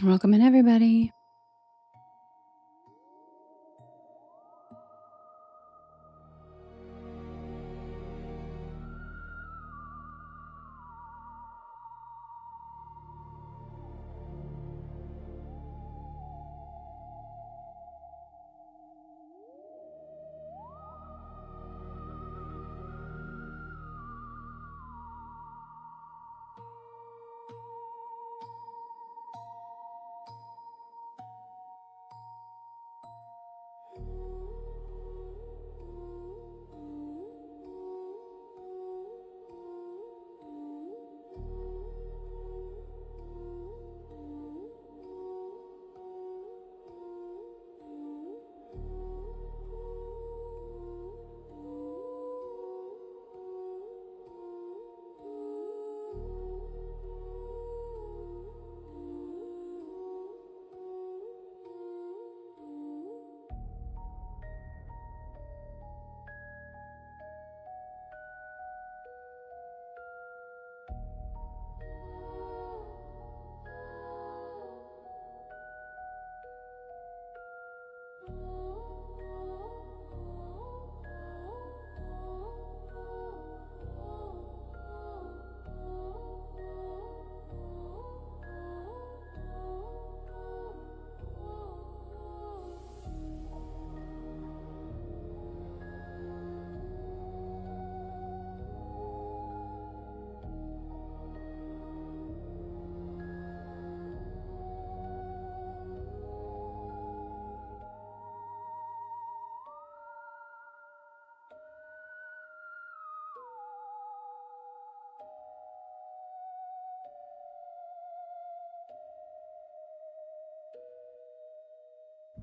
Welcome in, everybody.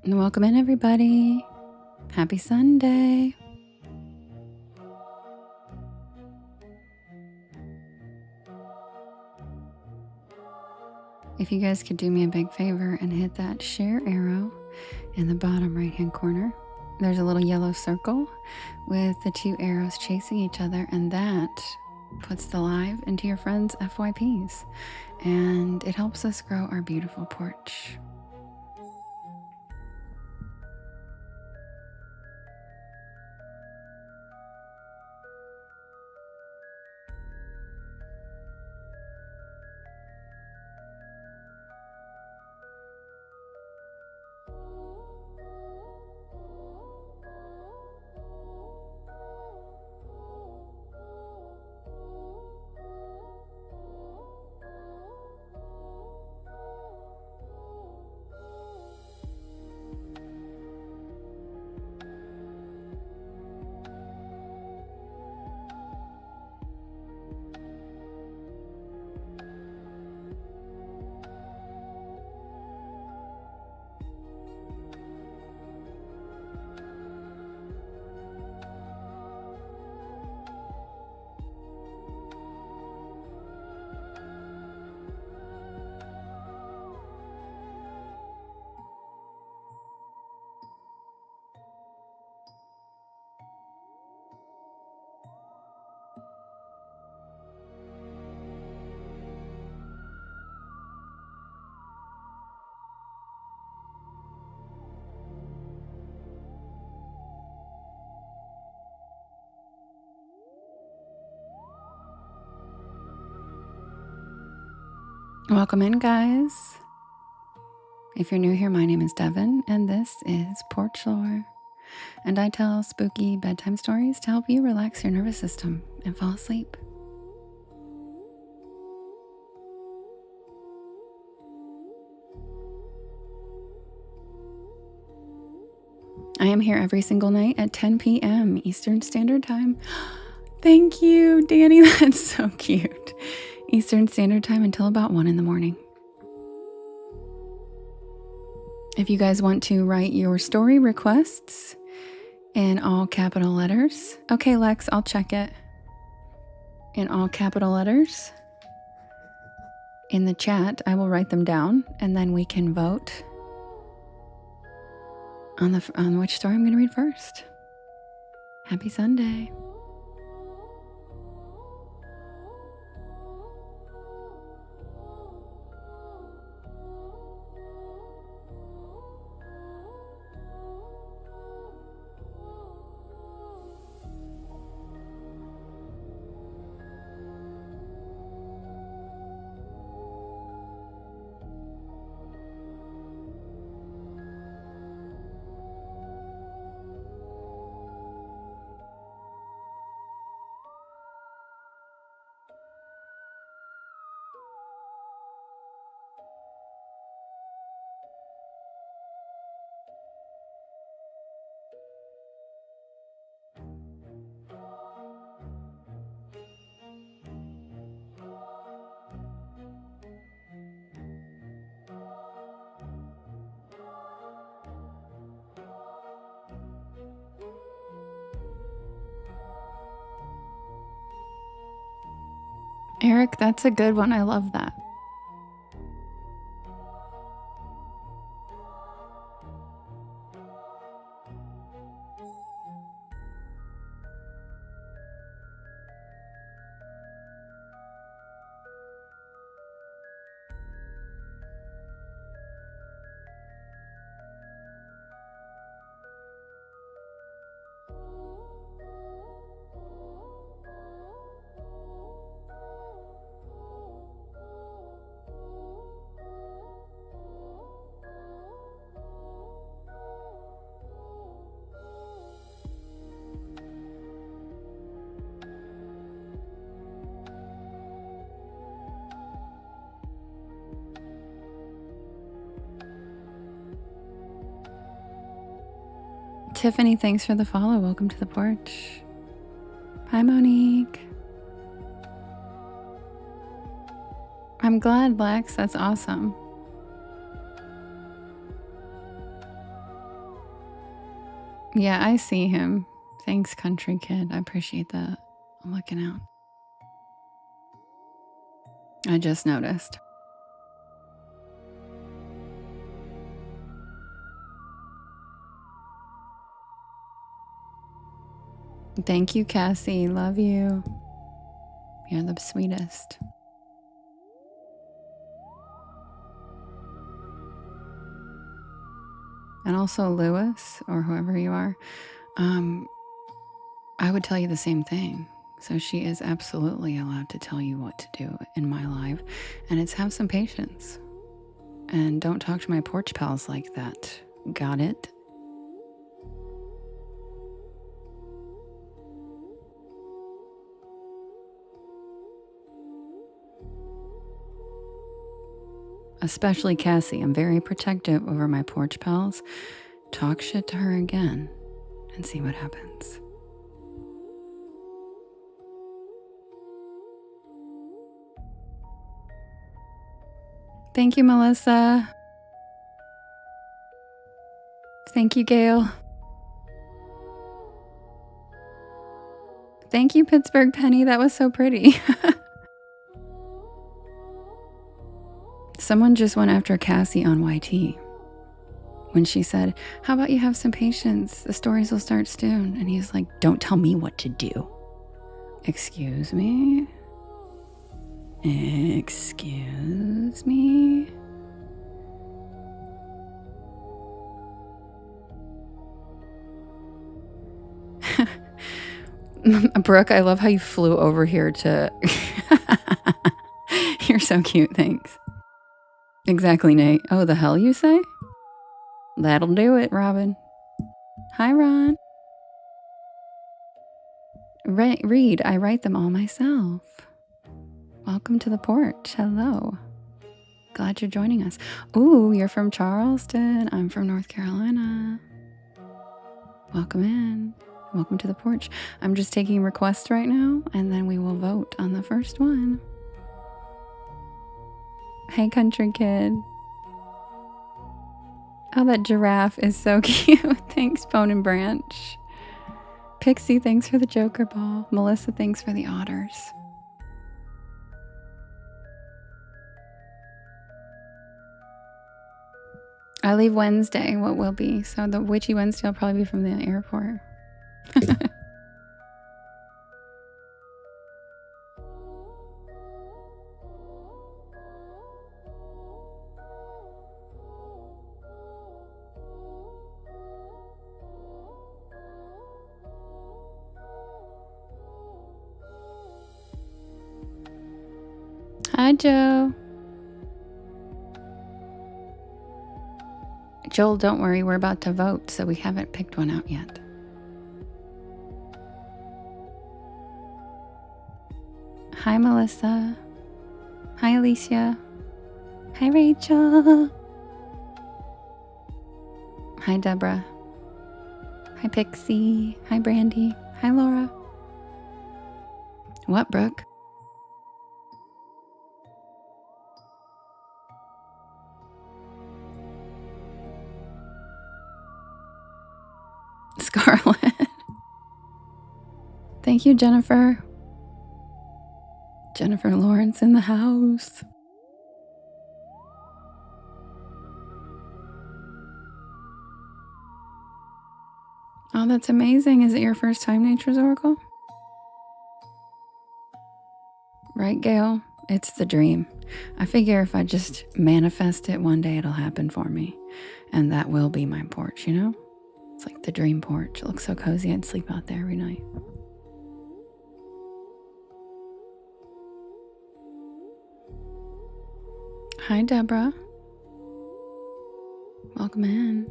And welcome in, everybody. Happy Sunday. If you guys could do me a big favor and hit that share arrow in the bottom right hand corner, there's a little yellow circle with the two arrows chasing each other, and that puts the live into your friends' FYPs, and it helps us grow our beautiful porch. Welcome in, guys. If you're new here, my name is Devin, and this is Porch Lore. And I tell spooky bedtime stories to help you relax your nervous system and fall asleep. I am here every single night at 10 p.m. Eastern Standard Time. Thank you, Danny. That's so cute. Eastern Standard Time until about 1 in the morning. If you guys want to write your story requests in all capital letters. Okay, Lex, I'll check it. In all capital letters in the chat, I will write them down, and then we can vote on which story I'm going to read first. Happy Sunday. Eric, that's a good one. I love that. Tiffany, thanks for the follow. Welcome to the porch. Hi, Monique. I'm glad, Lex. That's awesome. Yeah, I see him. Thanks, country kid. I appreciate that. I'm looking out. I just noticed. Thank you, Cassie. Love you. You're the sweetest. And also Lewis, or whoever you are, I would tell you the same thing. So she is absolutely allowed to tell you what to do in my life. And it's have some patience. And don't talk to my porch pals like that. Got it? Especially Cassie. I'm very protective over my porch pals. Talk shit to her again and see what happens. Thank you, Melissa. Thank you, Gail. Thank you, Pittsburgh Penny. That was so pretty. Someone just went after Cassie on YT when she said, how about you have some patience? The stories will start soon. And he's like, don't tell me what to do. Excuse me? Excuse me? Brooke, I love how you flew over here to... You're so cute, thanks. Exactly, Nate. Oh, the hell you say? That'll do it, Robin. Hi, Ron. Read, I write them all myself. Welcome to the porch. Hello. Glad you're joining us. Ooh, you're from Charleston. I'm from North Carolina. Welcome in. Welcome to the porch. I'm just taking requests right now, and then we will vote on the first one. Hey, country kid. Oh, that giraffe is so cute. Thanks, Bone and Branch. Pixie, thanks for the Joker ball. Melissa, thanks for the otters. I leave Wednesday, what will be. So the Witchy Wednesday will probably be from the airport. Hi, Joe. Joel, don't worry, we're about to vote, so we haven't picked one out yet. Hi, Melissa. Hi, Alicia. Hi, Rachel. Hi, Deborah. Hi, Pixie. Hi, Brandy. Hi, Laura. What, Brooke? Scarlet. Thank you, Jennifer. Jennifer Lawrence in the house. Oh, that's amazing. Is it your first time, Nature's Oracle? Right, Gail? It's the dream. I figure if I just manifest it, one day it'll happen for me. And that will be my porch, you know? It's like the dream porch. It looks so cozy. I'd sleep out there every night. Hi, Deborah. Welcome in.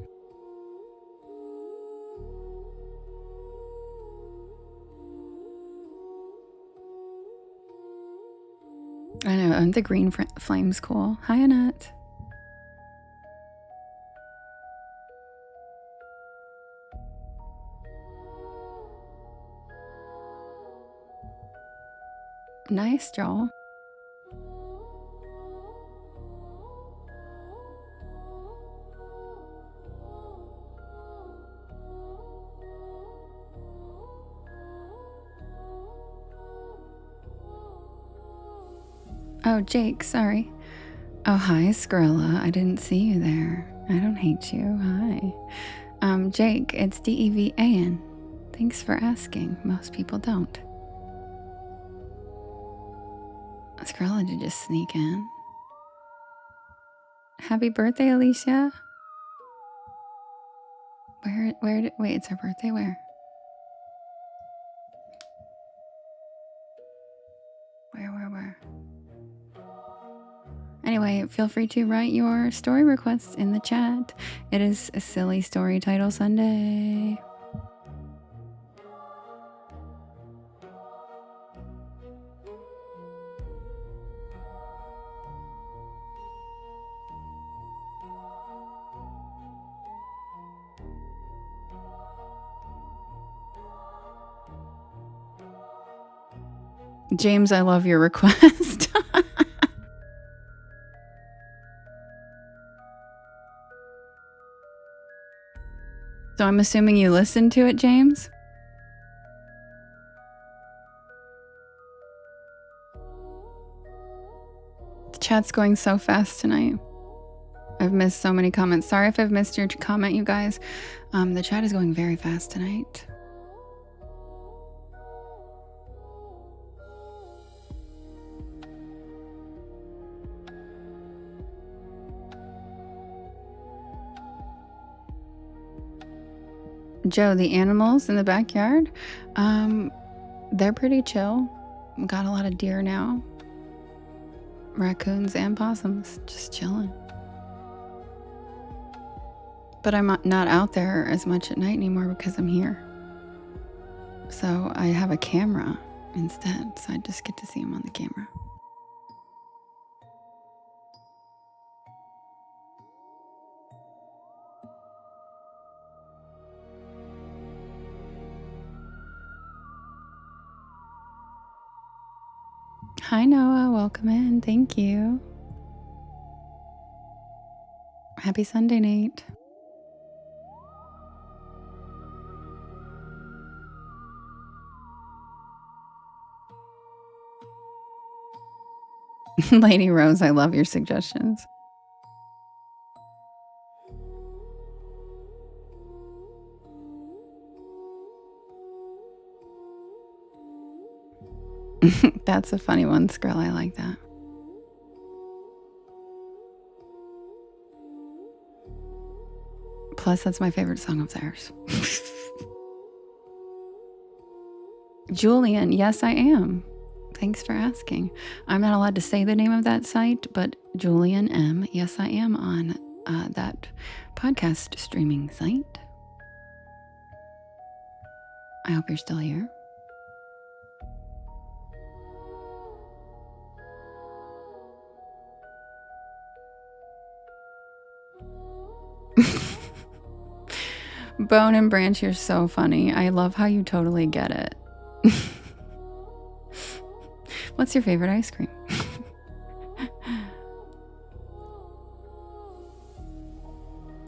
I know, and the green flame's cool. Hi, Annette. Nice, Joel. Oh, Jake, sorry. Oh, hi, Skrilla. I didn't see you there. I don't hate you. Hi. Jake, it's Devan. Thanks for asking. Most people don't. Skrilla did just sneak in. Happy birthday, Alicia. Wait, it's her birthday? Where? Where? Anyway, feel free to write your story requests in the chat. It is a silly story title Sunday. James, I love your request. So I'm assuming you listened to it, James? The chat's going so fast tonight. I've missed so many comments. Sorry if I've missed your comment, you guys. The chat is going very fast tonight. Joe, the animals in the backyard, they're pretty chill. We got a lot of deer now. Raccoons and possums, just chilling. But I'm not out there as much at night anymore because I'm here. So I have a camera instead, so I just get to see them on the camera. Hi, Noah. Welcome in. Thank you. Happy Sunday, Nate. Lady Rose, I love your suggestions. That's a funny one, Skrill. I like that. Plus, that's my favorite song of theirs. Julian, yes, I am. Thanks for asking. I'm not allowed to say the name of that site, but Julian M. Yes, I am on that podcast streaming site. I hope you're still here. Bone and Branch, you're so funny. I love how you totally get it. What's your favorite ice cream?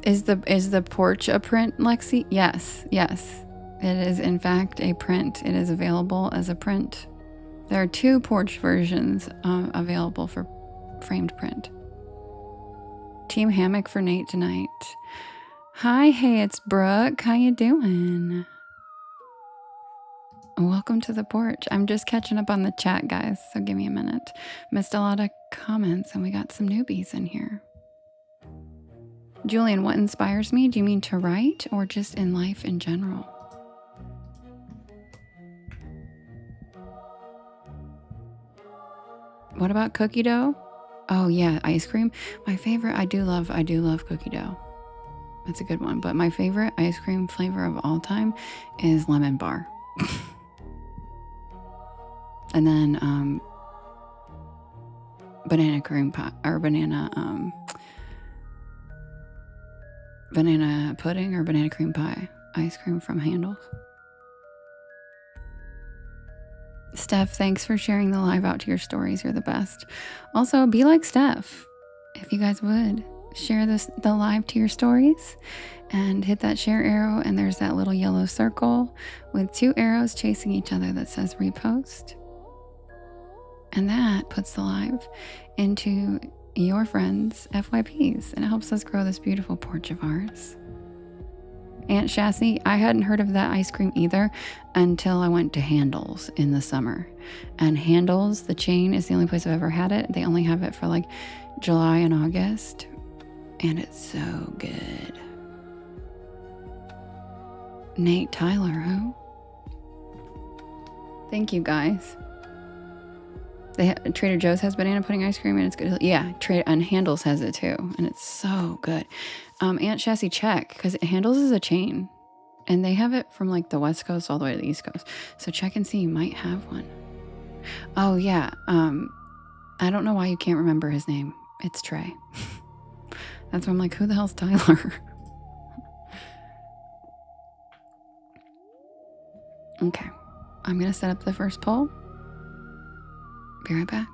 Is the porch a print, Lexi? Yes. It is in fact a print. It is available as a print. There are 2 porch versions available for framed print. Team hammock for Nate tonight. Hi, hey, it's Brooke. How you doing? Welcome to the porch. I'm just catching up on the chat, guys, so give me a minute. Missed a lot of comments, and we got some newbies in here. Julian, what inspires me? Do you mean to write or just in life in general? What about cookie dough? Oh yeah, ice cream. My favorite, I do love cookie dough. That's a good one. But my favorite ice cream flavor of all time is lemon bar. And then banana cream pie or banana pudding or banana cream pie ice cream from Handles. Steph, thanks for sharing the live out to your stories. You're the best. Also, be like Steph. If you guys would, share the live to your stories and hit that share arrow, and there's that little yellow circle with 2 arrows chasing each other that says repost. And that puts the live into your friends' FYPs, and it helps us grow this beautiful porch of ours. Aunt Chassis, I hadn't heard of that ice cream either until I went to Handles in the summer. And Handles, the chain, is the only place I've ever had it. They only have it for like July and August. And it's so good. Nate Tyler, who? Thank you, guys. Trader Joe's has banana pudding ice cream, and it's good. Yeah, and Handles has it too, and it's so good. Aunt Chassis, check, because Handles is a chain, and they have it from like the West Coast all the way to the East Coast. So check and see, you might have one. Oh yeah, I don't know why you can't remember his name. It's Trey. That's why I'm like, who the hell's Tyler? Okay, I'm gonna set up the first poll. Be right back.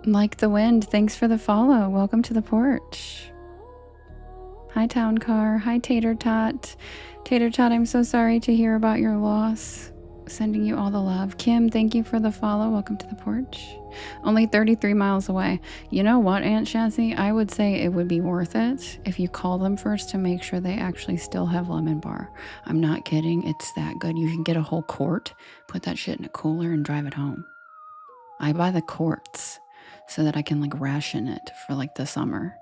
Like the Wind, thanks for the follow. Welcome to the porch. Hi, Town Car. Hi, Tater Tot. Tater Tot, I'm so sorry to hear about your loss. Sending you all the love. Kim, thank you for the follow. Welcome to the porch. Only 33 miles away. You know what, Aunt Chassis? I would say it would be worth it if you call them first to make sure they actually still have lemon bar. I'm not kidding. It's that good. You can get a whole quart, put that shit in a cooler, and drive it home. I buy the quarts so that I can like ration it for like the summer.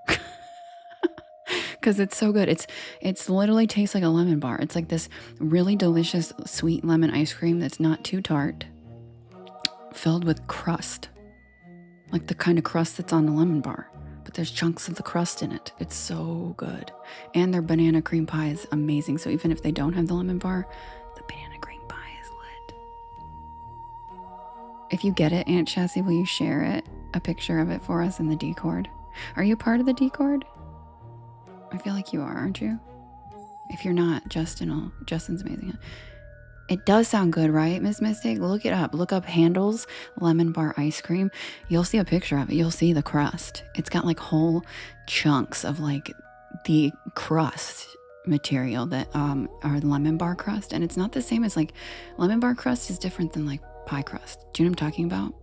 Because it's so good. It's literally tastes like a lemon bar. It's like this really delicious sweet lemon ice cream that's not too tart, filled with crust, like the kind of crust that's on the lemon bar, but there's chunks of the crust in it. It's so good. And their banana cream pie is amazing. So even if they don't have the lemon bar, the banana cream pie is lit. If you get it, Aunt Chassis, will you share it, a picture of it for us in the Discord? Are you part of the Discord? I feel like you are, aren't you? If you're not, Justin's amazing. It does sound good, right, Miss Mystic? Look it up. Look up Handles lemon bar ice cream. You'll see a picture of it. You'll see the crust. It's got like whole chunks of like the crust material that are lemon bar crust. And it's not the same as like lemon bar crust is different than like pie crust. Do you know what I'm talking about?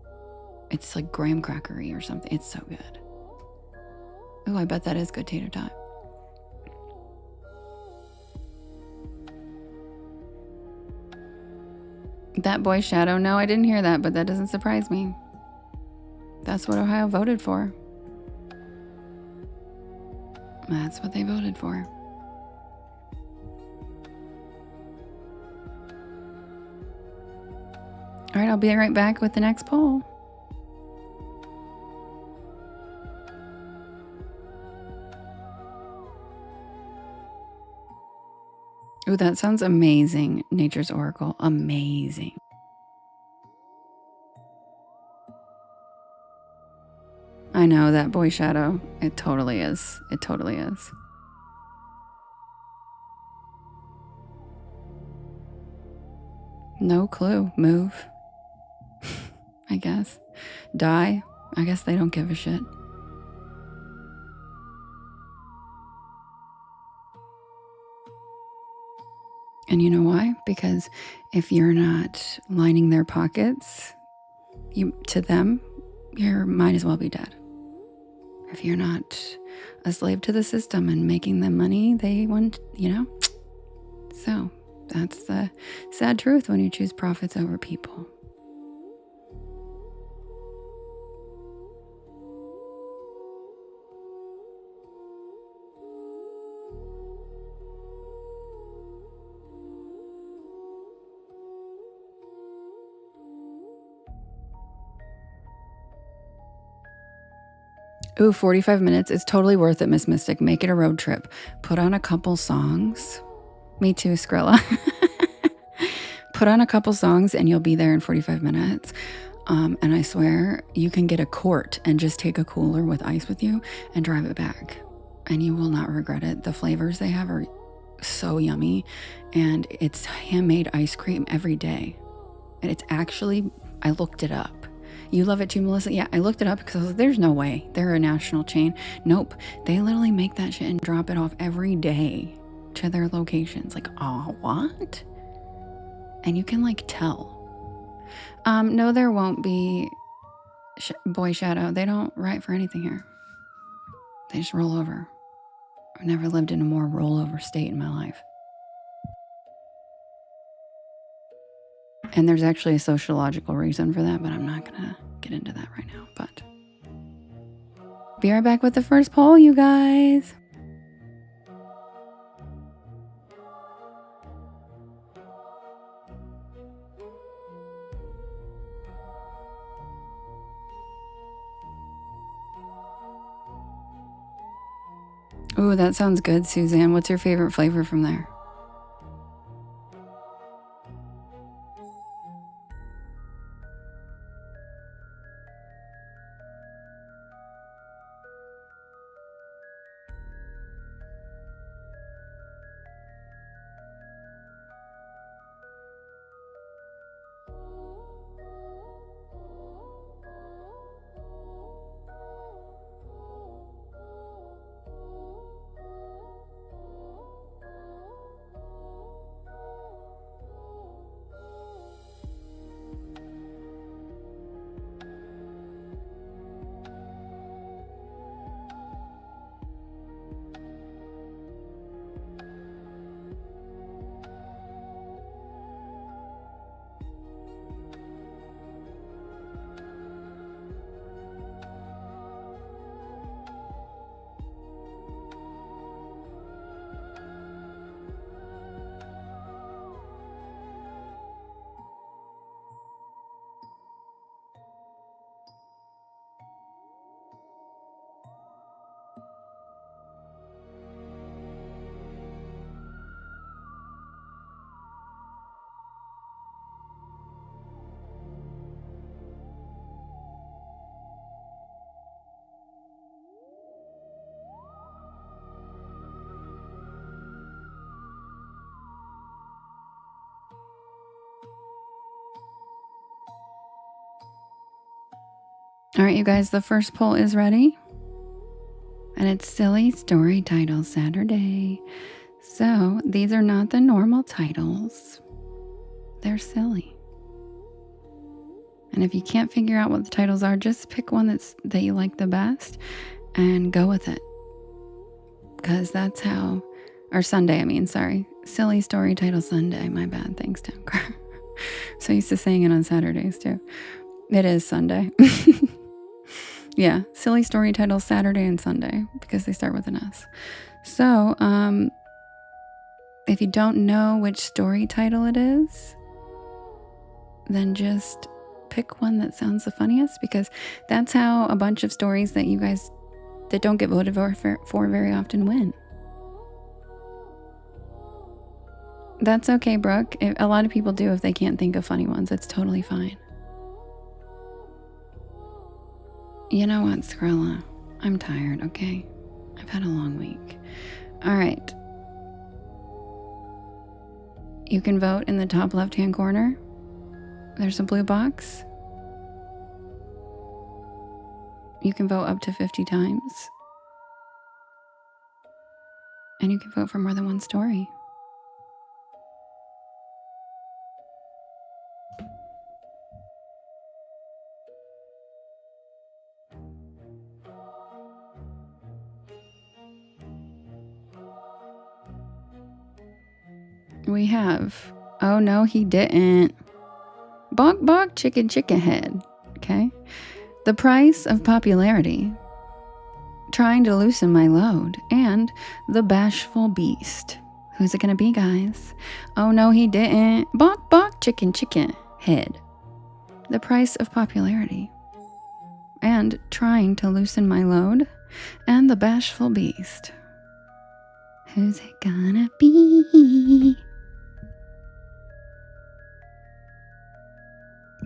It's like graham crackery or something. It's so good. Oh, I bet that is good, Tater Tot. That boy shadow. No, I didn't hear that, but that doesn't surprise me. That's what Ohio voted for. That's what they voted for. All right, I'll be right back with the next poll. Ooh, that sounds amazing. Nature's Oracle. Amazing. I know, that boy shadow. It totally is. It totally is. No clue. Move. I guess. Die. I guess they don't give a shit. And you know why? Because if you're not lining their pockets, to them, you might as well be dead. If you're not a slave to the system and making them money, they want, So that's the sad truth when you choose profits over people. Ooh, 45 minutes. It's totally worth it, Miss Mystic. Make it a road trip. Put on a couple songs. Me too, Skrilla. Put on a couple songs and you'll be there in 45 minutes. And I swear you can get a quart and just take a cooler with ice with you and drive it back. And you will not regret it. The flavors they have are so yummy. And it's handmade ice cream every day. And it's actually, I looked it up. You love it too, Melissa? Yeah, I looked it up because I was like, there's no way. They're a national chain. Nope. They literally make that shit and drop it off every day to their locations. Like, oh, what? And you can tell. No, there won't be Boy Shadow. They don't write for anything here. They just roll over. I've never lived in a more rollover state in my life. And there's actually a sociological reason for that, but I'm not going to get into that right now. But be right back with the first poll, you guys. Ooh, that sounds good, Suzanne. What's your favorite flavor from there? All right, you guys, the first poll is ready. And it's Silly Story Title Saturday. So these are not the normal titles. They're silly. And if you can't figure out what the titles are, just pick one that you like the best and go with it. Because that's how, or Sunday, sorry. Silly Story Title Sunday. My bad. Thanks, Tim. So used to saying it on Saturdays too. It is Sunday. Yeah, silly story titles Saturday and Sunday because they start with an S. So, if you don't know which story title it is, then just pick one that sounds the funniest, because that's how a bunch of stories that you guys that don't get voted for very often win. That's okay, Brooke. A lot of people do if they can't think of funny ones. It's totally fine. You know what, Skrilla? I'm tired, okay? I've had a long week. All right. You can vote in the top left-hand corner. There's a blue box. You can vote up to 50 times. And you can vote for more than one story. We have, oh no, he didn't. Bonk bonk chicken chicken head. Okay. The price of popularity. Trying to loosen my load. And the bashful beast. Who's it gonna be, guys? Oh no, he didn't. Bonk bonk chicken chicken head. The price of popularity. And trying to loosen my load. And the bashful beast. Who's it gonna be?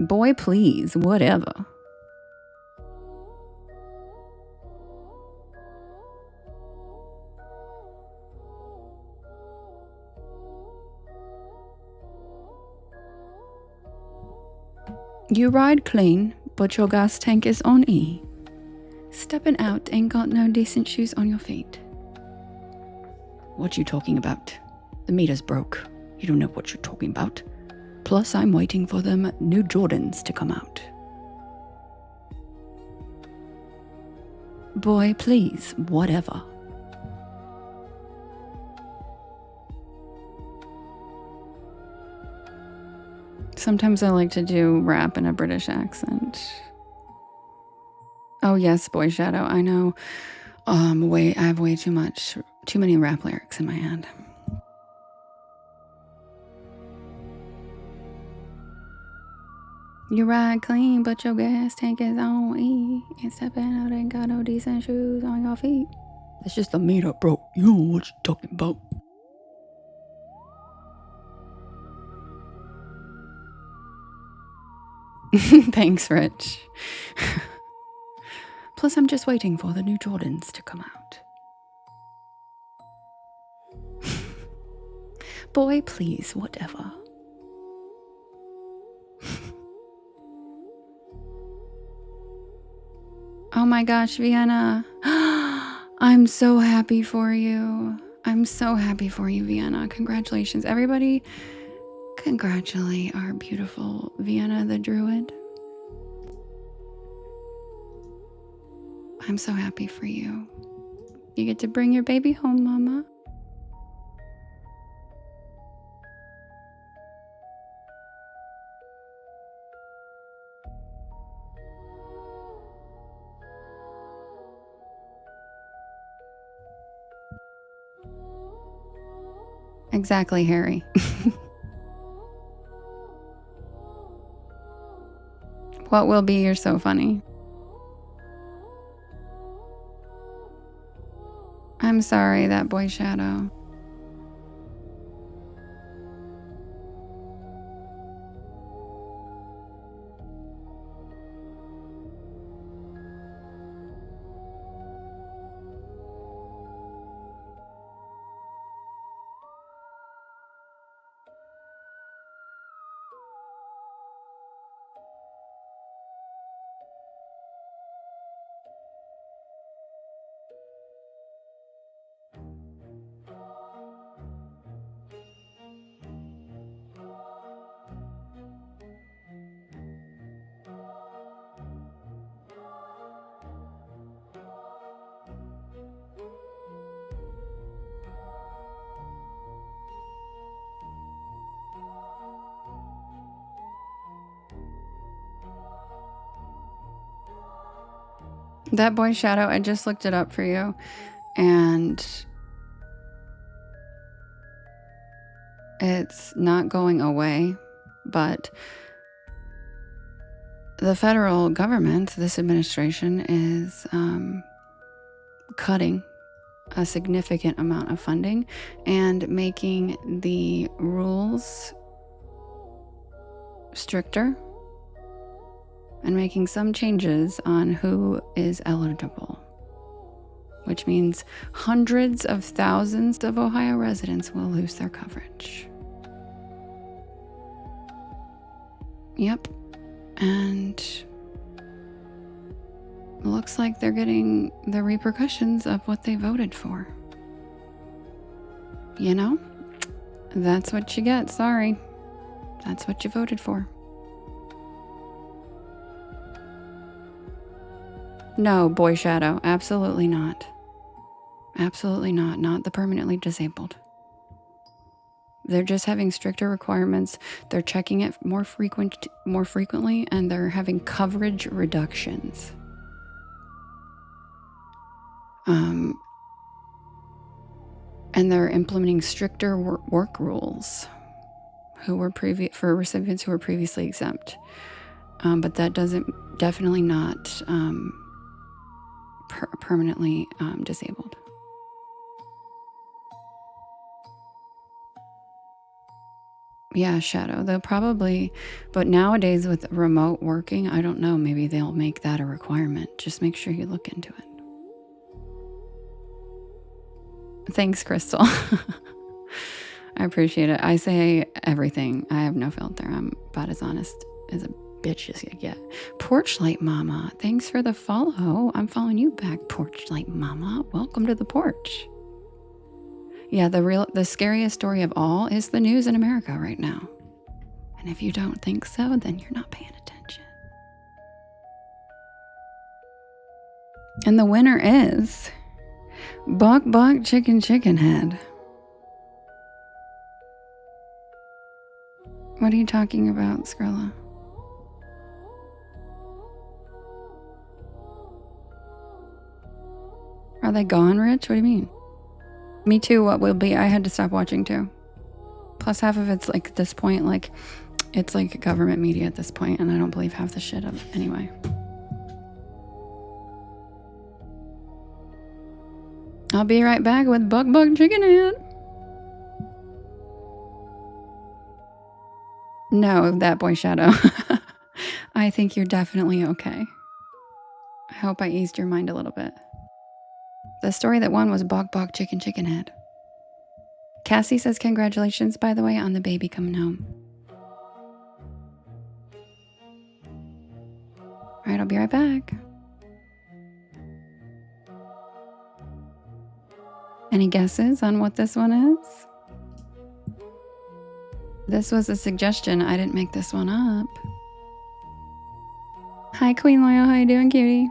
Boy, please, whatever. You ride clean, but your gas tank is on E. Stepping out ain't got no decent shoes on your feet. What you talking about? The meter's broke. You don't know what you're talking about. Plus, I'm waiting for them new Jordans to come out. Boy, please, whatever. Sometimes I like to do rap in a British accent. Oh yes, Boy Shadow, I know. I have way too many rap lyrics in my head. You ride clean, but your gas tank is on E. And stepping out ain't got no decent shoes on your feet. That's just the meter, bro. You know what you're talking about. Thanks, Rich. Plus, I'm just waiting for the new Jordans to come out. Boy, please, whatever. Oh my gosh, Vienna. I'm so happy for you. I'm so happy for you, Vienna. Congratulations. Everybody, congratulate our beautiful Vienna the Druid. I'm so happy for you. You get to bring your baby home, Mama. Exactly, Harry. What will be? You're so funny. I'm sorry, that Boy Shadow. That boy shadow, I just looked it up for you, and it's not going away, but the federal government, this administration, is cutting a significant amount of funding and making the rules stricter and making some changes on who is eligible, which means hundreds of thousands of Ohio residents will lose their coverage. Yep. And looks like they're getting the repercussions of what they voted for. You know, that's what you get. Sorry. That's what you voted for. No, boy shadow. Absolutely not. Absolutely not. Not the permanently disabled. They're just having stricter requirements. They're checking it more frequently, and they're having coverage reductions. And they're implementing stricter work rules for recipients who were previously exempt. But that definitely not permanently disabled. Yeah, shadow. They'll probably, but nowadays with remote working, I don't know, maybe they'll make that a requirement. Just make sure you look into it. Thanks, Crystal. I appreciate it. I say everything. I have no filter. I'm about as honest as a bitch as you get. Porchlight Mama, thanks for the follow. I'm following you back, Porchlight Mama. Welcome to the porch. Yeah, the scariest story of all is the news in America right now. And if you don't think so, then you're not paying attention. And the winner is Bok Bok Chicken Head. What are you talking about, Skrilla? Are they gone, Rich? What do you mean? Me too, what will be? I had to stop watching too. Plus half of it's like at this point, like it's like government media at this point, and I don't believe half the shit of it anyway. I'll be right back with Bok Bok Chicken Head. No, that boy shadow. I think you're definitely okay. I hope I eased your mind a little bit. The story that won was Bok Bok Chicken Head. Cassie says congratulations, by the way, on the baby coming home. All right, I'll be right back. Any guesses on what this one is? This was a suggestion. I didn't make this one up. Hi, Queen Loyal. How you doing, cutie?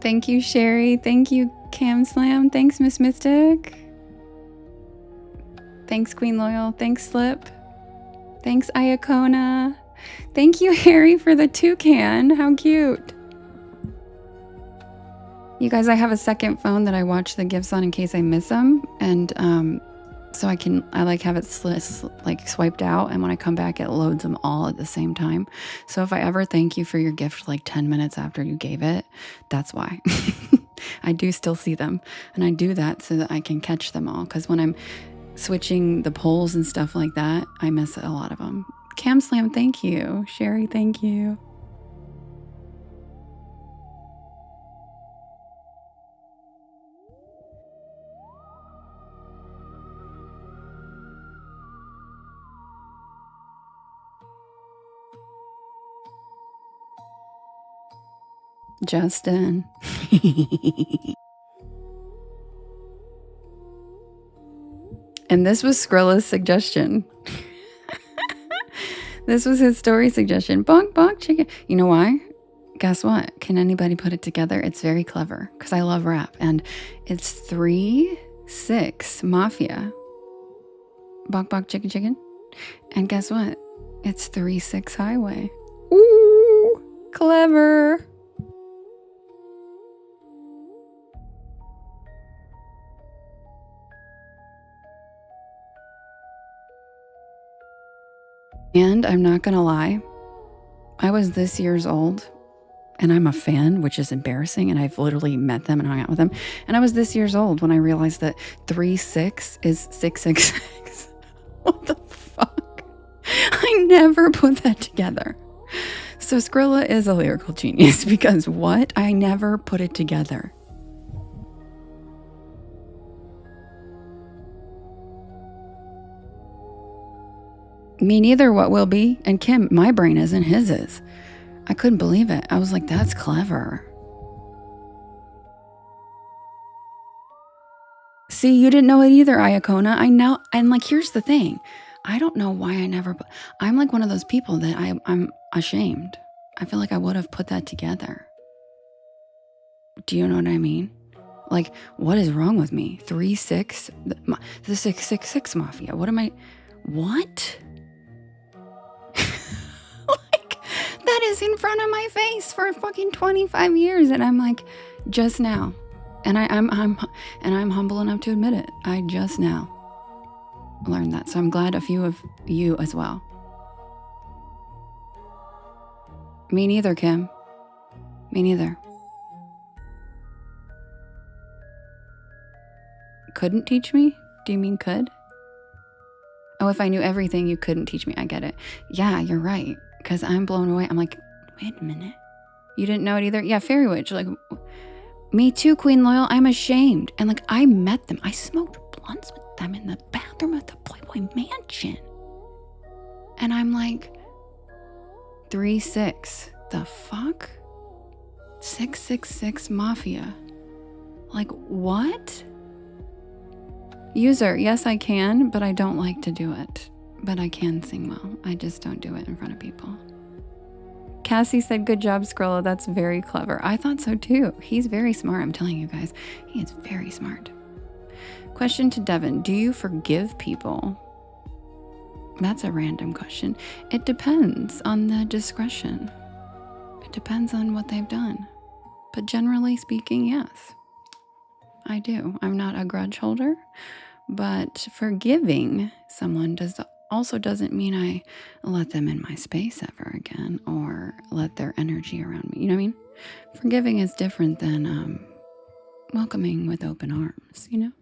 Thank you, Sherry. Thank you, Cam Slam. Thanks, Miss Mystic. Thanks, Queen Loyal. Thanks, Slip. Thanks, Iacona. Thank you, Harry, for the toucan. How cute. You guys, I have a second phone that I watch the gifts on in case I miss them. And so I like have it like swiped out, and when I come back it loads them all at the same time. So if I ever thank you for your gift like 10 minutes after you gave it, that's why. I do still see them, and I do that so that I can catch them all, because when I'm switching the polls and stuff like that, I miss a lot of them. Cam Slam, thank you. Sherry, thank you. Justin. And this was Skrilla's suggestion. This was his story suggestion. Bonk, bonk, chicken. You know why? Guess what? Can anybody put it together? It's very clever because I love rap. And it's 3-6 Mafia. Bonk, bonk, chicken, chicken. And guess what? It's 3-6 Highway. Ooh, clever. And I'm not gonna lie, I was this years old, and I'm a fan, which is embarrassing, and I've literally met them and hung out with them. And I was this years old when I realized that 3-6 is 666. What the fuck? I never put that together. So Skrilla is a lyrical genius because what? I never put it together. Me neither, what will be. And Kim, my brain isn't, his is. I couldn't believe it. I was like, that's clever. See, you didn't know it either, Iacona. I know. And like, here's the thing. I don't know why I never put, I'm like one of those people that I'm ashamed. I feel like I would have put that together. Do you know what I mean? Like, what is wrong with me? 3-6, the 666 Mafia. What am I, what? Like, that is in front of my face for fucking 25 years. And I'm like, just now. And I'm humble enough to admit it. I just now learned that. So I'm glad a few of you as well. Me neither, Kim. Me neither. Couldn't teach me? Do you mean could? Oh, if I knew everything, you couldn't teach me. I get it. Yeah, you're right. Because I'm blown away. I'm like, wait a minute. You didn't know it either? Yeah, Fairy Witch. Like, me too, Queen Loyal. I'm ashamed. And like, I met them. I smoked blunts with them in the bathroom at the Playboy Mansion. And I'm like, 3-6. The fuck? 666 Mafia. Like, what? User, yes, I can, but I don't like to do it. But I can sing well. I just don't do it in front of people. Cassie said, good job, Skrilla. That's very clever. I thought so too. He's very smart. I'm telling you guys, he is very smart. Question to Devin. Do you forgive people? That's a random question. It depends on the discretion. It depends on what they've done. But generally speaking, yes, I do. I'm not a grudge holder. But forgiving someone also doesn't mean I let them in my space ever again or let their energy around me. You know what I mean? Forgiving is different than welcoming with open arms, you know?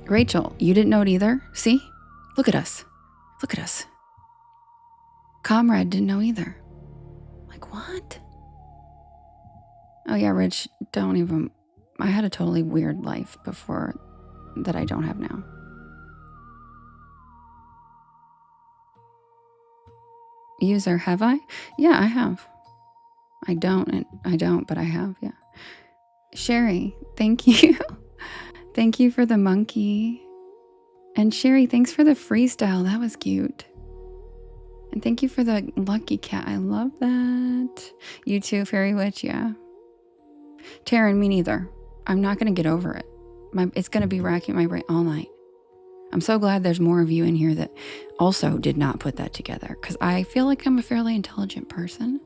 Rachel, you didn't know it either? See? Look at us. Look at us. Comrade didn't know either. Like, what? Oh yeah, Rich, don't even... I had a totally weird life before that I don't have now. User, have I? Yeah, I have. I don't, but I have, yeah. Sherry, thank you. Thank you for the monkey. And Sherry, thanks for the freestyle. That was cute. And thank you for the lucky cat. I love that. You too, Fairy Witch, yeah. Taryn, me neither. I'm not going to get over it. It's going to be racking my brain all night. I'm so glad there's more of you in here that also did not put that together because I feel like I'm a fairly intelligent person.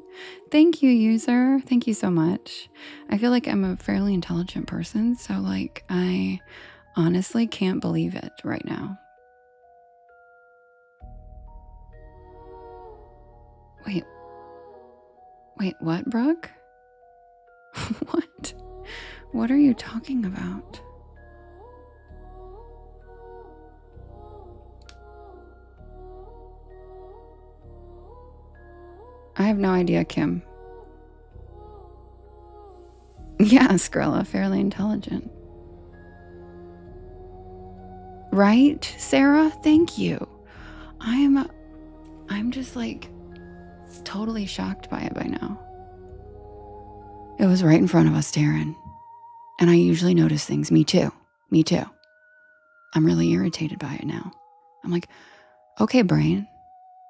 Thank you, user. Thank you so much. I feel like I'm a fairly intelligent person. So like, I honestly can't believe it right now. Wait, what, Brooke? What? What are you talking about? I have no idea, Kim. Yeah, Skrilla, fairly intelligent. Right, Sarah? Thank you. I'm just like totally shocked by it by now. It was right in front of us, Darren. And I usually notice things. Me too. Me too. I'm really irritated by it now. I'm like, okay, brain.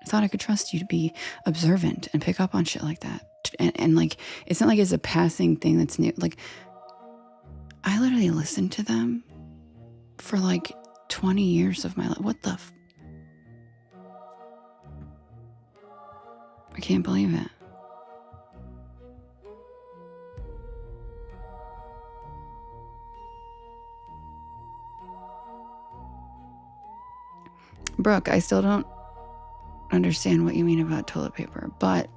I thought I could trust you to be observant and pick up on shit like that. And like, it's not like it's a passing thing that's new. Like, I literally listened to them for like 20 years of my life. What the I can't believe it. Brooke, I still don't understand what you mean about toilet paper, but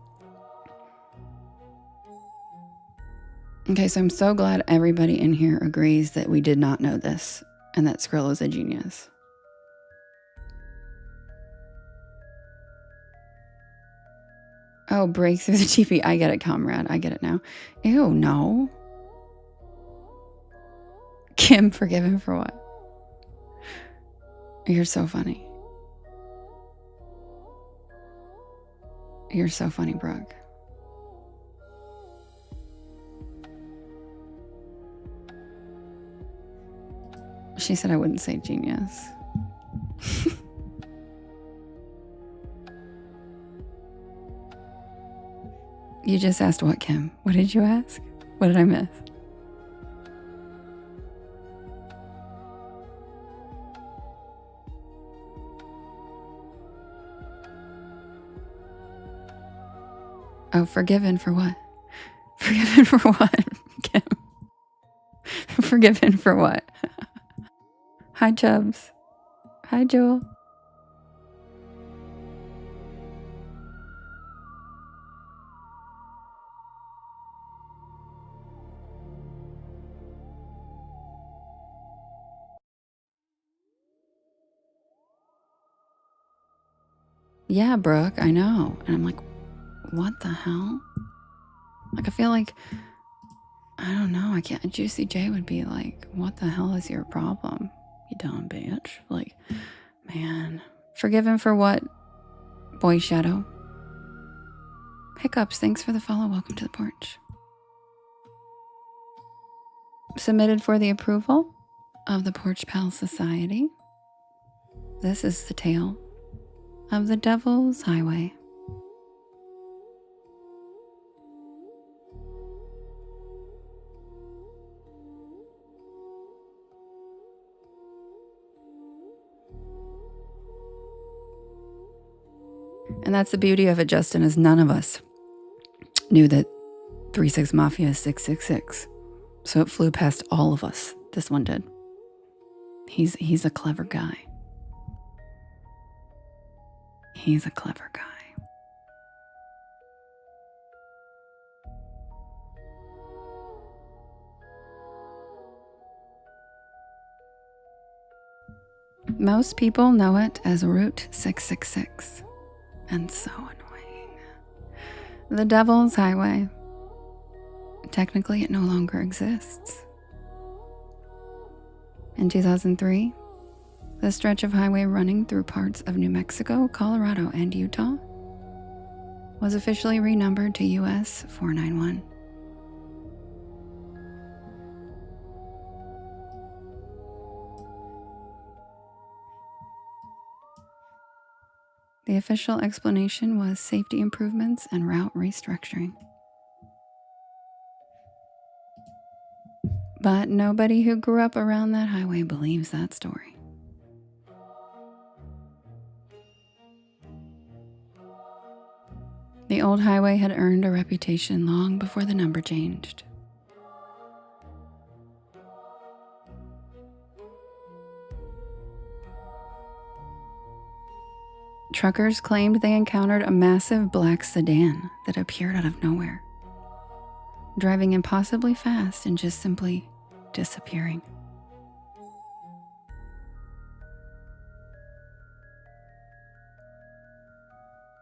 okay, so I'm so glad everybody in here agrees that we did not know this and that Skrill is a genius. Oh, break through the TV. I get it, comrade. I get it now. Ew, no. Kim, forgiven for what? You're so funny. You're so funny, Brooke. She said I wouldn't say genius. You just asked what, Kim? What did you ask? What did I miss? Oh, forgiven for what? Forgiven for what, Kim? Forgiven for what? Hi, Chubbs. Hi, Jewel. Yeah, Brooke, I know. And I'm like, what the hell? Like, I feel like, I don't know. I can't. Juicy J would be like, what the hell is your problem? You dumb bitch. Like, man. Forgiven for what? Boy Shadow. Hiccups, thanks for the follow. Welcome to the porch. Submitted for the approval of the Porch Pal Society. This is the tale of the Devil's Highway. And that's the beauty of it, Justin, is none of us knew that 3-6 Mafia is 666. So it flew past all of us. This one did. He's a clever guy. He's a clever guy. Most people know it as Route 666. And so annoying. The Devil's Highway. Technically, it no longer exists. In 2003, the stretch of highway running through parts of New Mexico, Colorado, and Utah was officially renumbered to US 491. The official explanation was safety improvements and route restructuring. But nobody who grew up around that highway believes that story. The old highway had earned a reputation long before the number changed. Truckers claimed they encountered a massive black sedan that appeared out of nowhere, driving impossibly fast and just simply disappearing.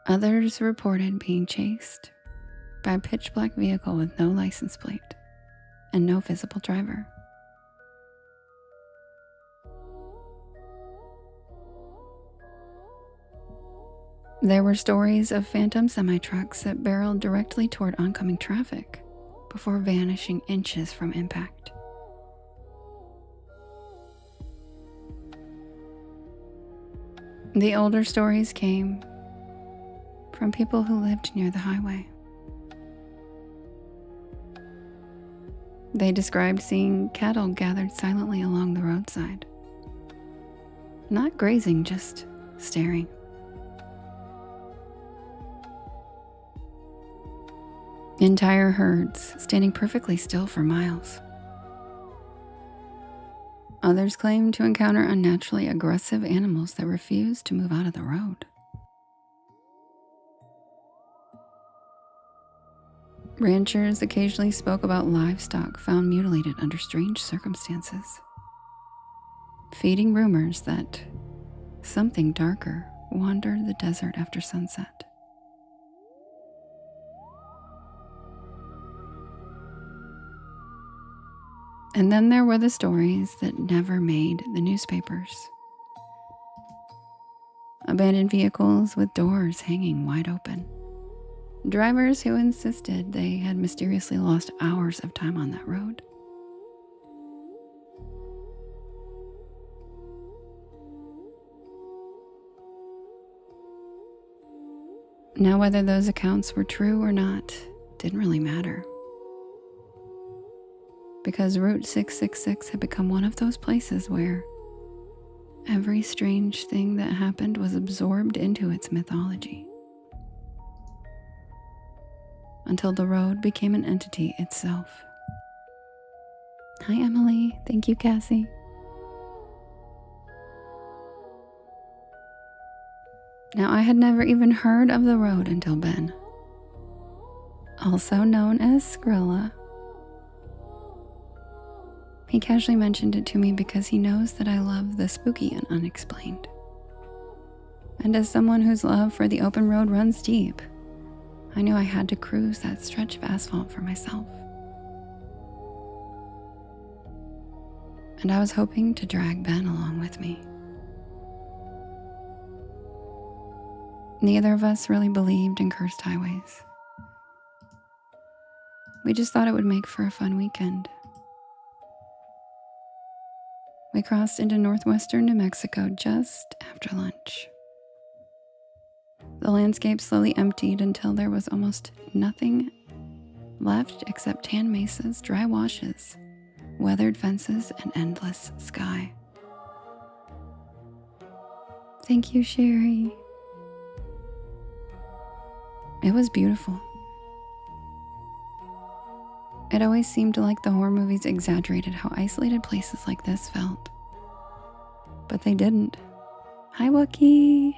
Others reported being chased by a pitch-black vehicle with no license plate and no visible driver. There were stories of phantom semi-trucks that barreled directly toward oncoming traffic before vanishing inches from impact. The older stories came from people who lived near the highway. They described seeing cattle gathered silently along the roadside. Not grazing, just staring. Entire herds standing perfectly still for miles. Others claimed to encounter unnaturally aggressive animals that refused to move out of the road. Ranchers occasionally spoke about livestock found mutilated under strange circumstances, feeding rumors that something darker wandered the desert after sunset. And then there were the stories that never made the newspapers. Abandoned vehicles with doors hanging wide open. Drivers who insisted they had mysteriously lost hours of time on that road. Now, whether those accounts were true or not didn't really matter, because Route 666 had become one of those places where every strange thing that happened was absorbed into its mythology, until the road became an entity itself. Hi, Emily. Thank you, Cassie. Now, I had never even heard of the road until Ben, also known as Skrilla. He casually mentioned it to me because he knows that I love the spooky and unexplained. And as someone whose love for the open road runs deep, I knew I had to cruise that stretch of asphalt for myself. And I was hoping to drag Ben along with me. Neither of us really believed in cursed highways. We just thought it would make for a fun weekend. We crossed into northwestern New Mexico just after lunch. The landscape slowly emptied until there was almost nothing left except tan mesas, dry washes, weathered fences, and endless sky. Thank you, Sherry. It was beautiful. It always seemed like the horror movies exaggerated how isolated places like this felt. But they didn't. Hi, Wookie.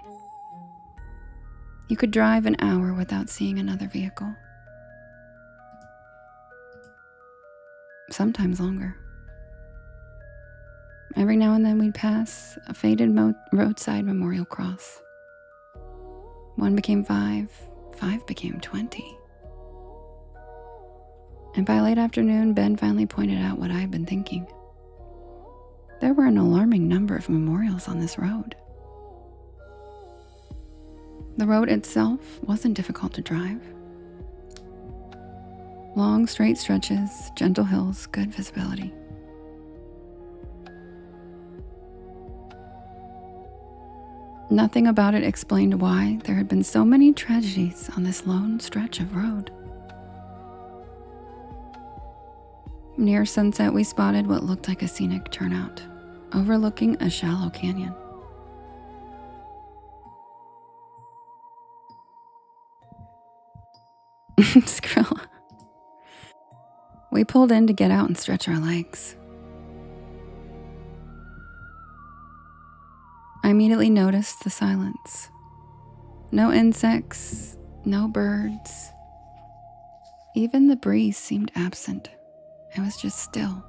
You could drive an hour without seeing another vehicle. Sometimes longer. Every now and then we'd pass a faded roadside memorial cross. 1 became 5, 5 became 20. And by late afternoon, Ben finally pointed out what I had been thinking. There were an alarming number of memorials on this road. The road itself wasn't difficult to drive. Long, straight stretches, gentle hills, good visibility. Nothing about it explained why there had been so many tragedies on this lone stretch of road. Near sunset, we spotted what looked like a scenic turnout, overlooking a shallow canyon. Skrilla. We pulled in to get out and stretch our legs. I immediately noticed the silence. No insects, no birds. Even the breeze seemed absent. It was just still.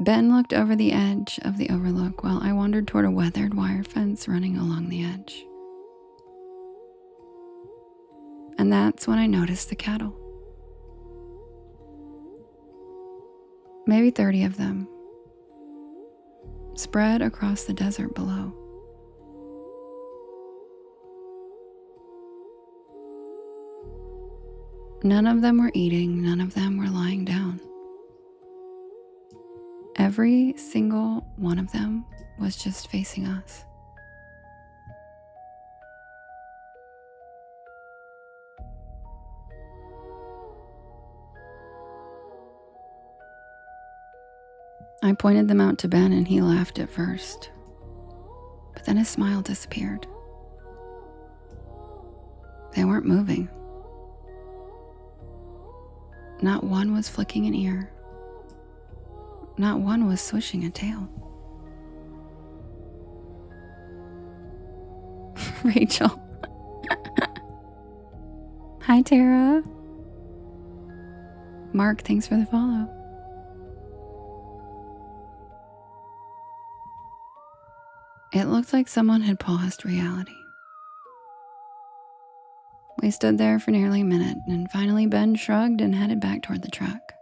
Ben looked over the edge of the overlook while I wandered toward a weathered wire fence running along the edge. And that's when I noticed the cattle. maybe 30 of them, spread across the desert below. None of them were eating, none of them were lying down. Every single one of them was just facing us. I pointed them out to Ben and he laughed at first, but then his smile disappeared. They weren't moving. Not one was flicking an ear. Not one was swishing a tail. Rachel. Hi, Tara. Mark, thanks for the follow. It looked like someone had paused reality. We stood there for nearly a minute, and finally Ben shrugged and headed back toward the truck.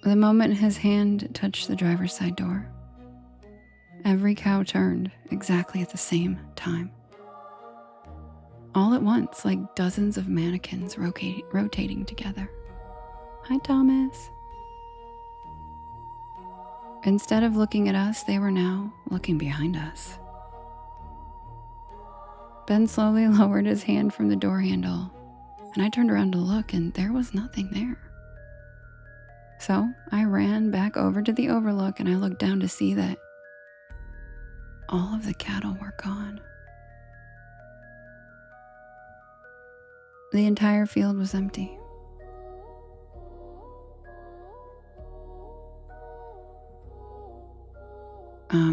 The moment his hand touched the driver's side door, every cow turned exactly at the same time. All at once, like dozens of mannequins rotating together. Hi, Thomas. Instead of looking at us, they were now looking behind us. Ben slowly lowered his hand from the door handle, and I turned around to look, and there was nothing there. So I ran back over to the overlook, and I looked down to see that all of the cattle were gone. The entire field was empty.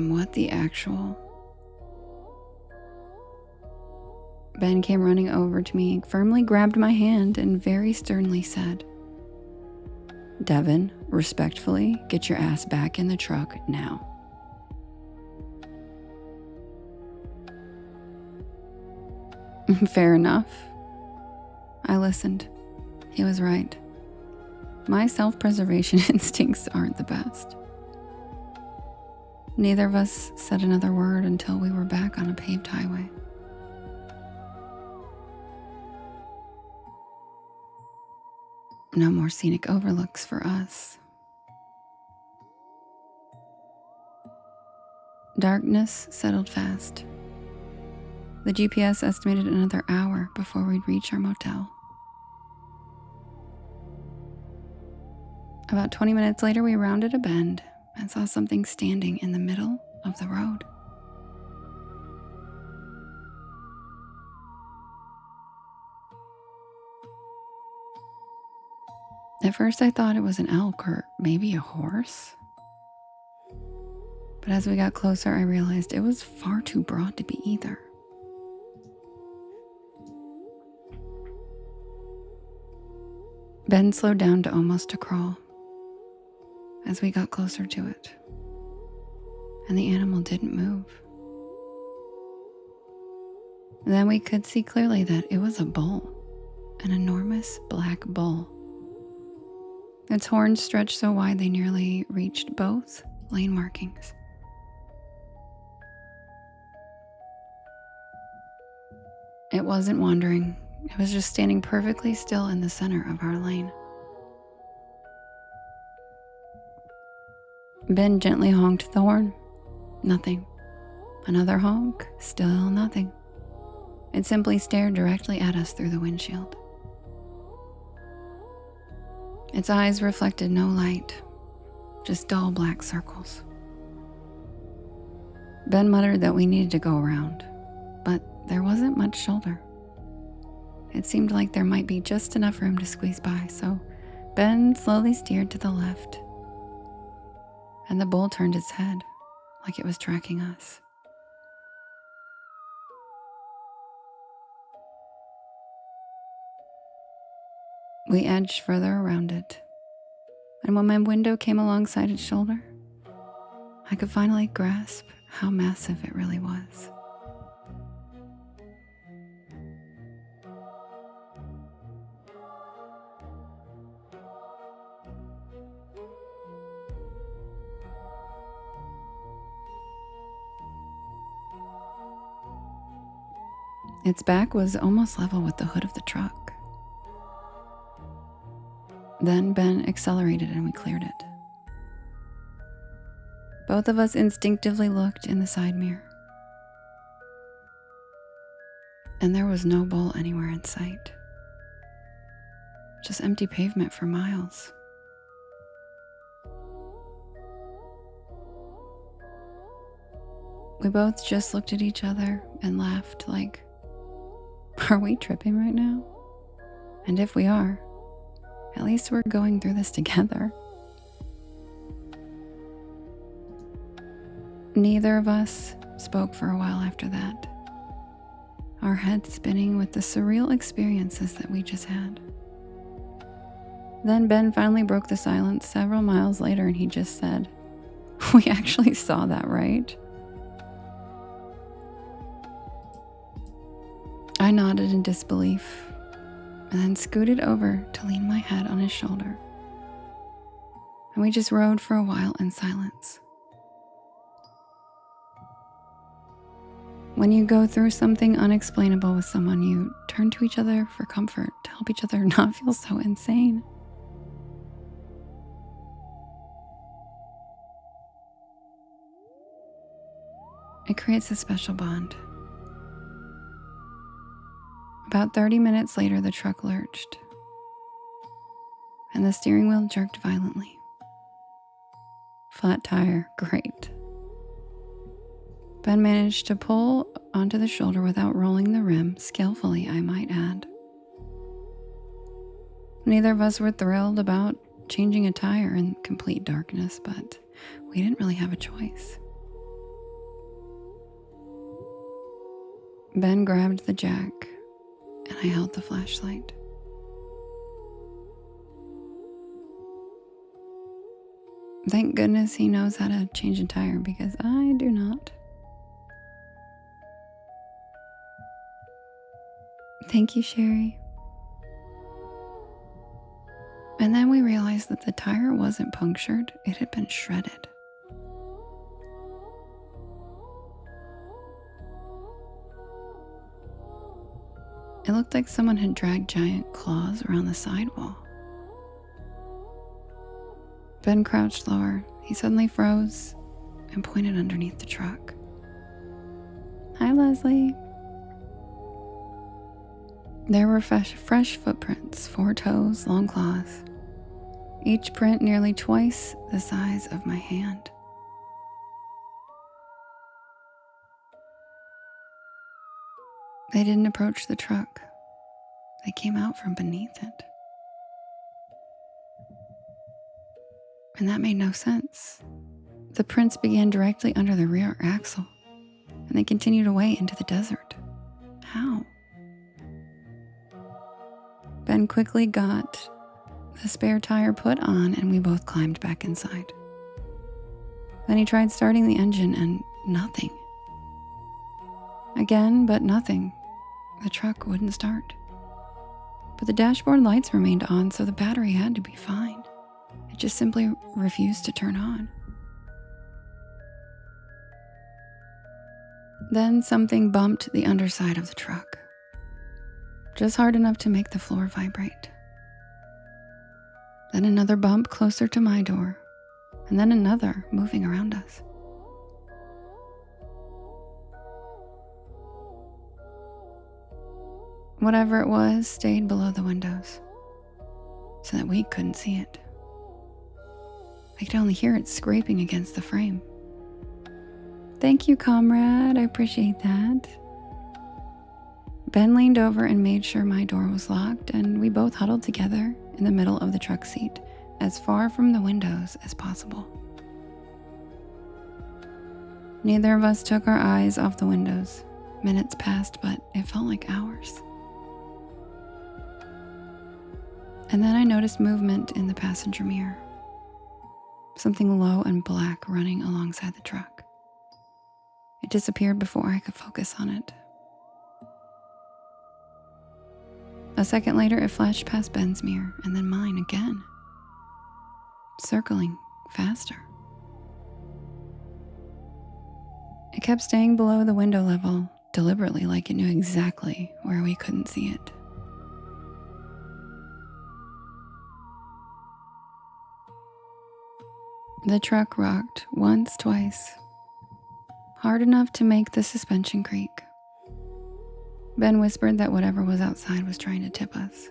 What the actual? Ben came running over to me, firmly grabbed my hand, and very sternly said, "Devin, respectfully, get your ass back in the truck now." Fair enough. I listened. He was right. My self-preservation instincts aren't the best. Neither of us said another word until we were back on a paved highway. No more scenic overlooks for us. Darkness settled fast. The GPS estimated another hour before we'd reach our motel. About 20 minutes later, we rounded a bend and saw something standing in the middle of the road. At first I thought it was an elk or maybe a horse. But as we got closer, I realized it was far too broad to be either. Ben slowed down to almost a crawl as we got closer to it, and the animal didn't move. Then we could see clearly that it was a bull, an enormous black bull. Its horns stretched so wide they nearly reached both lane markings. It wasn't wandering. It was just standing perfectly still in the center of our lane. Ben gently honked the horn. Nothing. Another honk. Still nothing. It simply stared directly at us through the windshield. Its eyes reflected no light, just dull black circles. Ben muttered that we needed to go around, but there wasn't much shoulder. It seemed like there might be just enough room to squeeze by, so Ben slowly steered to the left, and the bull turned its head like it was tracking us. We edged further around it, and when my window came alongside its shoulder, I could finally grasp how massive it really was. Its back was almost level with the hood of the truck. Then Ben accelerated and we cleared it. Both of us instinctively looked in the side mirror. And there was no bull anywhere in sight. Just empty pavement for miles. We both just looked at each other and laughed like, are we tripping right now? And if we are, at least we're going through this together. Neither of us spoke for a while after that, our heads spinning with the surreal experiences that we just had. Then Ben finally broke the silence several miles later and he just said, "We actually saw that, right?" I nodded in disbelief and then scooted over to lean my head on his shoulder. And we just rode for a while in silence. When you go through something unexplainable with someone, you turn to each other for comfort to help each other not feel so insane. It creates a special bond. About 30 minutes later, the truck lurched, and the steering wheel jerked violently. Flat tire, great. Ben managed to pull onto the shoulder without rolling the rim, skillfully, I might add. Neither of us were thrilled about changing a tire in complete darkness, but we didn't really have a choice. Ben grabbed the jack, and I held the flashlight. Thank goodness he knows how to change a tire because I do not. Thank you, Sherry. And then we realized that the tire wasn't punctured, it had been shredded. It looked like someone had dragged giant claws around the sidewall. Ben crouched lower. He suddenly froze and pointed underneath the truck. Hi, Leslie. There were fresh footprints, 4 toes, long claws, each print nearly twice the size of my hand. They didn't approach the truck. They came out from beneath it. And that made no sense. The prints began directly under the rear axle, and they continued away into the desert. How? Ben quickly got the spare tire put on, and we both climbed back inside. Then he tried starting the engine, and nothing. Again, but nothing. The truck wouldn't start. But the dashboard lights remained on, so the battery had to be fine. It just simply refused to turn on. Then something bumped the underside of the truck, just hard enough to make the floor vibrate. Then another bump closer to my door, and then another moving around us. Whatever it was stayed below the windows, so that we couldn't see it. I could only hear it scraping against the frame. Thank you, comrade. I appreciate that. Ben leaned over and made sure my door was locked, and we both huddled together in the middle of the truck seat, as far from the windows as possible. Neither of us took our eyes off the windows. Minutes passed, but it felt like hours. And then I noticed movement in the passenger mirror. Something low and black running alongside the truck. It disappeared before I could focus on it. A second later, it flashed past Ben's mirror and then mine again, circling faster. It kept staying below the window level deliberately, like it knew exactly where we couldn't see it. The truck rocked once, twice, hard enough to make the suspension creak. Ben whispered that whatever was outside was trying to tip us.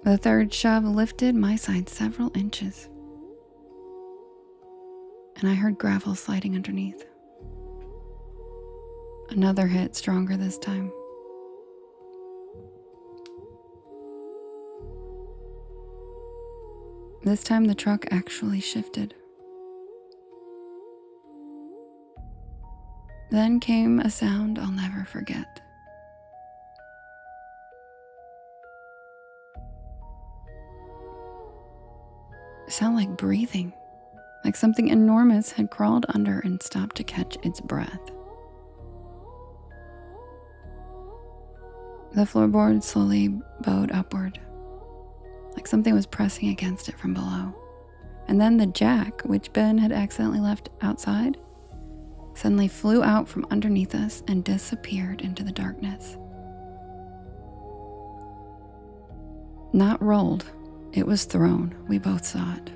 The third shove lifted my side several inches, and I heard gravel sliding underneath. Another hit, stronger this time. This time the truck actually shifted. Then came a sound I'll never forget. It sounded like breathing, like something enormous had crawled under and stopped to catch its breath. The floorboard slowly bowed upward, like something was pressing against it from below. And then the jack, which Ben had accidentally left outside, suddenly flew out from underneath us and disappeared into the darkness. Not rolled, it was thrown. We both saw it.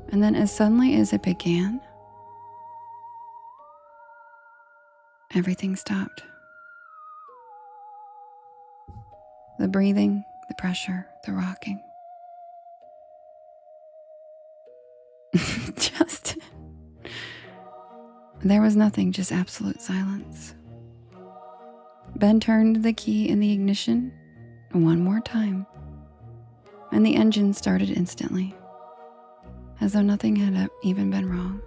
And then as suddenly as it began, everything stopped. The breathing, the pressure, the rocking. There was nothing, just absolute silence. Ben turned the key in the ignition one more time, and the engine started instantly, as though nothing had even been wrong.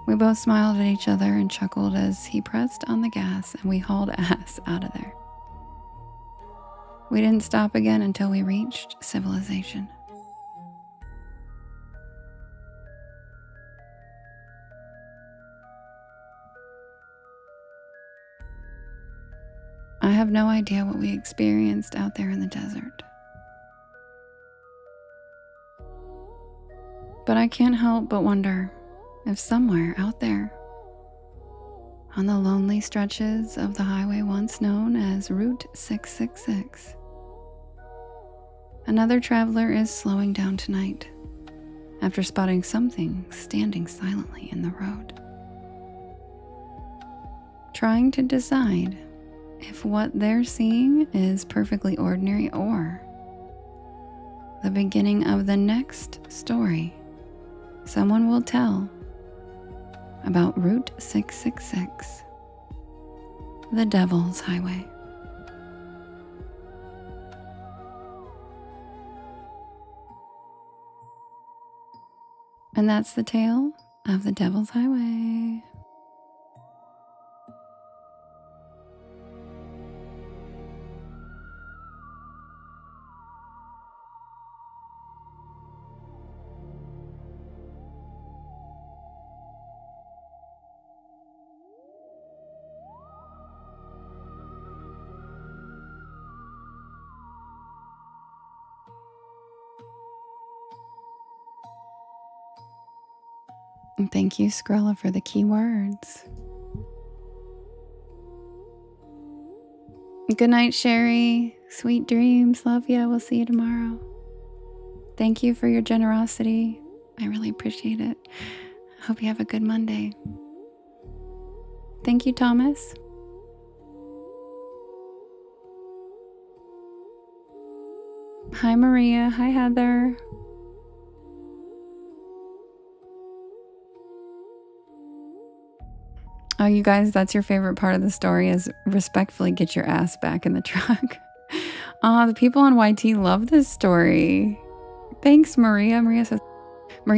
We both smiled at each other and chuckled as he pressed on the gas and we hauled ass out of there. We didn't stop again until we reached civilization. I have no idea what we experienced out there in the desert. But I can't help but wonder if somewhere out there, on the lonely stretches of the highway once known as Route 666, another traveler is slowing down tonight after spotting something standing silently in the road, trying to decide if what they're seeing is perfectly ordinary or the beginning of the next story someone will tell about Route 666, the Devil's Highway. And that's the tale of the Devil's Highway. And thank you, Skrilla, for the keywords. Good night, Sherry. Sweet dreams. Love ya. We'll see you tomorrow. Thank you for your generosity. I really appreciate it. I hope you have a good Monday. Thank you, Thomas. Hi, Maria. Hi, Heather. Oh, you guys, that's your favorite part of the story is respectfully get your ass back in the truck. The people on YT love this story. Thanks, Maria. Maria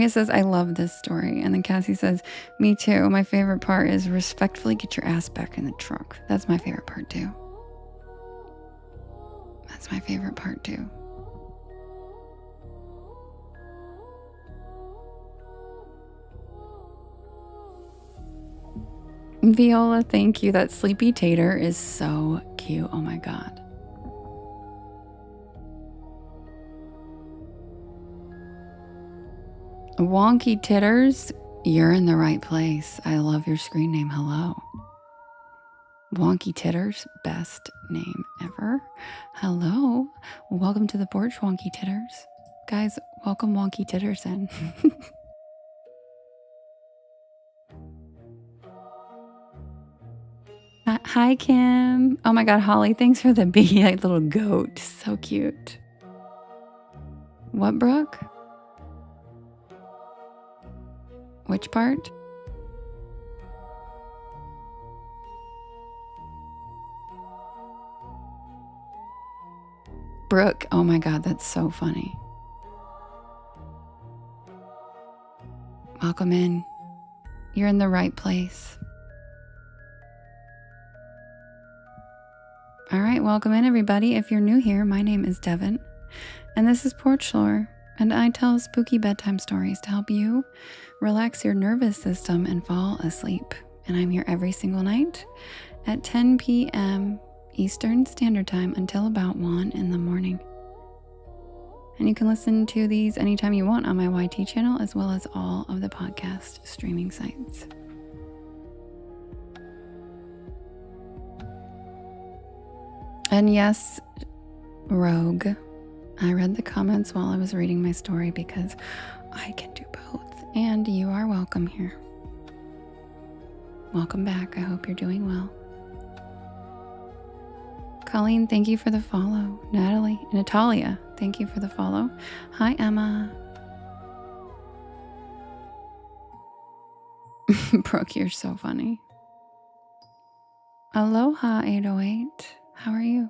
says, I love this story. And then Cassie says, me too. My favorite part is respectfully get your ass back in the truck. That's my favorite part too. That's my favorite part too. Viola, thank you. That sleepy tater is so cute. Oh my God. Wonky Titters, you're in the right place. I love your screen name. Hello. Wonky Titters, best name ever. Hello. Welcome to the porch, Wonky Titters. Guys, welcome Wonky Titters in. Hi, Kim. Oh my God, Holly, thanks for the bee little goat. So cute. What, Brooke? Which part? Brooke. Oh my God, that's so funny. Welcome in. You're in the right place. All right, welcome in, everybody. If you're new here, my name is Devin, and this is Porch Lore, and I tell spooky bedtime stories to help you relax your nervous system and fall asleep. And I'm here every single night at 10 p.m. Eastern Standard Time until about 1 in the morning. And you can listen to these anytime you want on my YT channel, as well as all of the podcast streaming sites. And yes, Rogue, I read the comments while I was reading my story because I can do both. And you are welcome here. Welcome back. I hope you're doing well. Colleen, thank you for the follow. Natalia, thank you for the follow. Hi, Emma. Brooke, you're so funny. Aloha 808. How are you?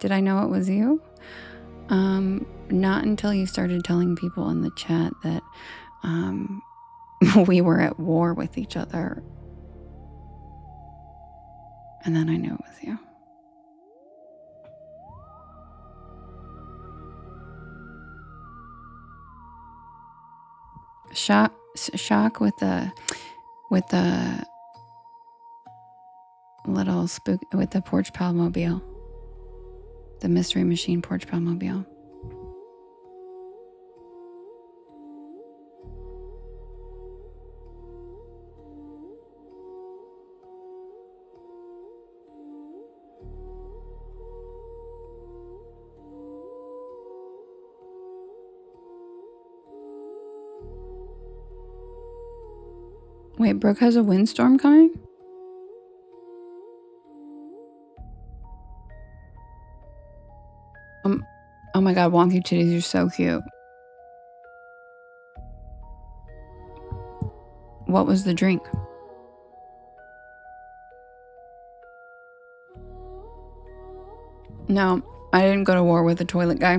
Did I know it was you? Not until you started telling people in the chat that we were at war with each other. And then I knew it was you. Shock with the little spook with the porch palmobile, the mystery machine porch palmobile. Wait, Brooke has a windstorm coming? Oh my God, Wonky Titties, you're so cute. What was the drink? No, I didn't go to war with the toilet guy.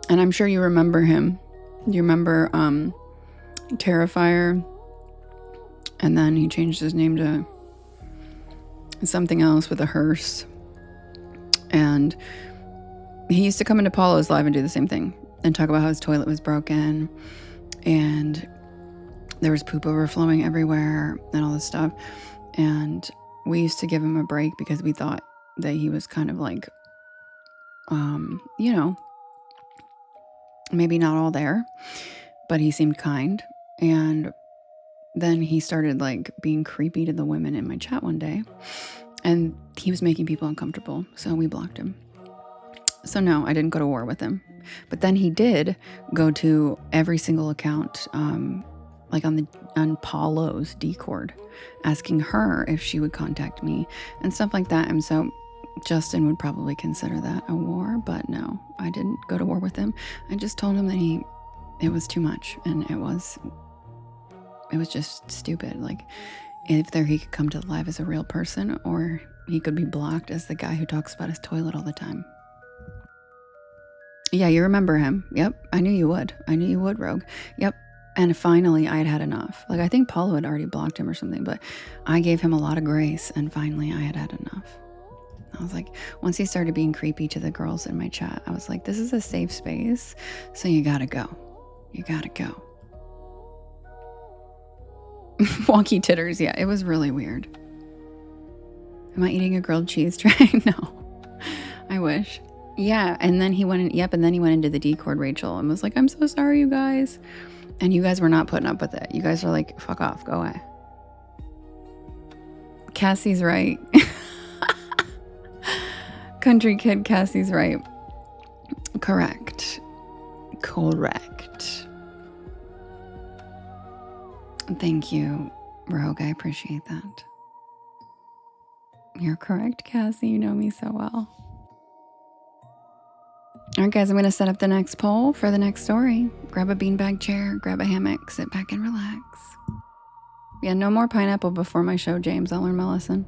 And I'm sure you remember him. Do you remember Terrifier? And then he changed his name to something else with a hearse. And he used to come into Paulo's live and do the same thing and talk about how his toilet was broken and there was poop overflowing everywhere and all this stuff. And we used to give him a break because we thought that he was kind of like, maybe not all there, but he seemed kind. And then he started like being creepy to the women in my chat one day. And he was making people uncomfortable, so we blocked him. So no, I didn't go to war with him. But then he did go to every single account, like on Paulo's Discord, asking her if she would contact me and stuff like that. And so Justin would probably consider that a war, but no, I didn't go to war with him. I just told him that it was too much, and it was just stupid. Like, either he could come to the live as a real person, or he could be blocked as the guy who talks about his toilet all the time. Yeah, you remember him. Yep, I knew you would. Rogue. Yep. And finally, I had had enough. Like, I think Paulo had already blocked him or something, but I gave him a lot of grace, and finally I had had enough. I was like, once he started being creepy to the girls in my chat, I was like, this is a safe space, so you gotta go. You gotta go. Wonky Titters, yeah, it was really weird. Am I eating a grilled cheese tray? No, I wish. Yeah, and then he went in, yep, and then he went into the Discord, Rachel, and was like, I'm so sorry, you guys. And you guys were not putting up with it. You guys are like, fuck off, go away. Cassie's right. Country kid Cassie's right. Correct. Thank you, Rogue. I appreciate that. You're correct, Cassie. You know me so well. All right, guys, I'm going to set up the next poll for the next story. Grab a beanbag chair, grab a hammock, sit back and relax. Yeah, no more pineapple before my show, James. I'll learn my lesson.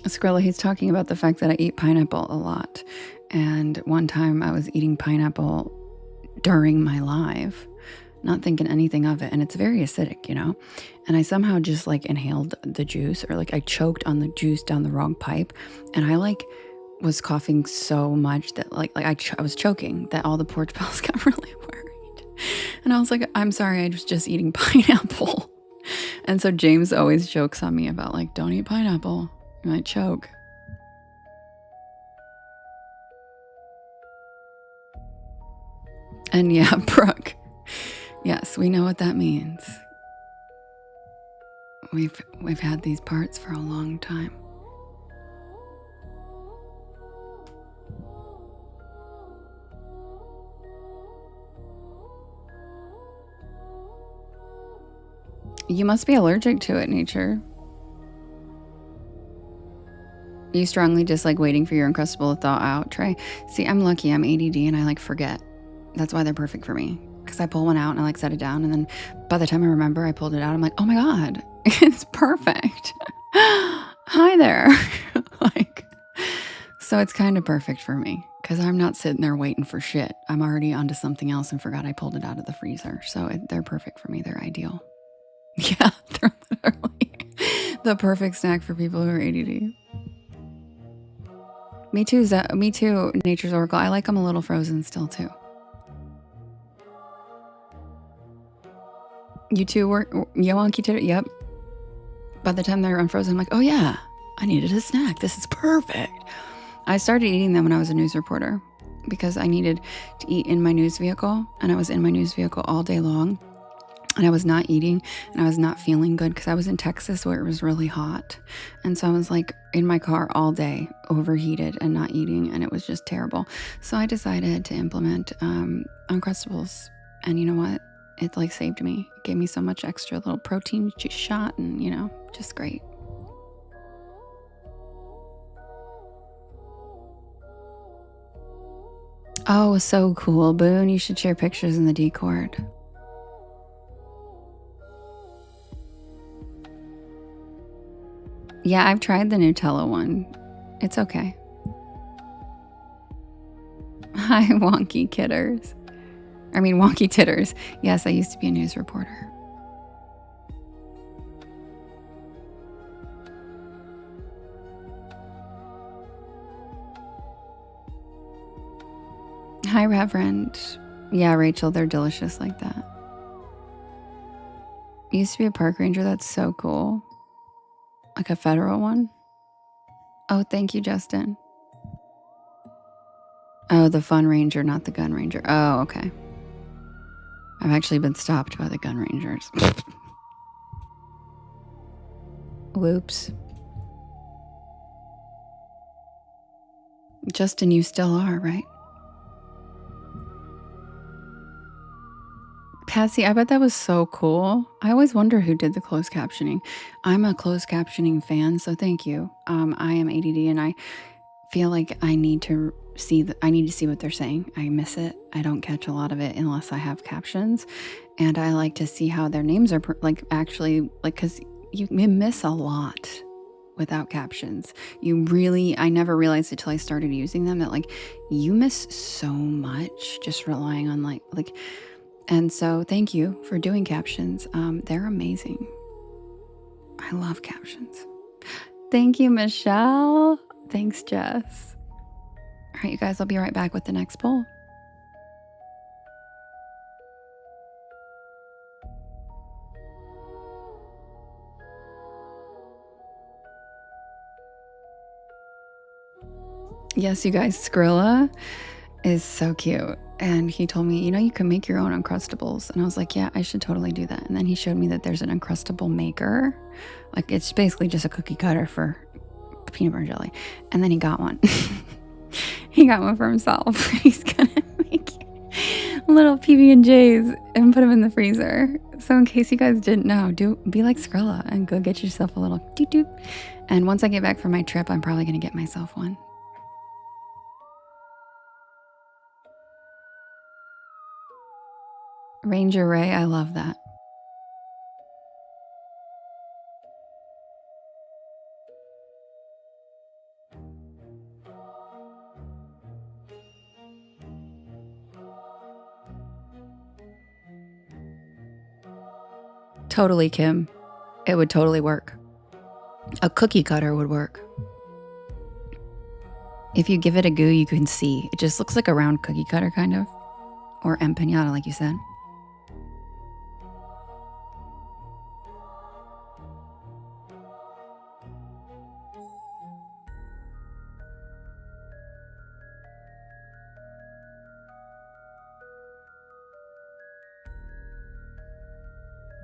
Skrilla, he's talking about the fact that I eat pineapple a lot. And one time I was eating pineapple during my live, not thinking anything of it. And it's very acidic, you know? And I somehow just like inhaled the juice, or like I choked on the juice down the wrong pipe. And I like was coughing so much that I was choking, that all the porch bells got really worried. And I was like, I'm sorry, I was just eating pineapple. And so James always jokes on me about like, don't eat pineapple. You might choke. And yeah, Brooke. Yes, we know what that means. We've had these parts for a long time. You must be allergic to it, Nature. You strongly dislike waiting for your Uncrustable to thaw out, Trey. See, I'm lucky. I'm ADD and I like forget. That's why they're perfect for me. Because I pull one out and I like set it down, and then by the time I remember I pulled it out, I'm like, oh my God, it's perfect. Hi there. So it's kind of perfect for me because I'm not sitting there waiting for shit. I'm already onto something else and forgot I pulled it out of the freezer. So they're perfect for me. They're ideal. Yeah, they're literally the perfect snack for people who are ADD. Me too, me too, Nature's Oracle. I like them a little frozen still too. You two were Wonky Titter? Yep. By the time they were unfrozen, I'm like, oh yeah, I needed a snack. This is perfect. I started eating them when I was a news reporter because I needed to eat in my news vehicle, and I was in my news vehicle all day long. And I was not eating and I was not feeling good because I was in Texas where it was really hot. And so I was like in my car all day, overheated and not eating, and it was just terrible. So I decided to implement Uncrustables. And you know what? It like saved me. It gave me so much extra little protein shot, and you know, just great. Oh, so cool, Boone. You should share pictures in the Discord. Yeah, I've tried the Nutella one. It's okay. Hi, Wonky Kitters. I mean, Wonky Titters. Yes, I used to be a news reporter. Hi, Reverend. Yeah, Rachel, they're delicious like that. Used to be a park ranger. That's so cool. Like a federal one? Oh, thank you, Justin. Oh, the fun ranger, not the gun ranger. Oh, okay. I've actually been stopped by the gun rangers. Whoops. Justin, you still are, right? Cassie, I bet that was so cool. I always wonder who did the closed captioning. I'm a closed captioning fan, so thank you. I am ADD and I feel like I need to see what they're saying. I miss it. I don't catch a lot of it unless I have captions, and I like to see how their names are because you miss a lot without captions. I never realized it till I started using them that like you miss so much just relying on like. And so thank you for doing captions. They're amazing. I love captions. Thank you, Michelle. Thanks, Jess. All right, you guys, I'll be right back with the next poll. Yes, you guys, Skrilla is so cute. And he told me, you can make your own Uncrustables. And I was like, yeah, I should totally do that. And then he showed me that there's an Uncrustable maker. Like, it's basically just a cookie cutter for peanut butter jelly. And then he got one. He got one for himself. He's going to make little PB&Js and put them in the freezer. So in case you guys didn't know, be like Skrilla and go get yourself a little doop. And once I get back from my trip, I'm probably going to get myself one. Ranger Ray, I love that. Totally, Kim. It would totally work. A cookie cutter would work. If you give it a goo, you can see. It just looks like a round cookie cutter, kind of. Or empanada, like you said.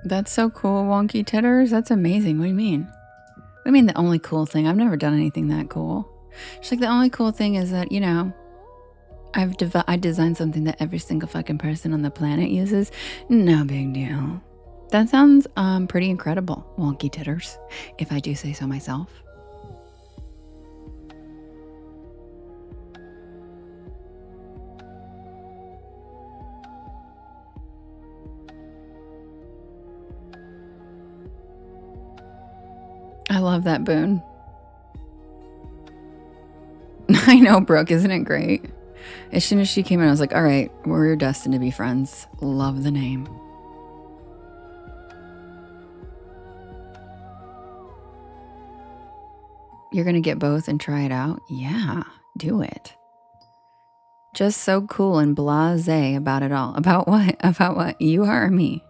That's so cool, Wonky Titters. That's amazing. What do you mean? I mean, the only cool thing. I've never done anything that cool. She's like, the only cool thing is that, I designed something that every single fucking person on the planet uses. No big deal. That sounds pretty incredible, Wonky Titters, if I do say so myself. I love that, Boone. I know, Brooke, isn't it great? As soon as she came in, I was like, all right, we're destined to be friends. Love the name. You're going to get both and try it out? Yeah, do it. Just so cool and blasé about it all. About what? About what? You are or me?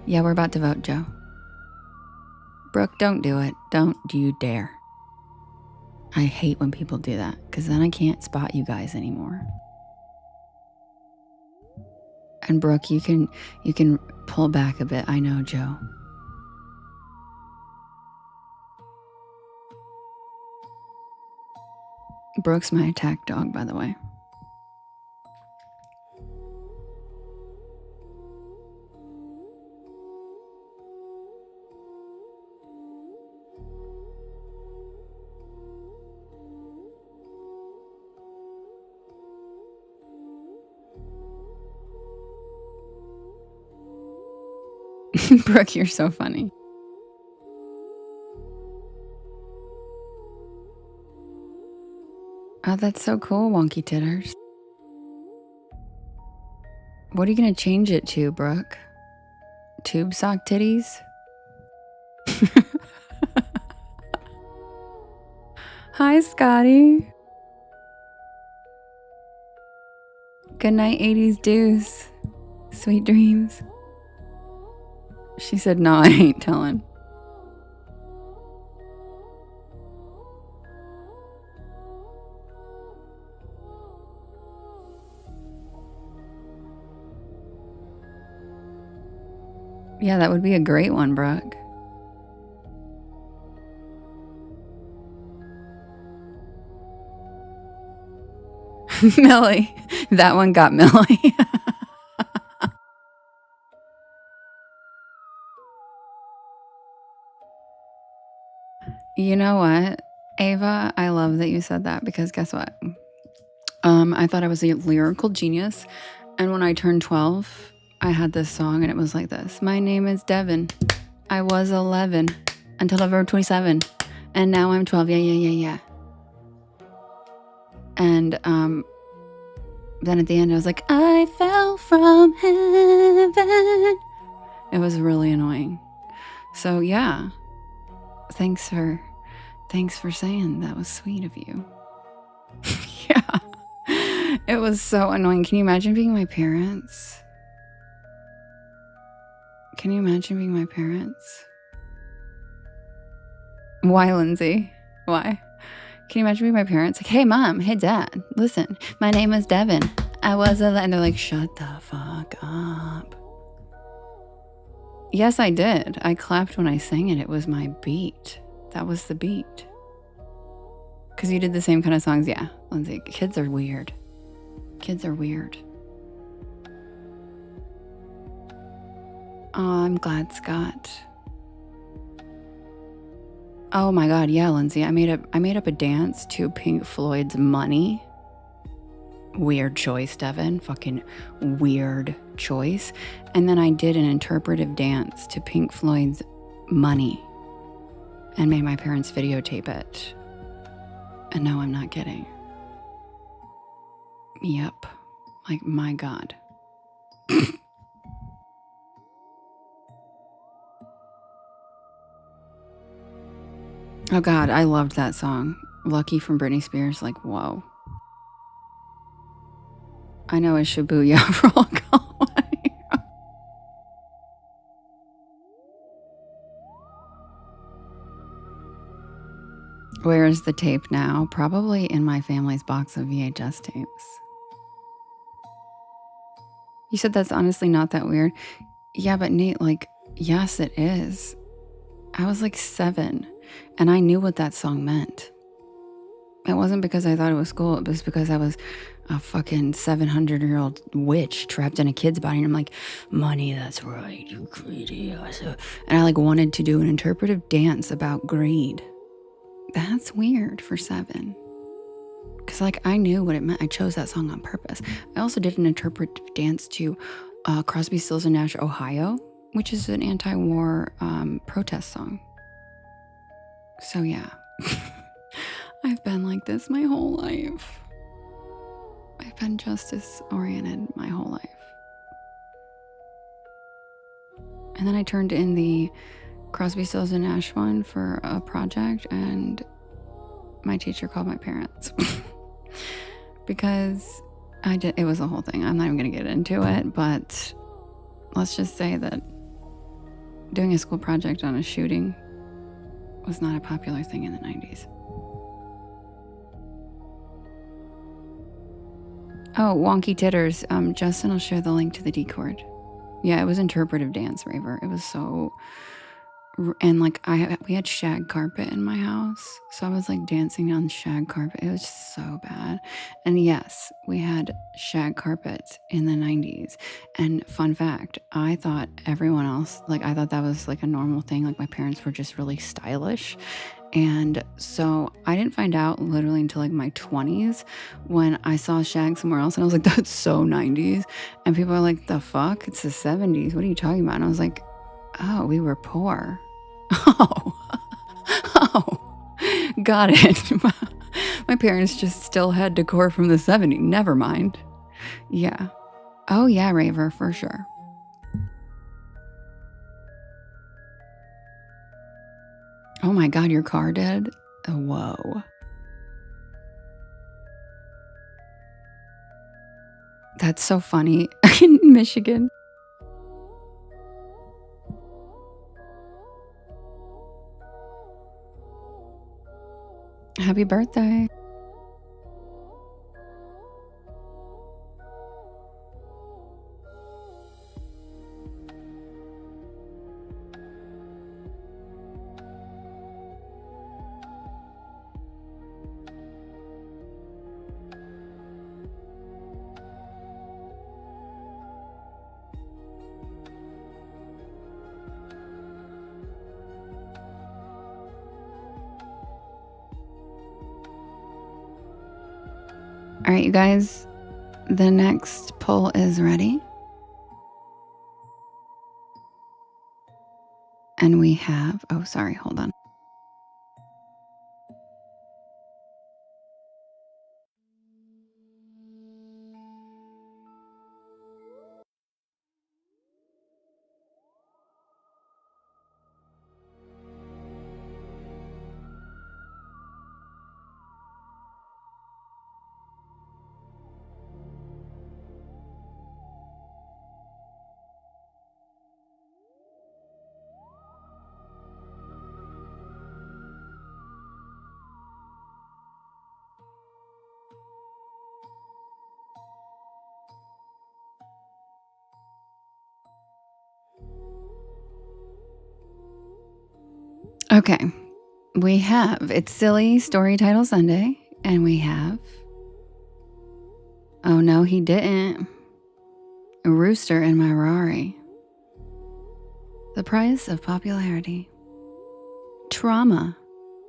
Yeah, we're about to vote, Joe. Brooke, don't do it. Don't you dare. I hate when people do that, because then I can't spot you guys anymore. And Brooke, you can pull back a bit. I know, Joe. Brooke's my attack dog, by the way. Brooke, you're so funny. Oh, that's so cool, Wonky Titters. What are you going to change it to, Brooke? Tube sock titties? Hi, Scotty. Good night, 80s deuce. Sweet dreams. She said, no, I ain't telling. Yeah, that would be a great one, Brooke. Millie. That one got Millie. You know what, Ava? I love that you said that, because guess what? I thought I was a lyrical genius. And when I turned 12, I had this song and it was like this. My name is Devin. I was 11 until I was 27. And now I'm 12. Yeah. And then at the end I was like, I fell from heaven. It was really annoying. So yeah. Thanks for saying that was sweet of you. Yeah. It was so annoying. Can you imagine being my parents? Can you imagine being my parents? Why, Lindsay? Why? Can you imagine being my parents? Like, hey, mom, hey, dad, listen, my name is Devin. I was and they're like, shut the fuck up. Yes, I did. I clapped when I sang it. It was my beat. That was the beat. Because you did the same kind of songs. Yeah, Lindsay, kids are weird. Kids are weird. Oh, I'm glad, Scott. Oh my God, yeah, Lindsay. I made up a dance to Pink Floyd's Money. Weird choice, Devin. Fucking weird choice. And then I did an interpretive dance to Pink Floyd's Money and made my parents videotape it. And no, I'm not kidding. Yep. Like, my God. Oh God, I loved that song. Lucky from Britney Spears. Like, whoa. I know it's Shibuya Roll Call. Where is the tape now? Probably in my family's box of VHS tapes. You said that's honestly not that weird. Yeah, but Nate, like, yes, it is. I was like 7 and I knew what that song meant. It wasn't because I thought it was cool. It was because I was a fucking 700-year-old witch trapped in a kid's body. And I'm like, money, that's right, you greedy. And I like wanted to do an interpretive dance about greed. That's weird for 7. Because like I knew what it meant. I chose that song on purpose. I also did an interpretive dance to Crosby, Stills and Nash, Ohio, which is an anti-war protest song. So yeah. I've been like this my whole life. I've been justice oriented my whole life. And then I turned in the Crosby, Stills and Nash one for a project, and my teacher called my parents because it was a whole thing. I'm not even going to get into it, but let's just say that doing a school project on a shooting was not a popular thing in the 90s. Oh, Wonky Titters. Justin will share the link to the Discord. Yeah, it was interpretive dance, Raver. It was so... And like we had shag carpet in my house, so I was like dancing on shag carpet. It was so bad. And yes, we had shag carpet in the 90s. And fun fact, I thought everyone else, like I thought that was like a normal thing. Like my parents were just really stylish. And so I didn't find out literally until like my 20s when I saw shag somewhere else, and I was like, that's so 90s. And people are like, the fuck, it's the 70s, what are you talking about? And I was like, oh, we were poor. Oh, got it. My parents just still had decor from the 70s. Never mind. Yeah. Oh, yeah, Raver, for sure. Oh my God, your car did? Oh, whoa. That's so funny. In Michigan. Happy birthday. All right, you guys, the next poll is ready. And we have, oh, sorry, hold on. Okay. We have It's Silly Story Title Sunday, and we have Oh No He Didn't, A Rooster in My Rari, The Price of Popularity, Trauma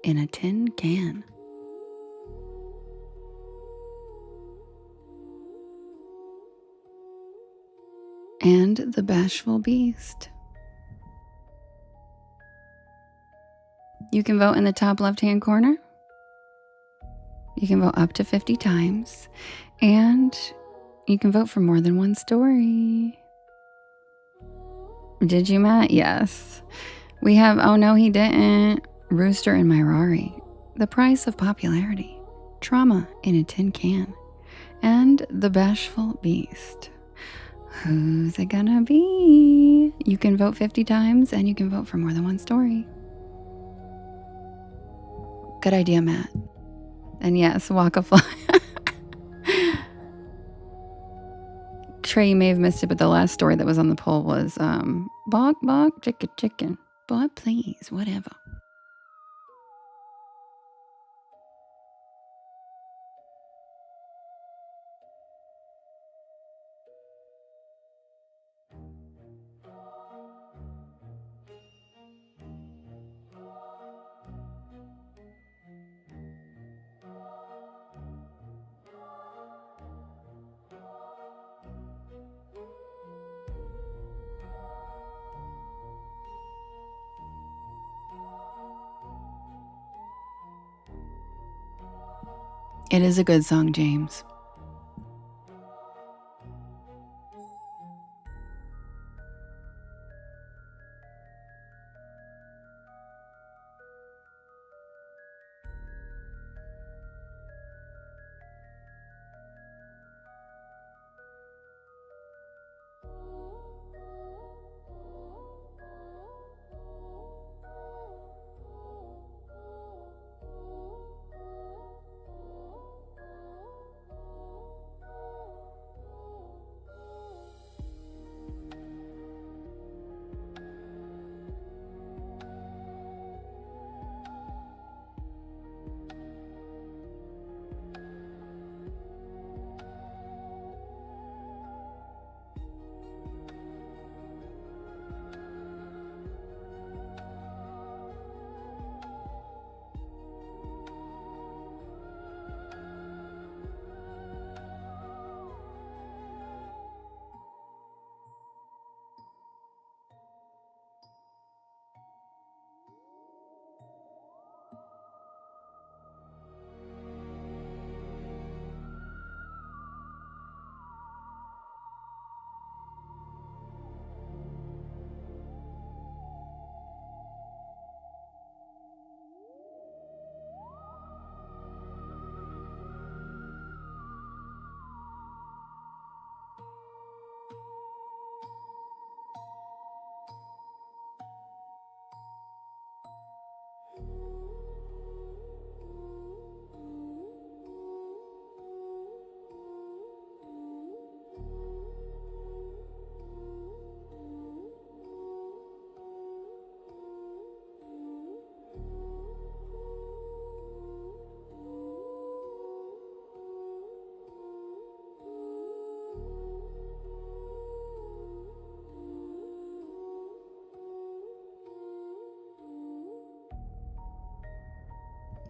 in a Tin Can, and The Bashful Beast. You can vote in the top left-hand corner. You can vote up to 50 times, and you can vote for more than one story. Did you, Matt? Yes. We have Oh No He Didn't, Rooster in My Rari, The Price of Popularity, Trauma in a Tin Can, and The Bashful Beast. Who's it gonna be? You can vote 50 times, and you can vote for more than one story. Good idea, Matt. And yes, walk a fly. Trey, you may have missed it, but the last story that was on the poll was bok bok chicken chicken. But please, whatever. It is a good song, James.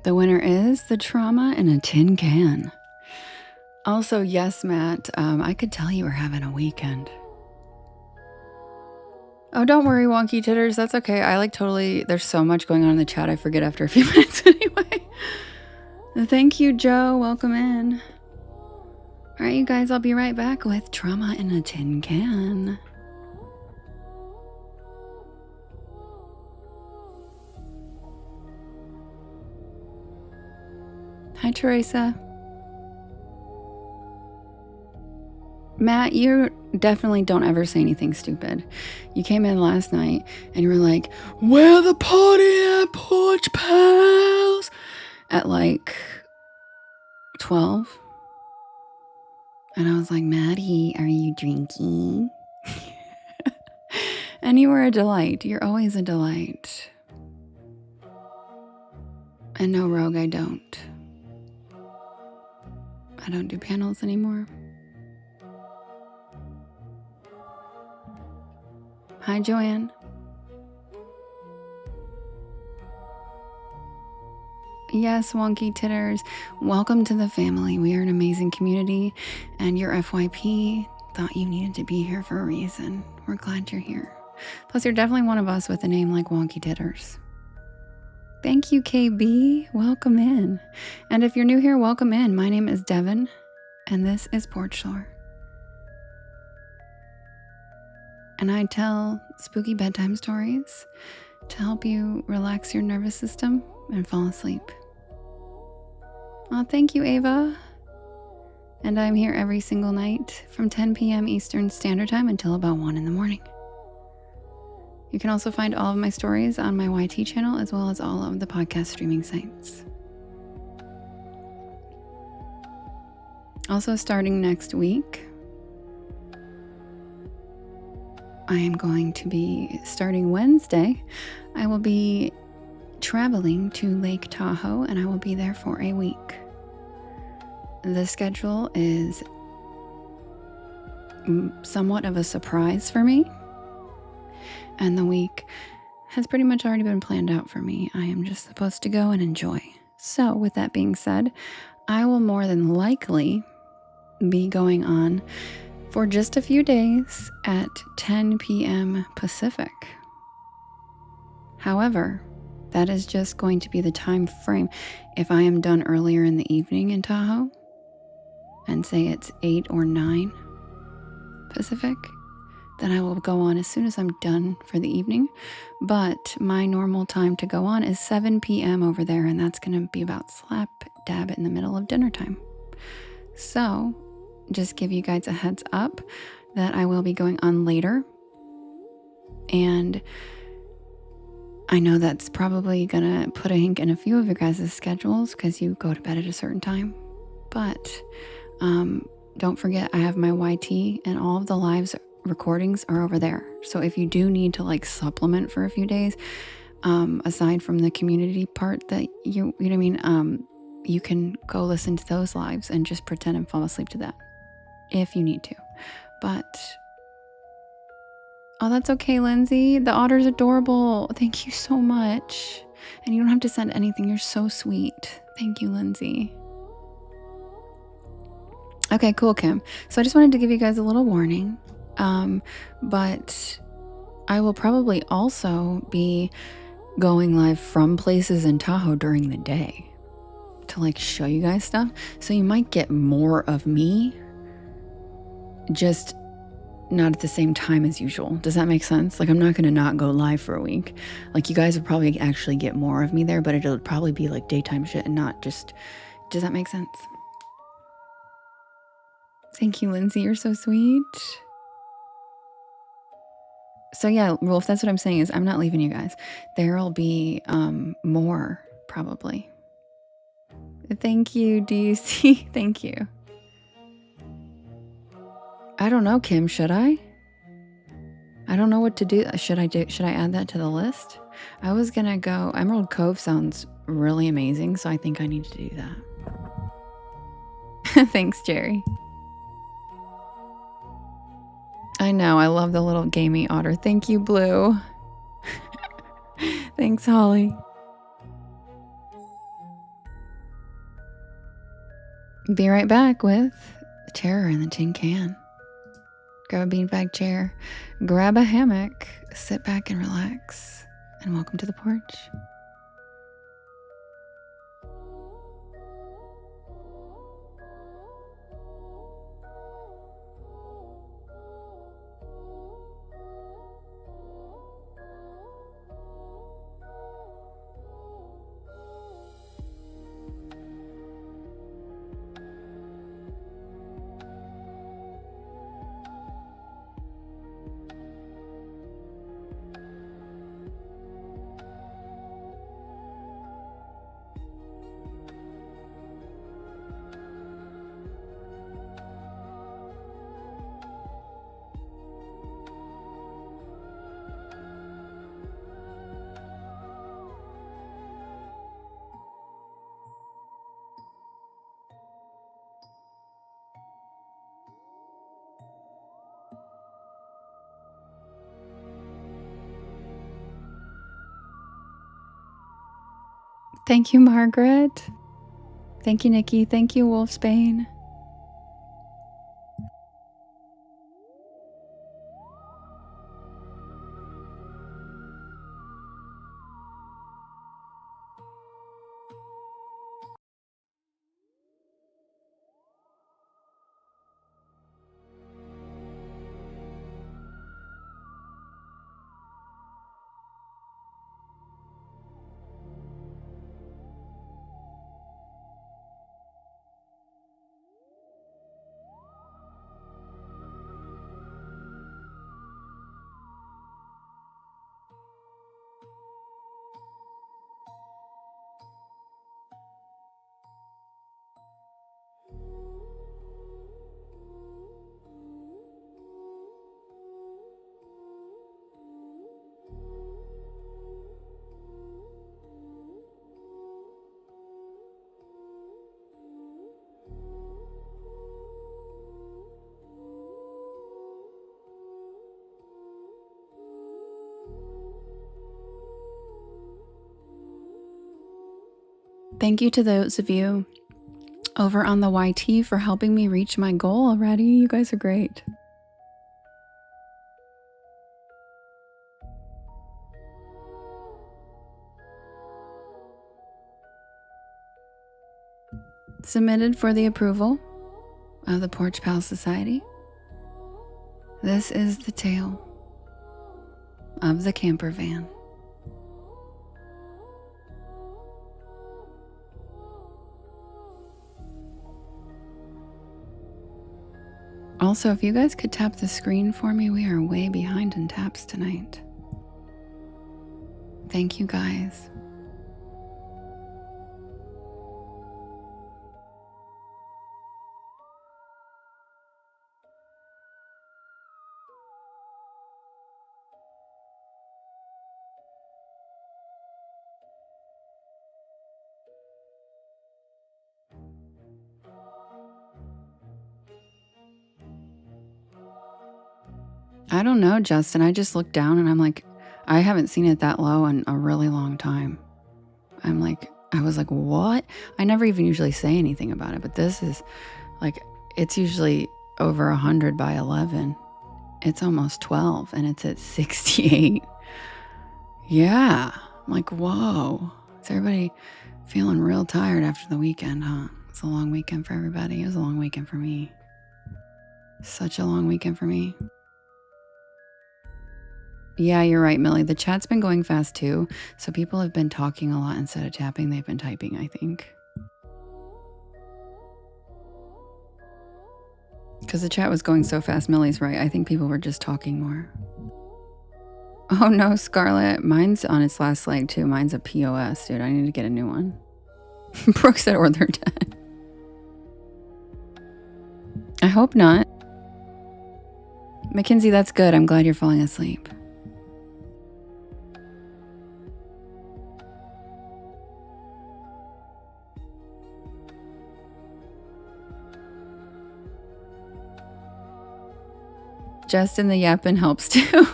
The winner is The Trauma in a Tin Can. Also, yes, Matt, I could tell you were having a weekend. Oh, don't worry, Wonky Titters. That's okay. There's so much going on in the chat, I forget after a few minutes anyway. Thank you, Joe. Welcome in. All right, you guys, I'll be right back with Trauma in a Tin Can. Hi, Teresa. Matt, you definitely don't ever say anything stupid. You came in last night and you were like, "Where the party at, Porch Pals?" at like 12. And I was like, "Maddie, are you drinking?" And you were a delight. You're always a delight. And no, Rogue, I don't. I don't do panels anymore. Hi, Joanne. Yes, Wonky Titters. Welcome to the family. We are an amazing community, and your FYP thought you needed to be here for a reason. We're glad you're here. Plus, you're definitely one of us with a name like Wonky Titters. Thank you, KB. Welcome in. And if you're new here, welcome in. My name is Devin, and this is Porch Lore. And I tell spooky bedtime stories to help you relax your nervous system and fall asleep. Oh, thank you, Ava. And I'm here every single night from 10 p.m. Eastern Standard Time until about 1 in the morning. You can also find all of my stories on my YT channel as well as all of the podcast streaming sites. Also, starting next week, I am going to be, starting Wednesday, I will be traveling to Lake Tahoe, and I will be there for a week. The schedule is somewhat of a surprise for me, and the week has pretty much already been planned out for me. I am just supposed to go and enjoy. So with that being said, I will more than likely be going on for just a few days at 10 p.m. Pacific. However, that is just going to be the time frame. If I am done earlier in the evening in Tahoe, and say it's 8 or 9 Pacific, then I will go on as soon as I'm done for the evening. But my normal time to go on is 7 p.m. over there, and that's going to be about slap dab in the middle of dinner time. So just give you guys a heads up that I will be going on later. And I know that's probably going to put a hink in a few of your guys' schedules because you go to bed at a certain time. But don't forget, I have my YT and all of the lives recordings are over there. So if you do need to like supplement for a few days, aside from the community part that you know what I mean, you can go listen to those lives and just pretend and fall asleep to that if you need to. But oh, that's okay, Lindsay. The otter's adorable. Thank you so much. And you don't have to send anything. You're so sweet. Thank you, Lindsay. Okay, cool, Kim. So I just wanted to give you guys a little warning. But I will probably also be going live from places in Tahoe during the day to like show you guys stuff. So you might get more of me, just not at the same time as usual. Does that make sense? Like, I'm not going to not go live for a week. Like, you guys will probably actually get more of me there, but it'll probably be like daytime shit and not just, does that make sense? Thank you, Lindsay. You're so sweet. So yeah, Rolf, that's what I'm saying is I'm not leaving you guys. There'll be more probably. Thank you, DUC. Thank you. I don't know, Kim, should I? I don't know what to do. Should I add that to the list? I was gonna go, Emerald Cove sounds really amazing, so I think I need to do that. Thanks, Jerry. I know, I love the little gamey otter. Thank you, Blue. Thanks, Holly. Be right back with Terror in the Tin Can. Grab a beanbag chair, grab a hammock, sit back and relax, and welcome to the porch. Thank you, Margaret. Thank you, Nikki. Thank you, Wolfsbane. Thank you to those of you over on the YT for helping me reach my goal already. You guys are great. Submitted for the approval of the Porch Pal Society. This is the tale of the camper van. Also, if you guys could tap the screen for me, we are way behind in taps tonight. Thank you guys. I don't know, Justin. I just looked down and I'm like, I haven't seen it that low in a really long time. I was like, what? I never even usually say anything about it, but this is like, it's usually over 100 by 11. It's almost 12 and it's at 68. Yeah. I'm like, whoa. Is everybody feeling real tired after the weekend, huh? It's a long weekend for everybody. It was a long weekend for me. Such a long weekend for me. Yeah, you're right, Millie. The chat's been going fast too. So people have been talking a lot instead of tapping. They've been typing, I think. Because the chat was going so fast. Millie's right. I think people were just talking more. Oh no, Scarlett. Mine's on its last leg too. Mine's a POS, dude. I need to get a new one. Brooke said, or they're dead. I hope not. Mackenzie, that's good. I'm glad you're falling asleep. Justin the yapping helps too.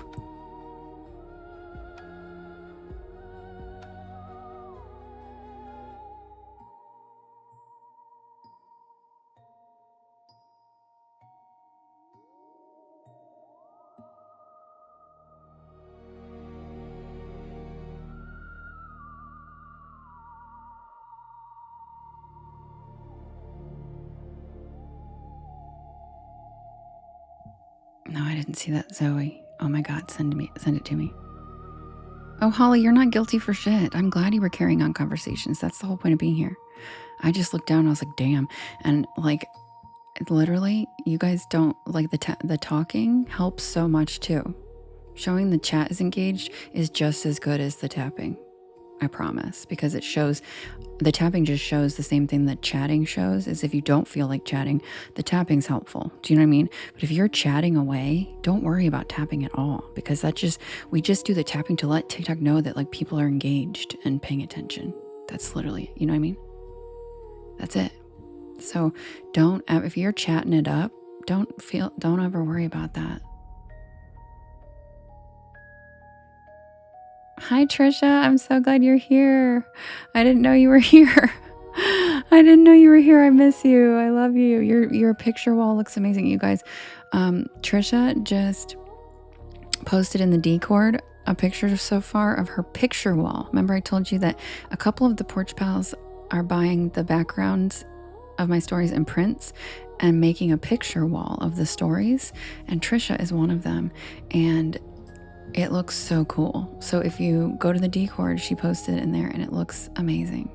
No, I didn't see that, Zoe. Oh my God, send it to me. Oh, Holly, you're not guilty for shit. I'm glad you were carrying on conversations. That's the whole point of being here. I just looked down and I was like, damn. And like, literally, you guys don't, like the talking helps so much too. Showing the chat is engaged is just as good as the tapping. I promise, because it shows, the tapping just shows the same thing that chatting shows. Is if you don't feel like chatting, the tapping's helpful. Do you know what I mean? But if you're chatting away, don't worry about tapping at all, because we just do the tapping to let TikTok know that like people are engaged and paying attention. That's literally, you know what I mean? That's it. So if you're chatting it up, don't ever worry about that. Hi, Trisha. I'm so glad you're here. I didn't know you were here. I didn't know you were here. I miss you. I love you. Your picture wall looks amazing, you guys. Trisha just posted in the Discord a picture so far of her picture wall. Remember I told you that a couple of the Porch Pals are buying the backgrounds of my stories in prints and making a picture wall of the stories, and Trisha is one of them, and it looks so cool. So if you go to the Discord, she posted in there and it looks amazing.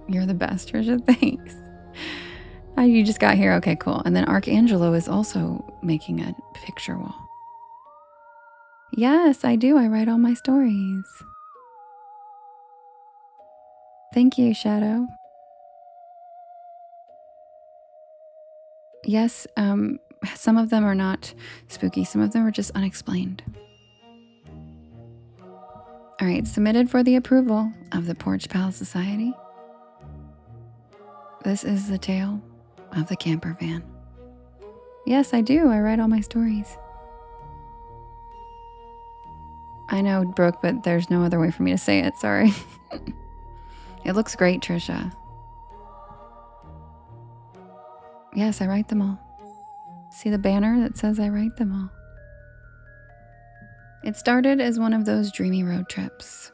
You're the best, Trisha. Thanks. You just got here. Okay, cool. And then Archangelo is also making a picture wall. Yes, I do. I write all my stories. Thank you, Shadow. Yes, some of them are not spooky. Some of them are just unexplained. All right, submitted for the approval of the Porch Pal Society. This is the tale of the camper van. Yes, I do. I write all my stories. I know, Brooke, but there's no other way for me to say it. Sorry. It looks great, Trisha. Yes, I write them all. See the banner that says I write them all? It started as one of those dreamy road trips.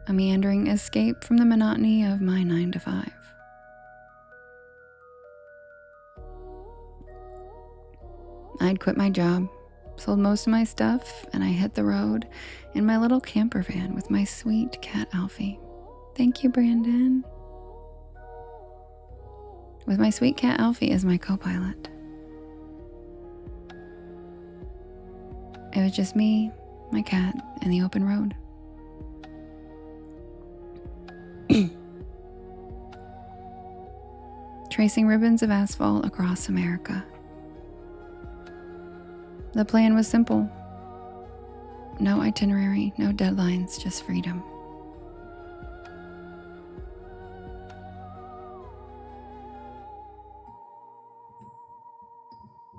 A meandering escape from the monotony of my 9 to 5. I'd quit my job, sold most of my stuff, and I hit the road in my little camper van with my sweet cat Alfie. Thank you, Brandon. With my sweet cat Alfie as my co-pilot. It was just me, my cat, and the open road. Tracing ribbons of asphalt across America. The plan was simple. No itinerary, no deadlines, just freedom.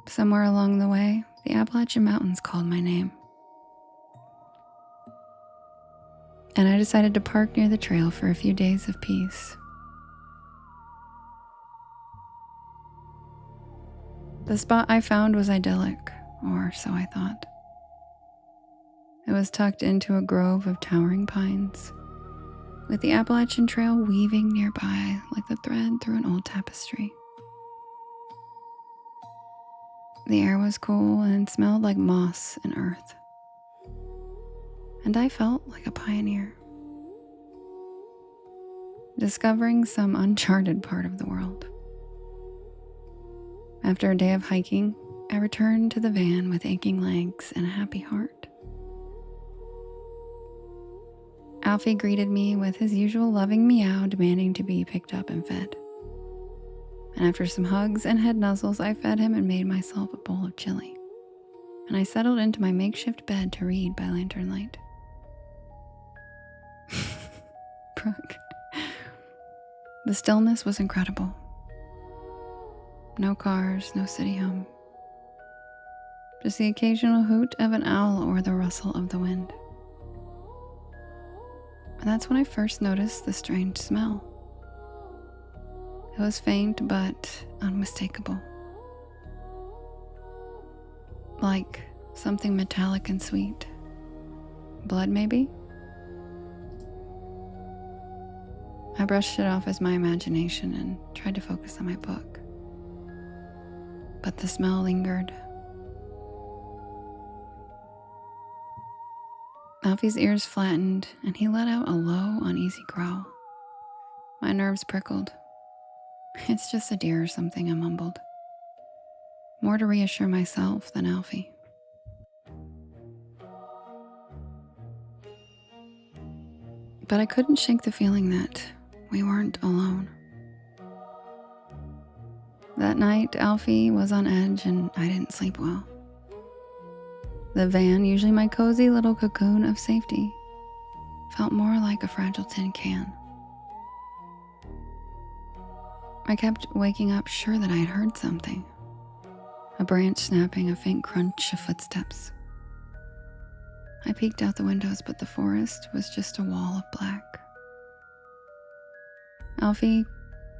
Somewhere along the way, the Appalachian Mountains called my name. And I decided to park near the trail for a few days of peace. The spot I found was idyllic, or so I thought. It was tucked into a grove of towering pines, with the Appalachian Trail weaving nearby like the thread through an old tapestry. The air was cool and smelled like moss and earth. And I felt like a pioneer, discovering some uncharted part of the world. After a day of hiking, I returned to the van with aching legs and a happy heart. Alfie greeted me with his usual loving meow, demanding to be picked up and fed. And after some hugs and head nuzzles, I fed him and made myself a bowl of chili. And I settled into my makeshift bed to read by lantern light. Brooke. The stillness was incredible. No cars, no city hum. Just the occasional hoot of an owl or the rustle of the wind. And that's when I first noticed the strange smell. It was faint but unmistakable. Like something metallic and sweet. Blood, maybe? I brushed it off as my imagination and tried to focus on my book. But the smell lingered. Alfie's ears flattened, and he let out a low, uneasy growl. My nerves prickled. It's just a deer or something, I mumbled. More to reassure myself than Alfie. But I couldn't shake the feeling that we weren't alone. That night, Alfie was on edge and I didn't sleep well. The van, usually my cozy little cocoon of safety, felt more like a fragile tin can. I kept waking up sure that I had heard something. A branch snapping, a faint crunch of footsteps. I peeked out the windows, but the forest was just a wall of black. Alfie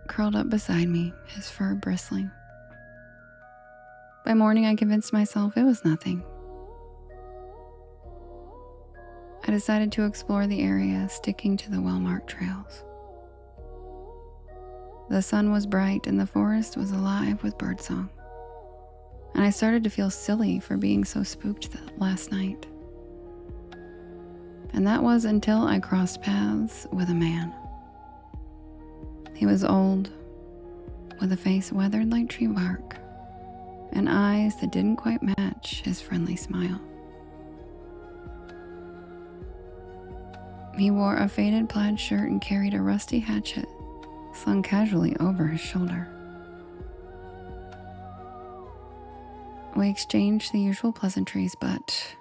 curled up beside me, his fur bristling. By morning, I convinced myself it was nothing. I decided to explore the area, sticking to the well-marked trails. The sun was bright and the forest was alive with birdsong, and I started to feel silly for being so spooked last night. And that was until I crossed paths with a man. He was old, with a face weathered like tree bark, and eyes that didn't quite match his friendly smile. He wore a faded plaid shirt and carried a rusty hatchet slung casually over his shoulder. We exchanged the usual pleasantries, but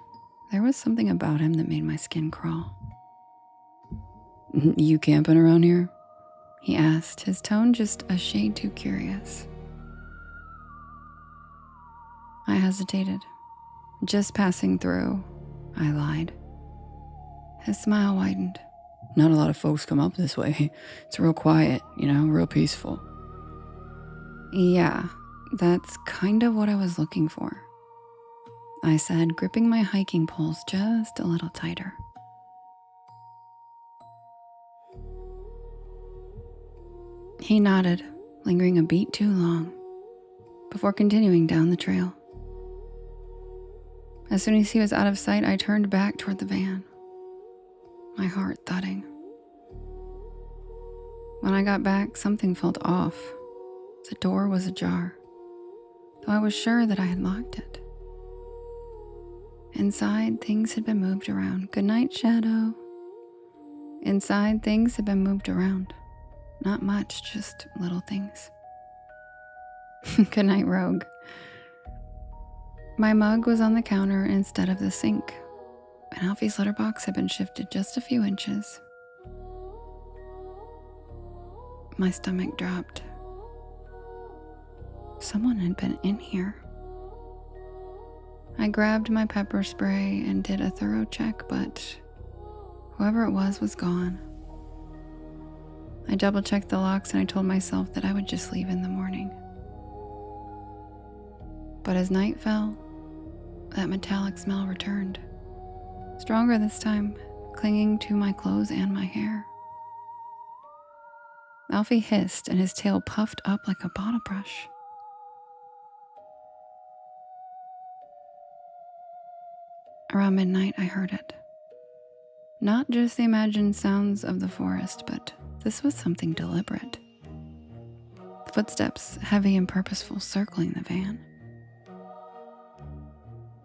there was something about him that made my skin crawl. "You camping around here?" he asked, his tone just a shade too curious. I hesitated. "Just passing through," I lied. His smile widened. "Not a lot of folks come up this way. It's real quiet, real peaceful." "Yeah, that's kind of what I was looking for," I said, gripping my hiking poles just a little tighter. He nodded, lingering a beat too long, before continuing down the trail. As soon as he was out of sight, I turned back toward the van, my heart thudding. When I got back, something felt off. The door was ajar, though I was sure that I had locked it. Inside, things had been moved around. Good night, Shadow. Inside, things had been moved around. Not much, just little things. Good night, Rogue. My mug was on the counter instead of the sink, and Alfie's litter box had been shifted just a few inches. My stomach dropped. Someone had been in here. I grabbed my pepper spray and did a thorough check, but whoever it was gone. I double-checked the locks and I told myself that I would just leave in the morning. But as night fell, that metallic smell returned. Stronger this time, clinging to my clothes and my hair. Alfie hissed and his tail puffed up like a bottle brush. Around midnight, I heard it. Not just the imagined sounds of the forest, but this was something deliberate. Footsteps, heavy and purposeful, circling the van.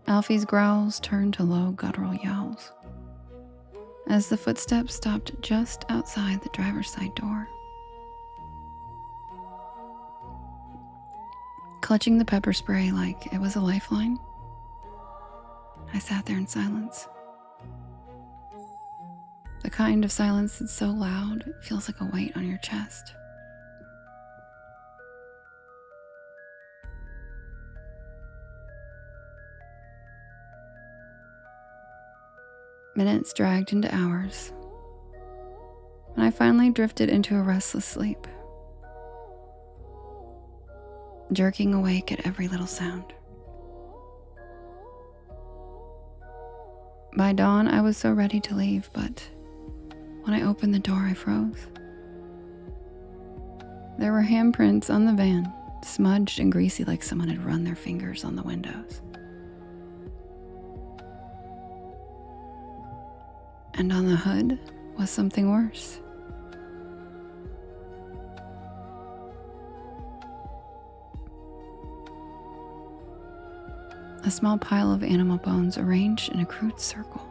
Alfie's growls turned to low guttural yowls as the footsteps stopped just outside the driver's side door. Clutching the pepper spray like it was a lifeline, I sat there in silence. The kind of silence that's so loud it feels like a weight on your chest. Minutes dragged into hours, and I finally drifted into a restless sleep, jerking awake at every little sound. By dawn, I was so ready to leave, but when I opened the door, I froze. There were handprints on the van, smudged and greasy like someone had run their fingers on the windows. And on the hood was something worse. A small pile of animal bones arranged in a crude circle.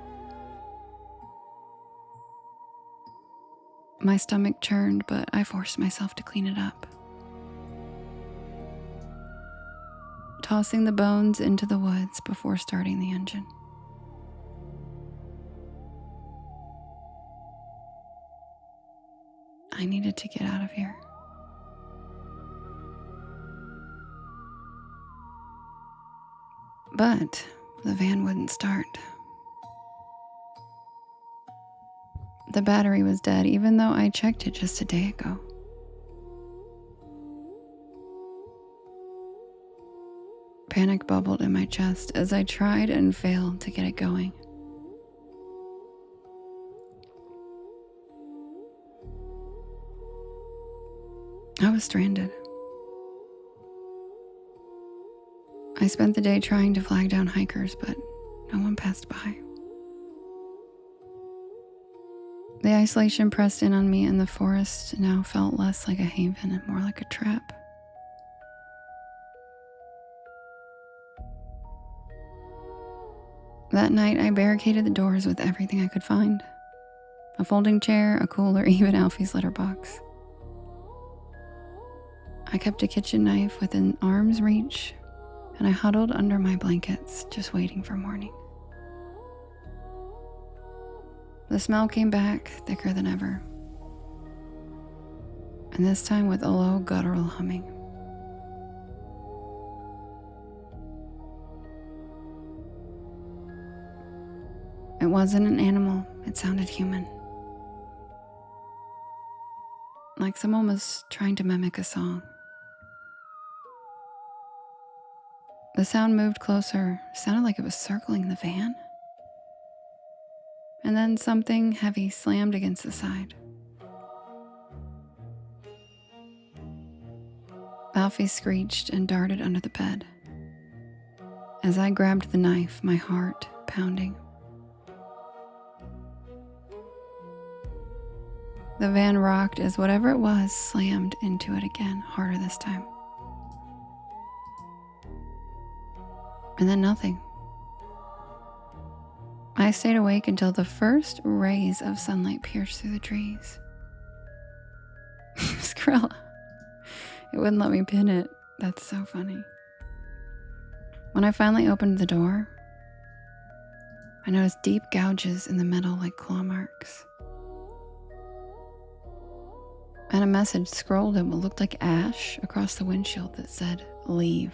My stomach churned, but I forced myself to clean it up. Tossing the bones into the woods before starting the engine. I needed to get out of here. But the van wouldn't start. The battery was dead, even though I checked it just a day ago. Panic bubbled in my chest as I tried and failed to get it going. I was stranded. I spent the day trying to flag down hikers, but no one passed by. The isolation pressed in on me, and the forest now felt less like a haven and more like a trap. That night, I barricaded the doors with everything I could find. A folding chair, a cooler, even Alfie's litter box. I kept a kitchen knife within arm's reach, and I huddled under my blankets, just waiting for morning. The smell came back, thicker than ever, and this time with a low guttural humming. It wasn't an animal, it sounded human. Like someone was trying to mimic a song. The sound moved closer, sounded like it was circling the van. And then something heavy slammed against the side. Alfie screeched and darted under the bed. As I grabbed the knife, my heart pounding. The van rocked as whatever it was slammed into it again, harder this time. And then nothing. I stayed awake until the first rays of sunlight pierced through the trees. Skrilla. It wouldn't let me pin it. That's so funny. When I finally opened the door, I noticed deep gouges in the metal like claw marks. And a message scrolled in what looked like ash across the windshield that said, "Leave."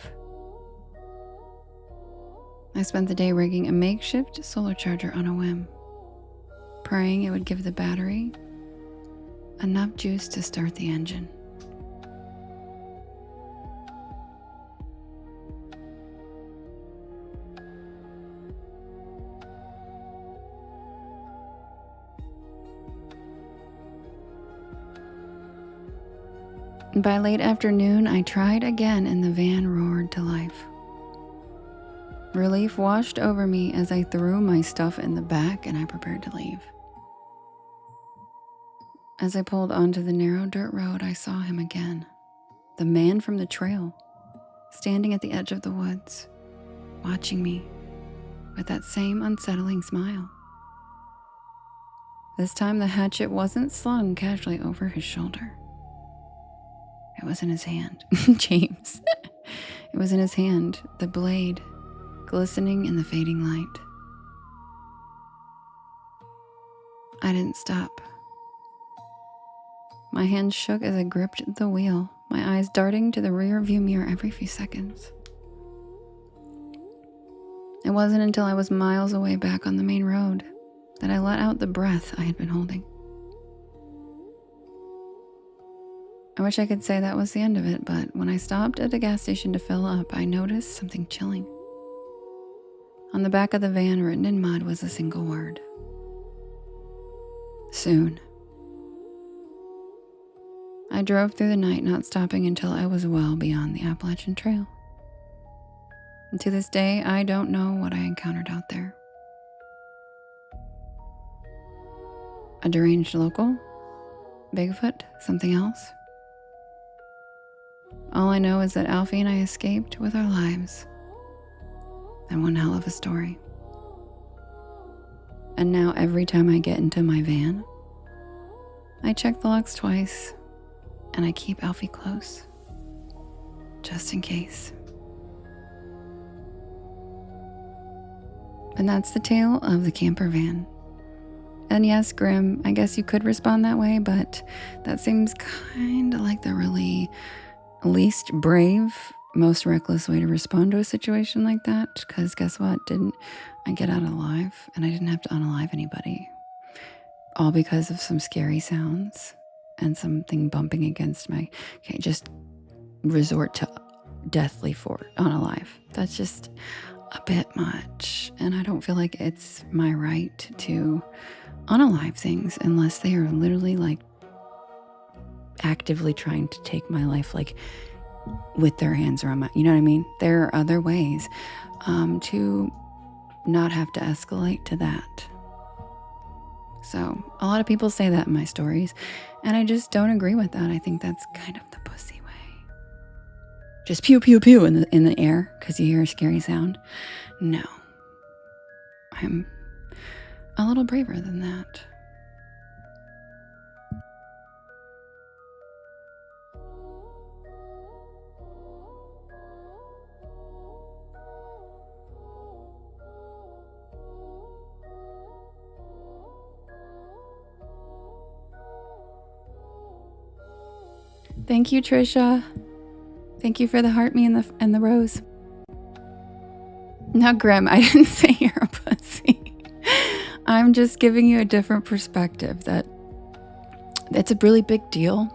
I spent the day rigging a makeshift solar charger on a whim, praying it would give the battery enough juice to start the engine. By late afternoon, I tried again and the van roared to life. Relief washed over me as I threw my stuff in the back and I prepared to leave. As I pulled onto the narrow dirt road, I saw him again. The man from the trail, standing at the edge of the woods, watching me with that same unsettling smile. This time the hatchet wasn't slung casually over his shoulder. It was in his hand. James. It was in his hand, the blade glistening in the fading light. I didn't stop. My hands shook as I gripped the wheel, my eyes darting to the rear view mirror every few seconds. It wasn't until I was miles away back on the main road that I let out the breath I had been holding. I wish I could say that was the end of it, but when I stopped at a gas station to fill up, I noticed something chilling. On the back of the van, written in mud, was a single word. Soon. I drove through the night, not stopping until I was well beyond the Appalachian Trail. And to this day, I don't know what I encountered out there. A deranged local? Bigfoot? Something else? All I know is that Alfie and I escaped with our lives. And one hell of a story. And now every time I get into my van, I check the locks twice, and I keep Alfie close, just in case. And that's the tale of the camper van. And yes, grim, I guess you could respond that way, but that seems kind of like the really least brave, most reckless way to respond to a situation like that, because guess what? Didn't I get out alive? And I didn't have to unalive anybody. all because of some scary sounds and something bumping against my, okay, just resort to deathly unalive. That's just a bit much. And I don't feel like it's my right to unalive things unless they are literally like actively trying to take my life, like with their hands around my, you know what I mean? There are other ways to not have to escalate to that. So a lot of people say that in my stories, and I just don't agree with that. I think that's kind of the pussy way. Just pew pew pew in the air because you hear a scary sound. No, I'm a little braver than that. Thank you, Trisha. Thank you for the heart me and the rose. Now, Grim, I didn't say you're a pussy. I'm just giving you a different perspective that it's a really big deal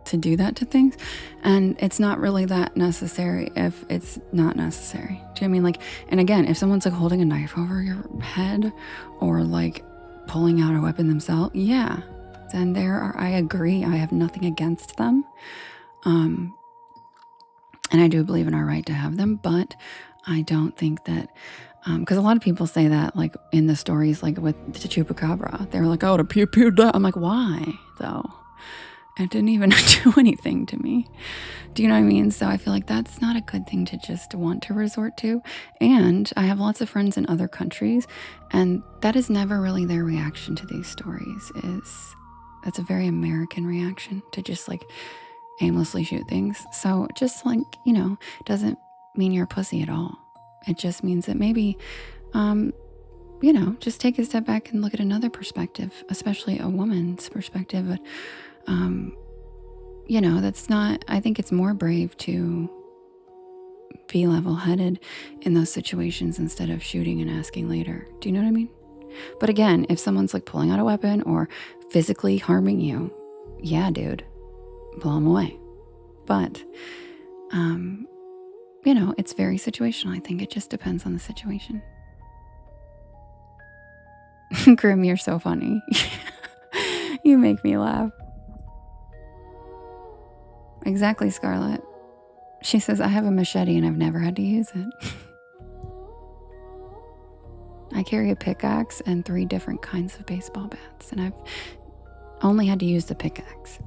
to do that to things, and it's not really that necessary if it's not necessary. Do you know what I mean? Like, and again, if someone's like holding a knife over your head or like pulling out a weapon themselves, yeah, then I agree. I have nothing against them. And I do believe in our right to have them, but I don't think that, because a lot of people say that, like in the stories, like with the chupacabra, they were like, oh, to pew pew. I'm like, why though? It didn't even do anything to me. Do you know what I mean? So I feel like that's not a good thing to just want to resort to. And I have lots of friends in other countries, and that is never really their reaction to these stories. That's a very American reaction to just like aimlessly shoot things. So just like, you know, doesn't mean you're a pussy at all. It just means that maybe, you know, just take a step back and look at another perspective, especially a woman's perspective. But, you know, I think it's more brave to be level-headed in those situations instead of shooting and asking later. Do you know what I mean? But again, if someone's like pulling out a weapon or physically harming you, yeah, dude, blow them away. But, you know, it's very situational. I think it just depends on the situation. Grim, you're so funny. You make me laugh. Exactly, Scarlett. She says, I have a machete and I've never had to use it. I carry a pickaxe and 3 different kinds of baseball bats, and I've only had to use the pickaxe.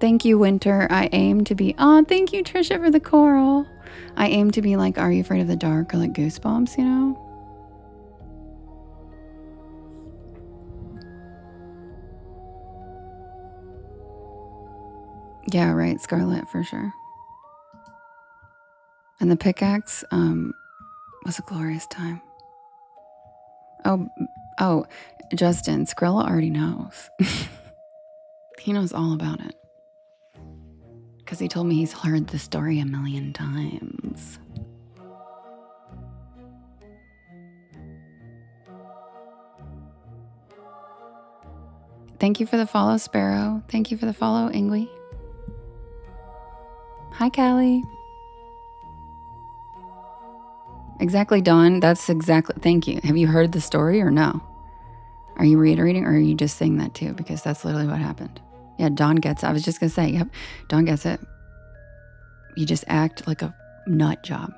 Thank you, Winter. I aim to be... Oh, thank you, Trisha, for the coral. I aim to be like, Are You Afraid of the Dark? Or like Goosebumps, you know? Yeah, right, Scarlett, for sure. And the pickaxe was a glorious time. Oh, Justin, Skrilla already knows. He knows all about it. Because he told me he's heard the story a million times. Thank you for the follow, Sparrow. Thank you for the follow, Ingui. Hi, Callie. Exactly, Dawn. That's exactly... Thank you. Have you heard the story or no? Are you reiterating or are you just saying that too? Because that's literally what happened. Yeah, Dawn gets it. I was just going to say, yep, Dawn gets it. You just act like a nut job.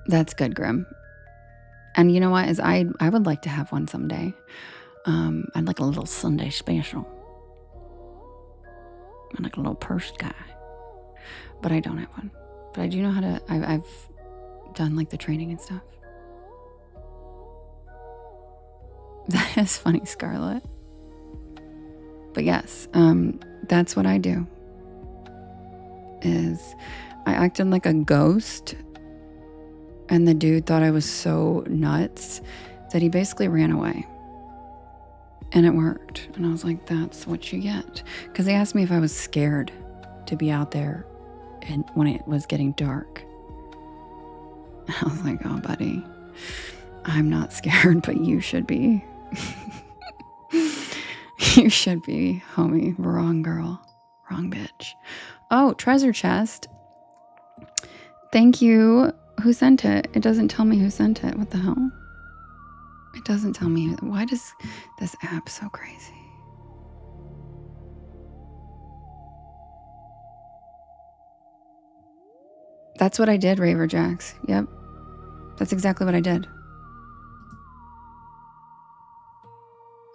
That's good, Grim. And you know what? I would like to have one someday. I'd like a little Sunday special. I'm like a little purse guy. But I don't have one. But I do know how to... I've done like the training and stuff. That is funny, Scarlett. But yes, that's what I do. Is I acted like a ghost, and the dude thought I was so nuts that he basically ran away. And it worked. And I was like, that's what you get. Because they asked me if I was scared to be out there when it was getting dark. I was like, oh, buddy, I'm not scared, but you should be. You should be, homie. Wrong girl. Wrong bitch. Oh, treasure chest. Thank you. Who sent it? It doesn't tell me who sent it. What the hell? It doesn't tell me. Why does this app so crazy? That's what I did, Raver Jax. Yep. That's exactly what I did.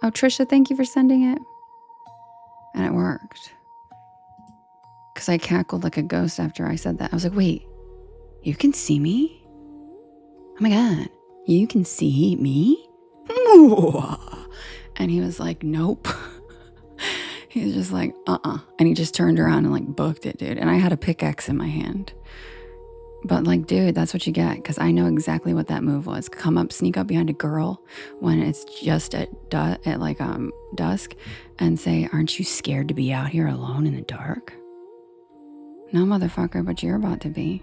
Oh, Trisha, thank you for sending it. And it worked. Because I cackled like a ghost after I said that. I was like, wait, you can see me? Oh my God, you can see me? And he was like, nope. He was just like, And he just turned around and like booked it, dude. And I had a pickaxe in my hand. But like, dude, that's what you get. Because I know exactly what that move was. Come up, sneak up behind a girl when it's just at dusk and say, aren't you scared to be out here alone in the dark? No, motherfucker, but you're about to be.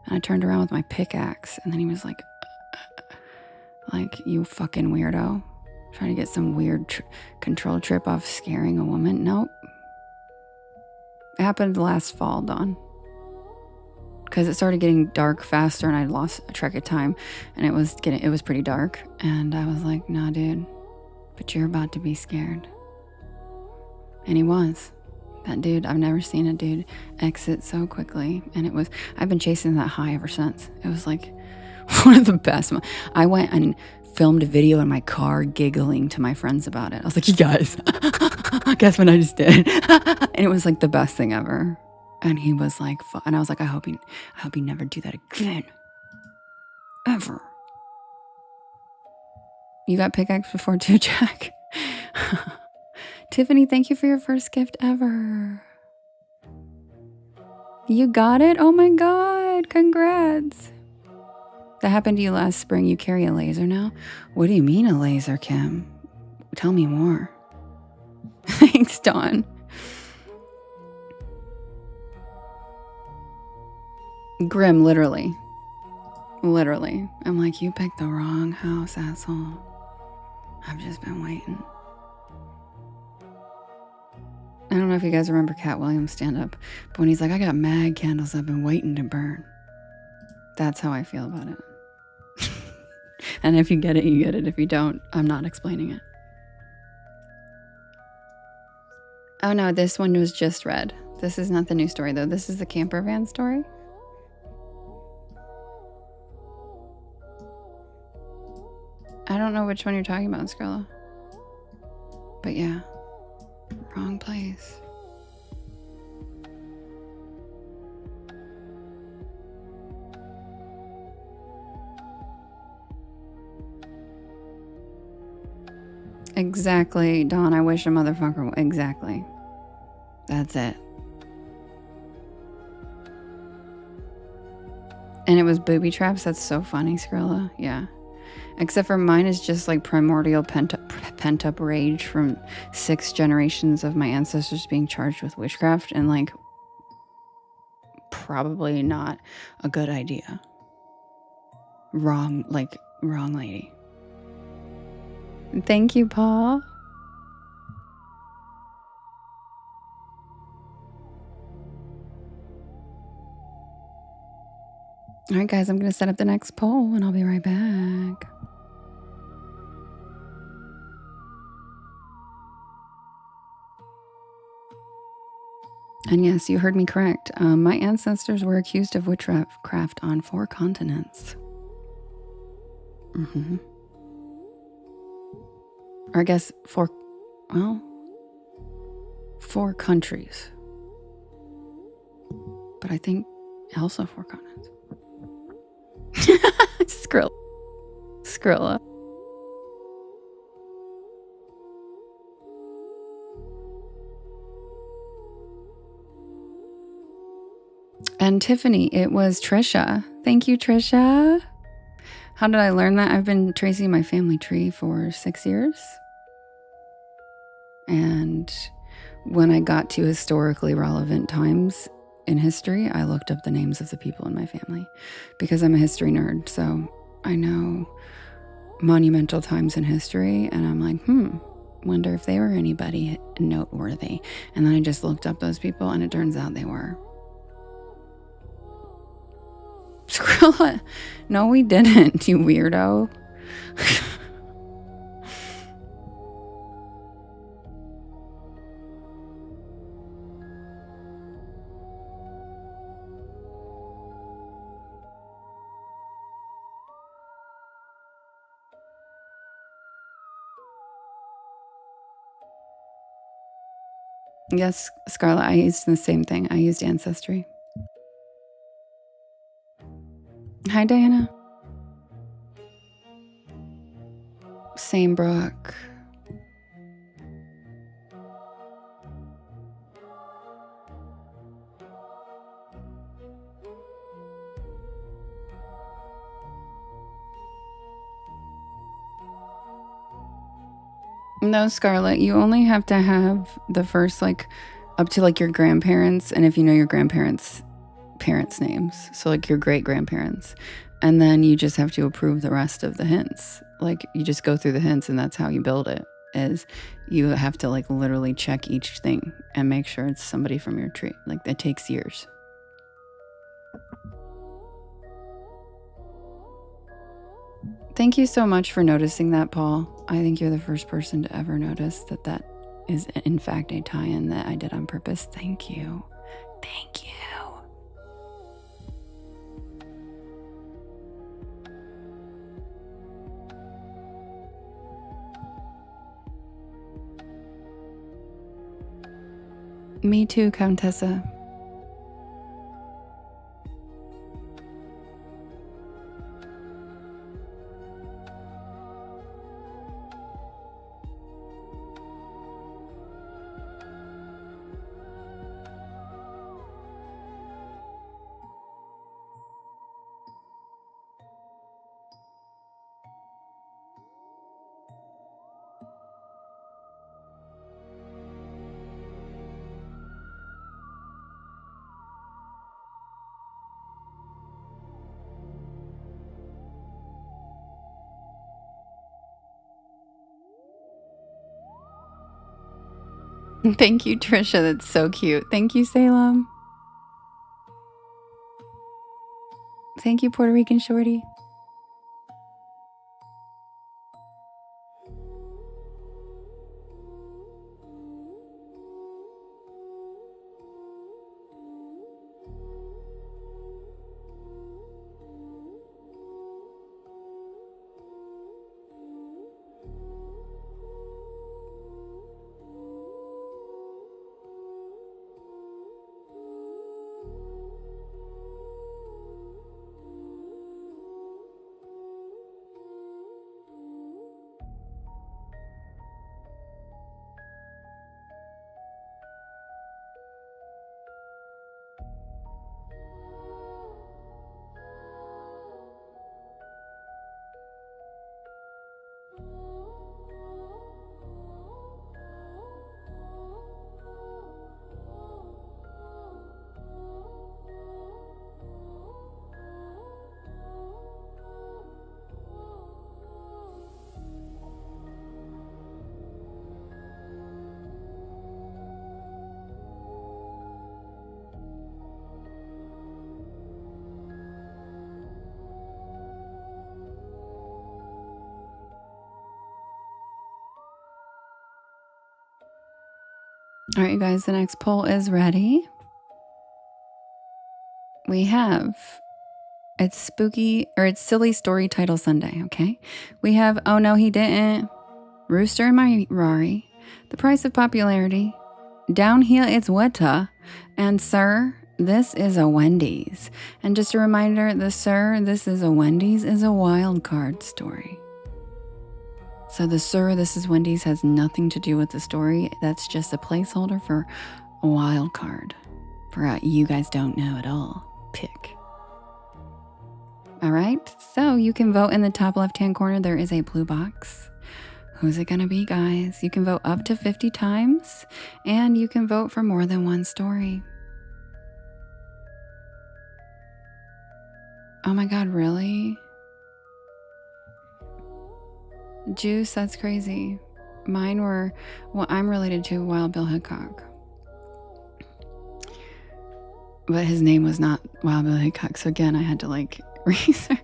And I turned around with my pickaxe, and then he was like, you fucking weirdo. Trying to get some weird control trip off scaring a woman. Nope. It happened last fall, Dawn. Because it started getting dark faster, and I'd lost a track of time, and it was pretty dark. And I was like, nah, dude, but you're about to be scared. And he was. That dude, I've never seen a dude exit so quickly. And I've been chasing that high ever since. It was like one of the best. I went and filmed a video in my car giggling to my friends about it. I was like, you guys, guess what I just did? And it was like the best thing ever. And he was like, and I was like, I hope you never do that again. Ever. You got pickaxe before too, Jack? Tiffany, thank you for your first gift ever. You got it? Oh my God, congrats. That happened to you last spring. You carry a laser now? What do you mean a laser, Kim? Tell me more. Thanks, Dawn. Grim, literally. Literally. I'm like, you picked the wrong house, asshole. I've just been waiting. I don't know if you guys remember Cat Williams' stand-up, but when he's like, I got mad candles I've been waiting to burn. That's how I feel about it. And if you get it, you get it. If you don't, I'm not explaining it. Oh no, this one was just read. This is not the new story though. This is the camper van story. I don't know which one you're talking about, Skrilla. But yeah, wrong place. Exactly, Dawn. I wish a motherfucker. Exactly. That's it. And it was booby traps. That's so funny, Skrilla. Yeah. Except for mine is just like primordial pent up rage from 6 generations of my ancestors being charged with witchcraft, and like probably not a good idea. Wrong lady. Thank you, Paul. All right, guys, I'm going to set up the next poll and I'll be right back. And yes, you heard me correct. My ancestors were accused of witchcraft on 4 continents. Or I guess 4 countries. But I think also 4 continents. Skrilla. And Tiffany, it was Trisha. Thank you, Trisha. How did I learn that? I've been tracing my family tree for 6 years. And when I got to historically relevant times, in history, I looked up the names of the people in my family because I'm a history nerd. So I know monumental times in history, and I'm like, wonder if they were anybody noteworthy. And then I just looked up those people, and it turns out they were. Skrilla. No, we didn't, you weirdo. Yes, Scarlett, I used the same thing. I used Ancestry. Hi, Diana. Same, Brooke. No, Scarlett, you only have to have the first, like, up to, like, your grandparents, and if you know your grandparents' parents' names, so, like, your great-grandparents, and then you just have to approve the rest of the hints. Like, you just go through the hints, and that's how you build it, is you have to, like, literally check each thing and make sure it's somebody from your tree. Like, that takes years. Thank you so much for noticing that, Paul. I think you're the first person to ever notice that that is, in fact, a tie-in that I did on purpose. Thank you. Thank you. Me too, Countessa. Thank you, Trisha. That's so cute. Thank you, Salem. Thank you, Puerto Rican Shorty. All right, you guys, the next poll is ready. We have, it's spooky, or it's silly story title Sunday, okay? We have, oh no, he didn't, Rooster and my Rari, The Price of Popularity, Down Here It's Wetter, and Sir, This is a Wendy's. And just a reminder, the Sir, This is a Wendy's is a wild card story. So the Sir, This is Wendy's has nothing to do with the story. That's just a placeholder for a wild card. For you guys don't know at all. Pick. All right, so you can vote in the top left-hand corner. There is a blue box. Who's it gonna be, guys? You can vote up to 50 times, and you can vote for more than one story. Oh my God, really? Juice, that's crazy. Mine were, well, I'm related to Wild Bill Hickok. But his name was not Wild Bill Hickok. So again, I had to like research.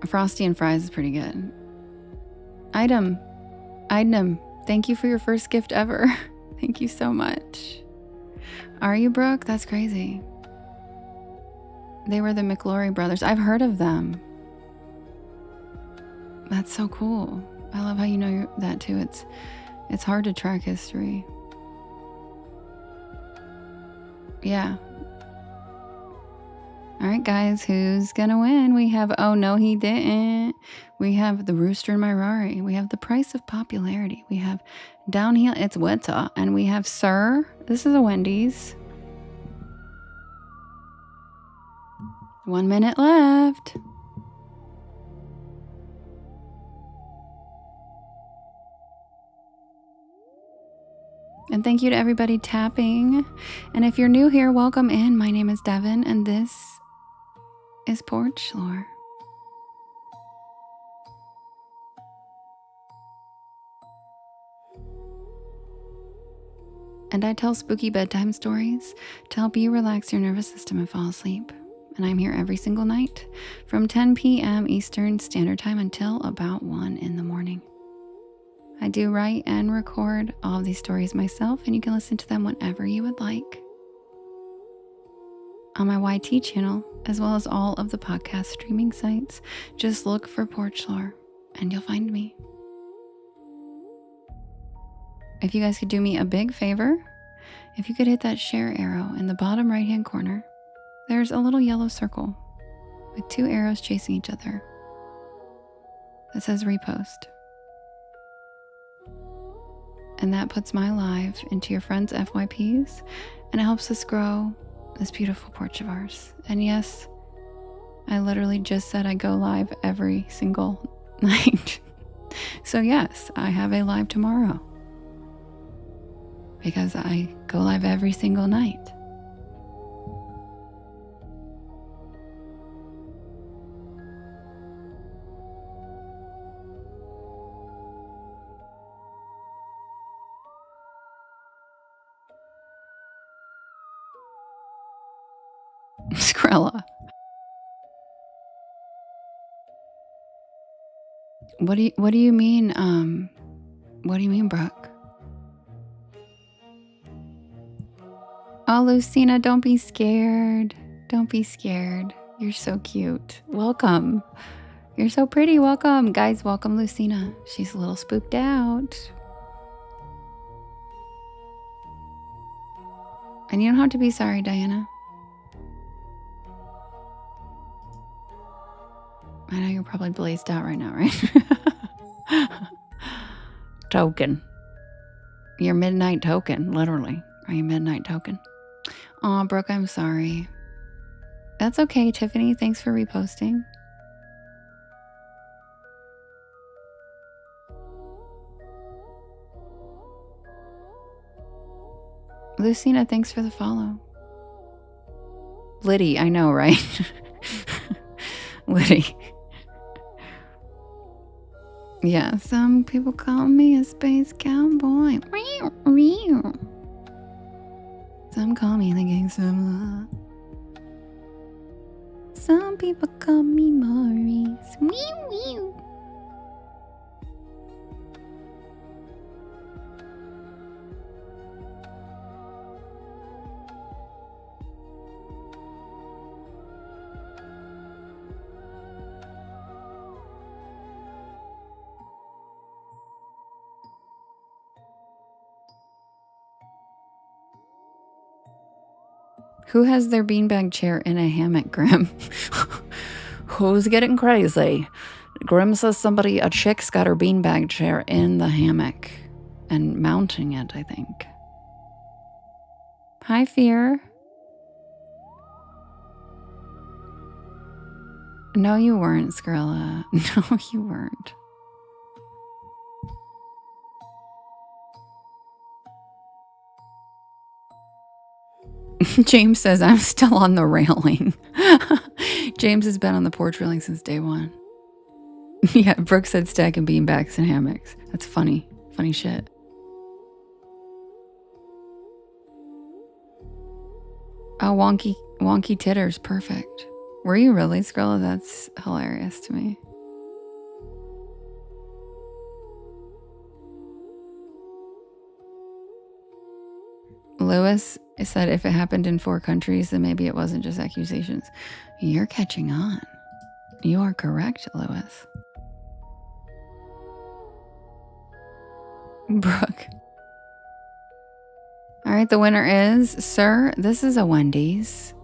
Frosty and Fries is pretty good. Item. Thank you for your first gift ever. Thank you so much. Are you, Brooke? That's crazy. They were the McLaury brothers. I've heard of them. That's so cool. I love how you know that too. It's hard to track history. Yeah. All right, guys, who's gonna win? We have, oh no, he didn't. We have the Rooster and my Rari. We have the Price of Popularity. We have Downhill, it's Weta. And we have Sir. This is a Wendy's. 1 minute left. And thank you to everybody tapping. And if you're new here, welcome in. My name is Devin, and this is Porch Lore. And I tell spooky bedtime stories to help you relax your nervous system and fall asleep. And I'm here every single night from 10 p.m. Eastern Standard Time until about 1 in the morning. I do write and record all of these stories myself, and you can listen to them whenever you would like on my YT channel, as well as all of the podcast streaming sites. Just look for Porch Lore and you'll find me. If you guys could do me a big favor, if you could hit that share arrow in the bottom right hand corner, there's a little yellow circle with 2 arrows chasing each other that says repost. And that puts my live into your friends' FYPs, and it helps us grow this beautiful porch of ours. And yes, I literally just said I go live every single night. So yes, I have a live tomorrow because I go live every single night. Skrilla. What do you mean, what do you mean, Brooke? Oh, Lucina, don't be scared. Don't be scared. You're so cute. Welcome. You're so pretty. Welcome. Guys, welcome Lucina. She's a little spooked out. And you don't have to be sorry, Diana. I know you're probably blazed out right now, right? Token. Your midnight token, literally. Are you midnight token? Aw, Brooke, I'm sorry. That's okay, Tiffany. Thanks for reposting. Lucina, thanks for the follow. Liddy, I know, right? Liddy. Yeah, some people call me a space cowboy. Some call me the gangster of love. Some people call me Maurice. Who has their beanbag chair in a hammock, Grim? Who's getting crazy? Grim says a chick's got her beanbag chair in the hammock and mounting it, I think. Hi, Fear. No, you weren't, Skrilla. No, you weren't. James says, I'm still on the railing. James has been on the porch railing since day one. Yeah, Brooke said stacking beanbags and hammocks. That's funny. Funny shit. Oh, wonky titters. Perfect. Were you really, Skrilla? That's hilarious to me. Lewis said if it happened in 4 countries, then maybe it wasn't just accusations. You're catching on. You are correct, Lewis. Brooke. All right, the winner is, sir, this is a Wendy's.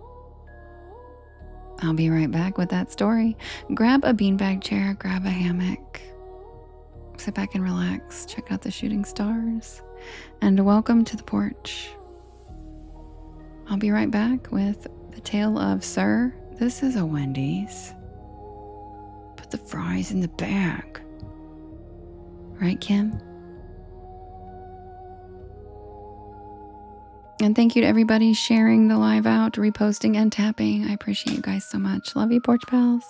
I'll be right back with that story. Grab a beanbag chair, grab a hammock, sit back and relax, check out the shooting stars, and welcome to the porch. I'll be right back with the tale of, sir, this is a Wendy's. Put the fries in the bag. Right, Kim? And thank you to everybody sharing the live out, reposting, and tapping. I appreciate you guys so much. Love you, Porch Pals.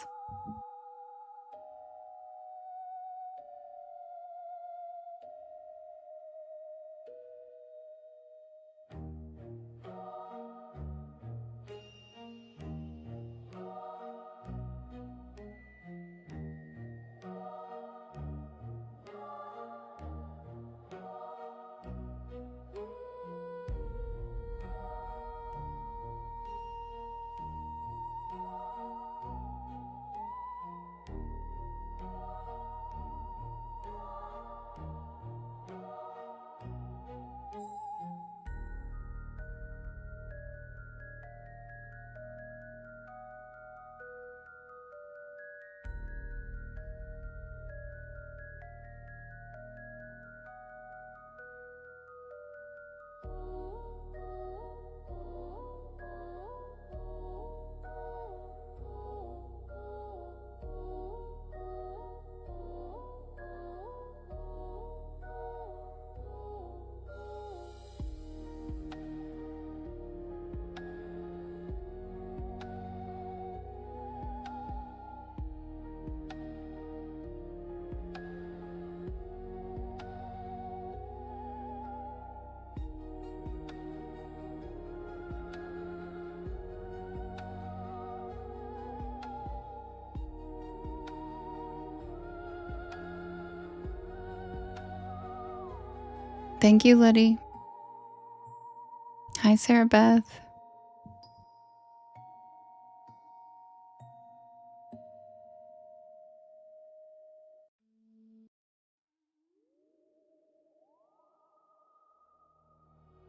Thank you, Liddy. Hi, Sarah Beth.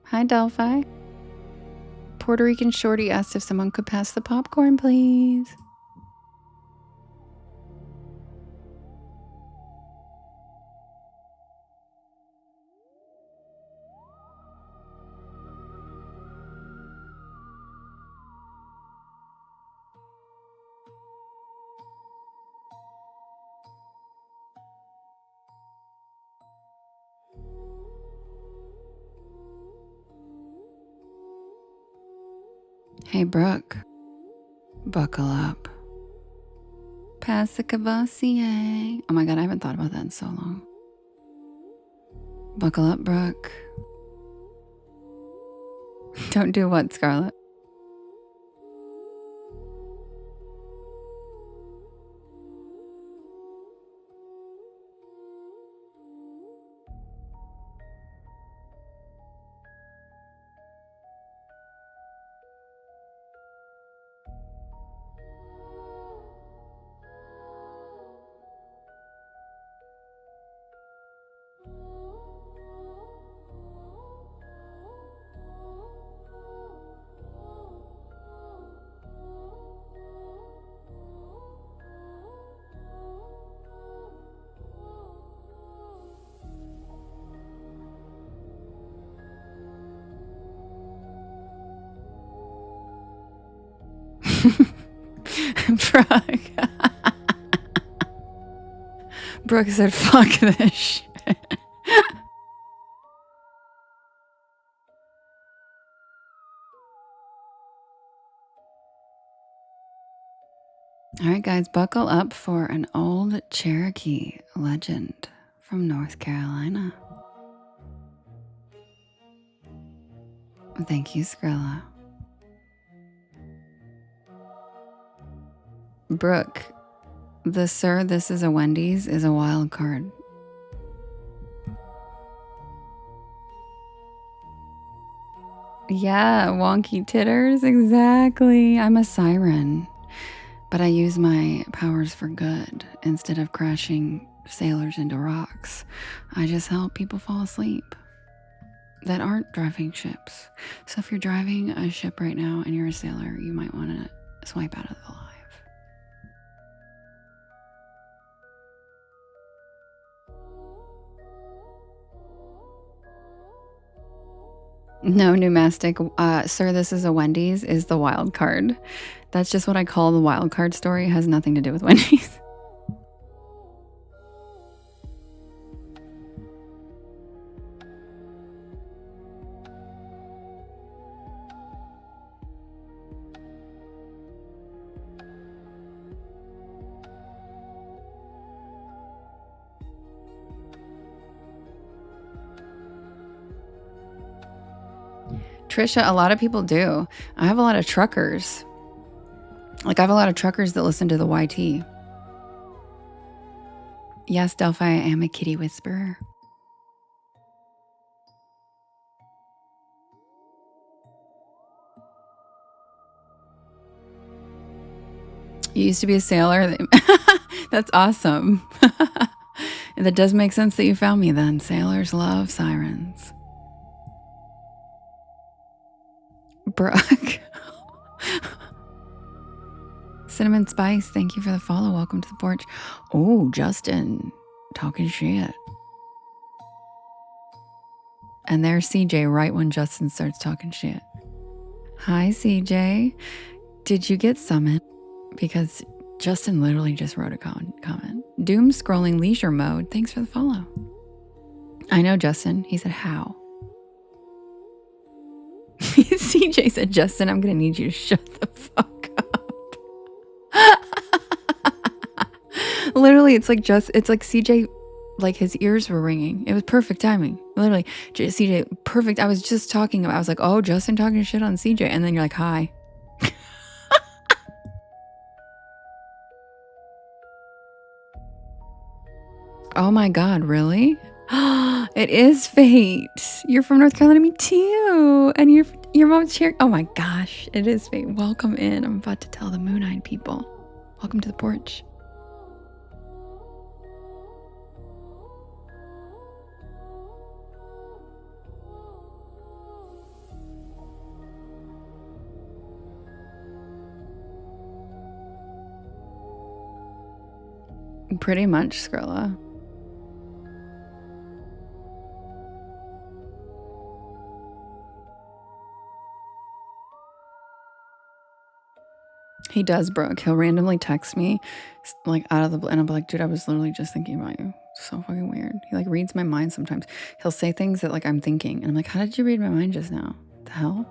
Hi, Delphi. Puerto Rican Shorty asked if someone could pass the popcorn, please. Hey, Brooke. Buckle up. Pass the Cavassier. Oh my God, I haven't thought about that in so long. Buckle up, Brooke. Don't do what, Scarlett? Brooke. Brooke said, fuck this shit. guys, buckle up for an old Cherokee legend from North Carolina. Thank you, Skrilla. Brooke, the "Sir, this is a Wendy's" is a wild card. Yeah, wonky titters, exactly. I'm a siren, but I use my powers for good. Instead of crashing sailors into rocks, I just help people fall asleep that aren't driving ships. So if you're driving a ship right now and you're a sailor, you might want to swipe out of the live. No, Pneumastic. Sir, this is a Wendy's is the wild card. That's just what I call the wild card story. It has nothing to do with Wendy's. Trisha, a lot of people do. I have a lot of truckers. Like, I have a lot of truckers that listen to the YT. Yes, Delphi, I am a kitty whisperer. You used to be a sailor? That's awesome. That does make sense that you found me then. Sailors love sirens. Brooke. Cinnamon Spice, thank you for the follow. Welcome to the porch. Oh, Justin, talking shit. And there's CJ right when Justin starts talking shit. Hi, CJ. Did you get summoned? Because Justin literally just wrote a comment. Doom scrolling leisure mode. Thanks for the follow. I know, Justin. He said, how? CJ said, Justin, I'm going to need you to shut the fuck up. Literally, it's like CJ, like his ears were ringing. It was perfect timing. Literally, CJ, perfect. I was just talking about, I was like, oh, Justin talking shit on CJ. And then you're like, hi. Oh my God, really? It is fate. You're from North Carolina, me too. And your mom's here. Oh my gosh, it is fate. Welcome in. I'm about to tell the Moon-Eyed people. Welcome to the porch. Pretty much, Skrilla. He does, Brooke. He'll randomly text me, like, out of the blue, and I'll be like, dude, I was literally just thinking about you. So fucking weird. He, like, reads my mind sometimes. He'll say things that, like, I'm thinking, and I'm like, how did you read my mind just now? The hell?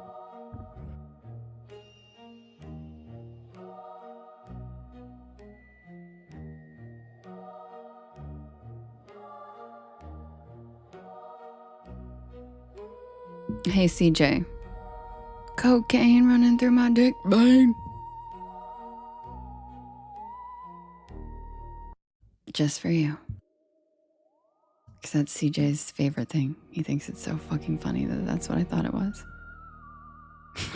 Hey, CJ. Cocaine running through my dick, babe. Just for you. Because that's CJ's favorite thing. He thinks it's so fucking funny that that's what I thought it was.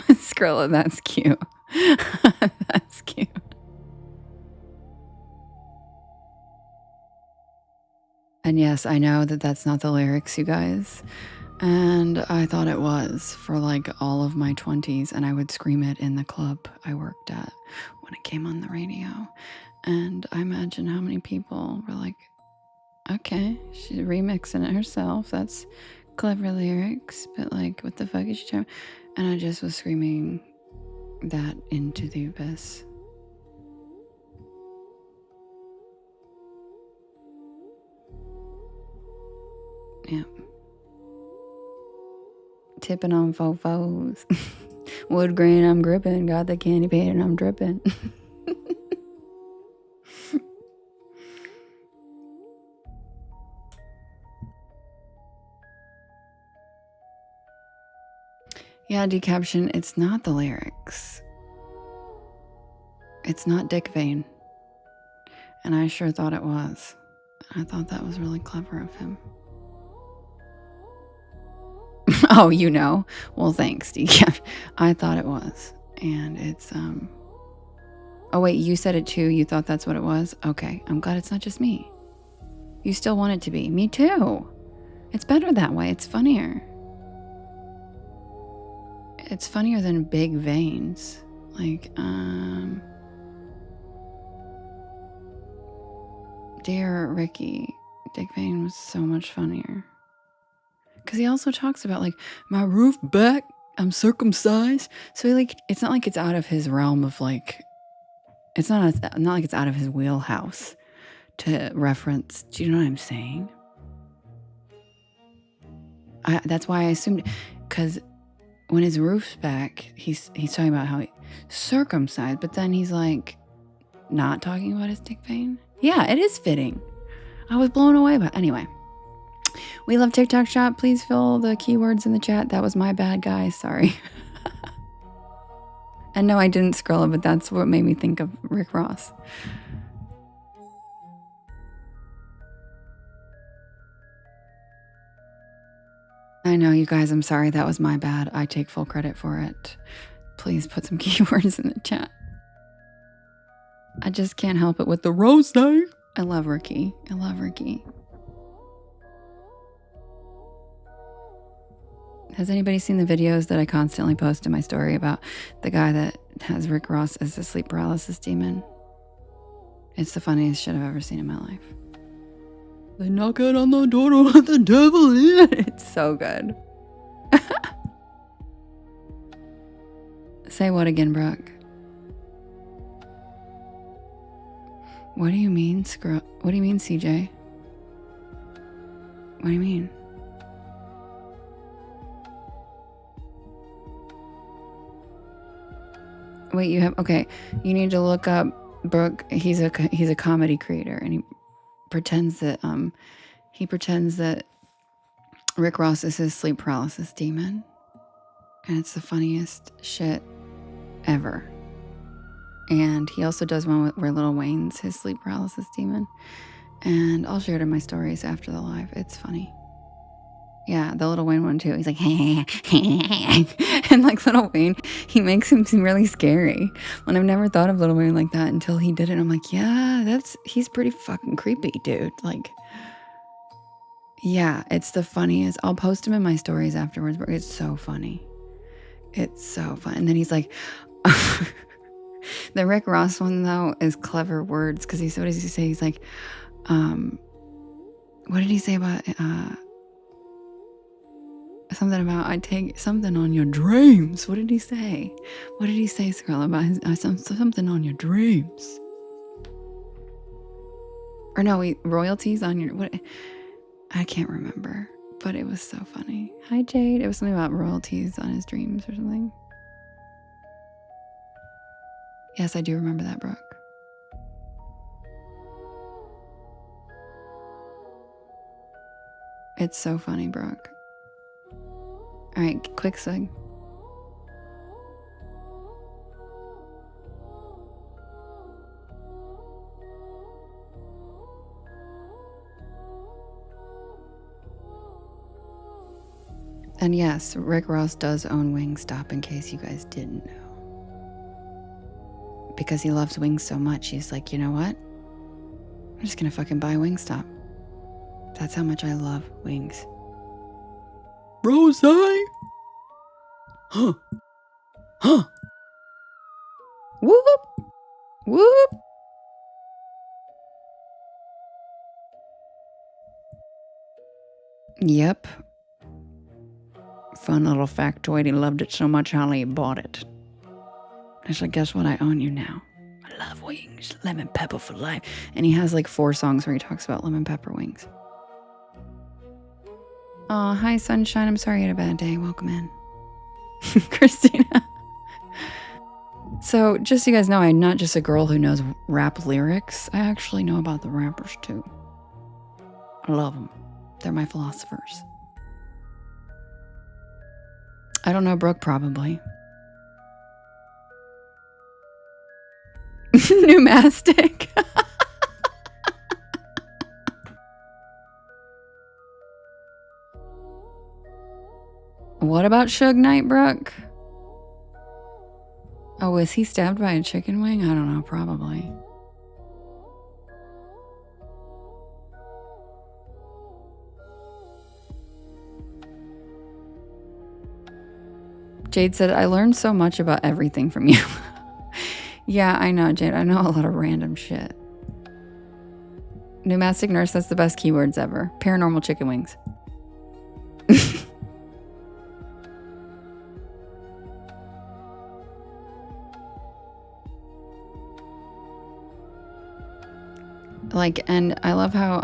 Skrilla, that's cute. That's cute. And yes, I know that that's not the lyrics, you guys. And I thought it was for like all of my 20s. And I would scream it in the club I worked at when it came on the radio. And I imagine how many people were like, okay, she's remixing it herself. That's clever lyrics. But like, what the fuck is she trying? And I just was screaming that into the abyss. Yeah. Tipping on fofos. Wood grain, I'm gripping. Got the candy paint and I'm dripping. Yeah, decaption, it's not the lyrics. It's not Dick Vane. And I sure thought it was. I thought that was really clever of him. Oh, you know. Well, thanks, decap. I thought it was. And it's, oh, wait, you said it too. You thought that's what it was? Okay, I'm glad it's not just me. You still want it to be. Me too. It's better that way. It's funnier. It's funnier than big veins. Like, Dear Ricky, Dick Vane was so much funnier. Because he also talks about, like, my roof back, I'm circumcised. So, he, like, it's not like it's out of his realm of, like, it's not like it's out of his wheelhouse to reference. Do you know what I'm saying? That's why I assumed, because when his roof's back, he's talking about how he circumcised, but then he's, like, not talking about his Dick Vane. Yeah, it is fitting. I was blown away by it. Anyway, we love TikTok Shop. Please fill the keywords in the chat. That was my bad, guys. Sorry. And no, I didn't scroll it, but that's what made me think of Rick Ross. I know, you guys. I'm sorry. That was my bad. I take full credit for it. Please put some keywords in the chat. I just can't help it with the rose. I love Ricky. I love Ricky. Has anybody seen the videos that I constantly post in my story about the guy that has Rick Ross as the sleep paralysis demon? It's the funniest shit I've ever seen in my life. They knock it on the door to let the devil in. It's so good. Say what again, Brooke? What do you mean, What do you mean, CJ? What do you mean? Wait, you have, okay, you need to look up Brooke. He's a comedy creator, and he pretends that Rick Ross is his sleep paralysis demon, and it's the funniest shit ever. And he also does one where Lil Wayne's his sleep paralysis demon, and I'll share it in my stories after the live. It's funny. Yeah, the Lil Wayne one too. He's like, and like Lil Wayne, he makes him seem really scary. When I've never thought of Lil Wayne like that until he did it. I'm like, yeah, he's pretty fucking creepy, dude. Like, yeah, it's the funniest. I'll post him in my stories afterwards, but it's so funny. It's so fun. And then he's like, the Rick Ross one though is clever words, because what does he say? He's like, what did he say about something about I take something on your dreams? What did he say? What did he say, Scarlett, about his something on your dreams? Or no, royalties on your what? I can't remember, but it was so funny. Hi Jade. It was something about royalties on his dreams or something. Yes, I do remember that, Brooke. It's so funny, Brooke. All right, quick swing. And yes, Rick Ross does own Wingstop, in case you guys didn't know. Because he loves wings so much, he's like, you know what? I'm just gonna fucking buy Wingstop. That's how much I love wings. Rose? Huh. Huh. Whoop. Whoop. Yep. Fun little factoid. He loved it so much, Holly bought it. I said, guess what? I own you now. I love wings. Lemon pepper for life. And he has like 4 songs where he talks about lemon pepper wings. Oh, hi, Sunshine. I'm sorry you had a bad day. Welcome in. Christina. So, just so you guys know, I'm not just a girl who knows rap lyrics. I actually know about the rappers, too. I love them. They're my philosophers. I don't know, Brooke, probably. Pneumastic. What about Suge Knight, Brooke? Oh, was he stabbed by a chicken wing? I don't know, probably. Jade said, I learned so much about everything from you. Yeah, I know, Jade. I know a lot of random shit. Pneumatic nurse, that's the best keywords ever. Paranormal chicken wings. And I love how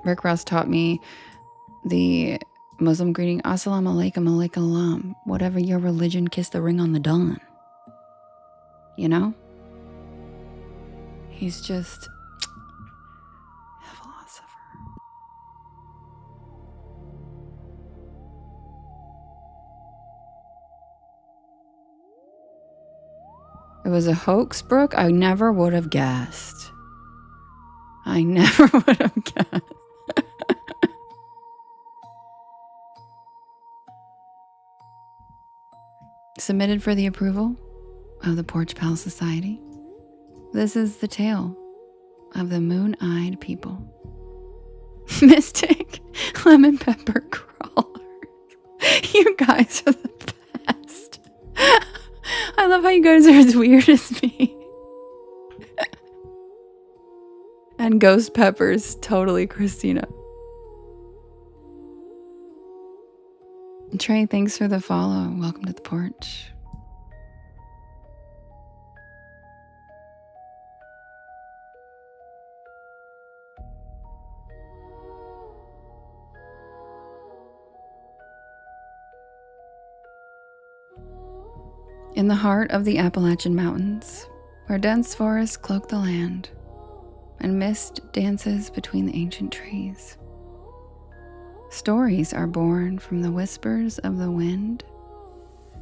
Rick Ross taught me the Muslim greeting, Assalamu alaikum, alaikum alam. Whatever your religion, kiss the ring on the dawn. You know? He's just a philosopher. It was a hoax, Brooke? I never would have guessed. I never would have guessed. Submitted for the approval of the Porch Pal Society. This is the tale of the moon-eyed people. Mystic lemon pepper crawlers. You guys are the best. I love how you guys are as weird as me. And ghost peppers, totally Christina. Trey, thanks for the follow. Welcome to the porch. In the heart of the Appalachian Mountains, where dense forests cloak the land, and mist dances between the ancient trees, stories are born from the whispers of the wind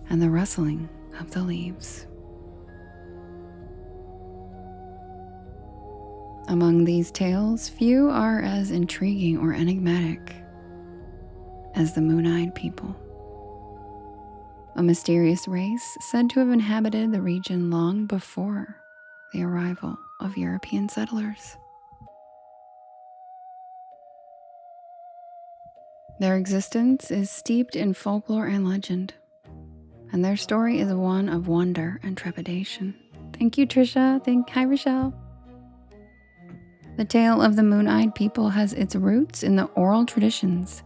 and the rustling of the leaves. Among these tales, few are as intriguing or enigmatic as the moon-eyed people, a mysterious race said to have inhabited the region long before the arrival of European settlers. Their existence is steeped in folklore and legend, and their story is one of wonder and trepidation. Thank you, Trisha. Hi, Rochelle. The tale of the moon-eyed people has its roots in the oral traditions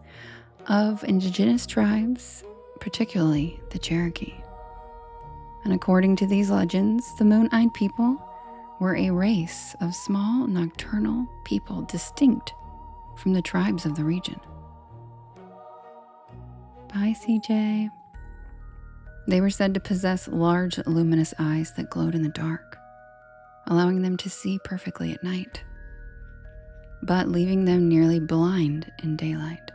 of indigenous tribes, particularly the Cherokee. And according to these legends, the moon-eyed people were a race of small nocturnal people distinct from the tribes of the region. Bye, CJ. They were said to possess large luminous eyes that glowed in the dark, allowing them to see perfectly at night, but leaving them nearly blind in daylight.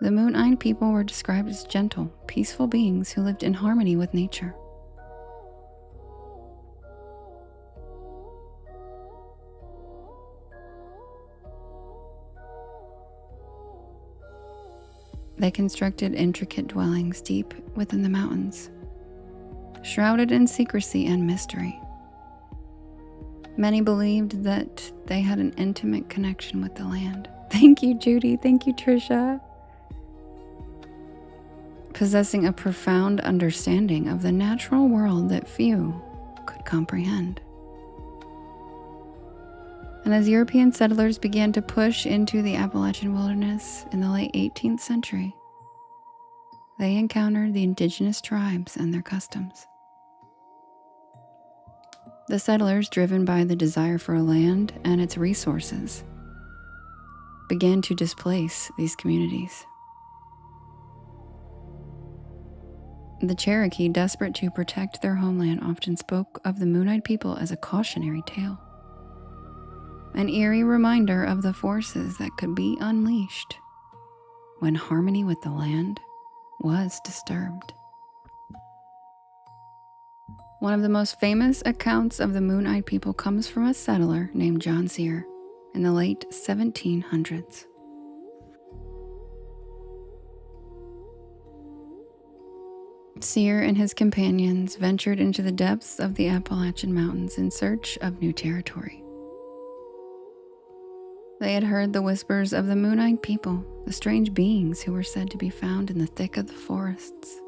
The moon-eyed people were described as gentle, peaceful beings who lived in harmony with nature. They constructed intricate dwellings deep within the mountains, shrouded in secrecy and mystery. Many believed that they had an intimate connection with the land. Thank you, Judy. Thank you, Trisha. Possessing a profound understanding of the natural world that few could comprehend. And as European settlers began to push into the Appalachian wilderness in the late 18th century, they encountered the indigenous tribes and their customs. The settlers, driven by the desire for land and its resources, began to displace these communities. The Cherokee, desperate to protect their homeland, often spoke of the moon-eyed people as a cautionary tale, an eerie reminder of the forces that could be unleashed when harmony with the land was disturbed. One of the most famous accounts of the Moon-Eyed People comes from a settler named John Sear in the late 1700s. Sear and his companions ventured into the depths of the Appalachian Mountains in search of new territory. They had heard the whispers of the Moon-Eyed People, the strange beings who were said to be found in the thick of the forests.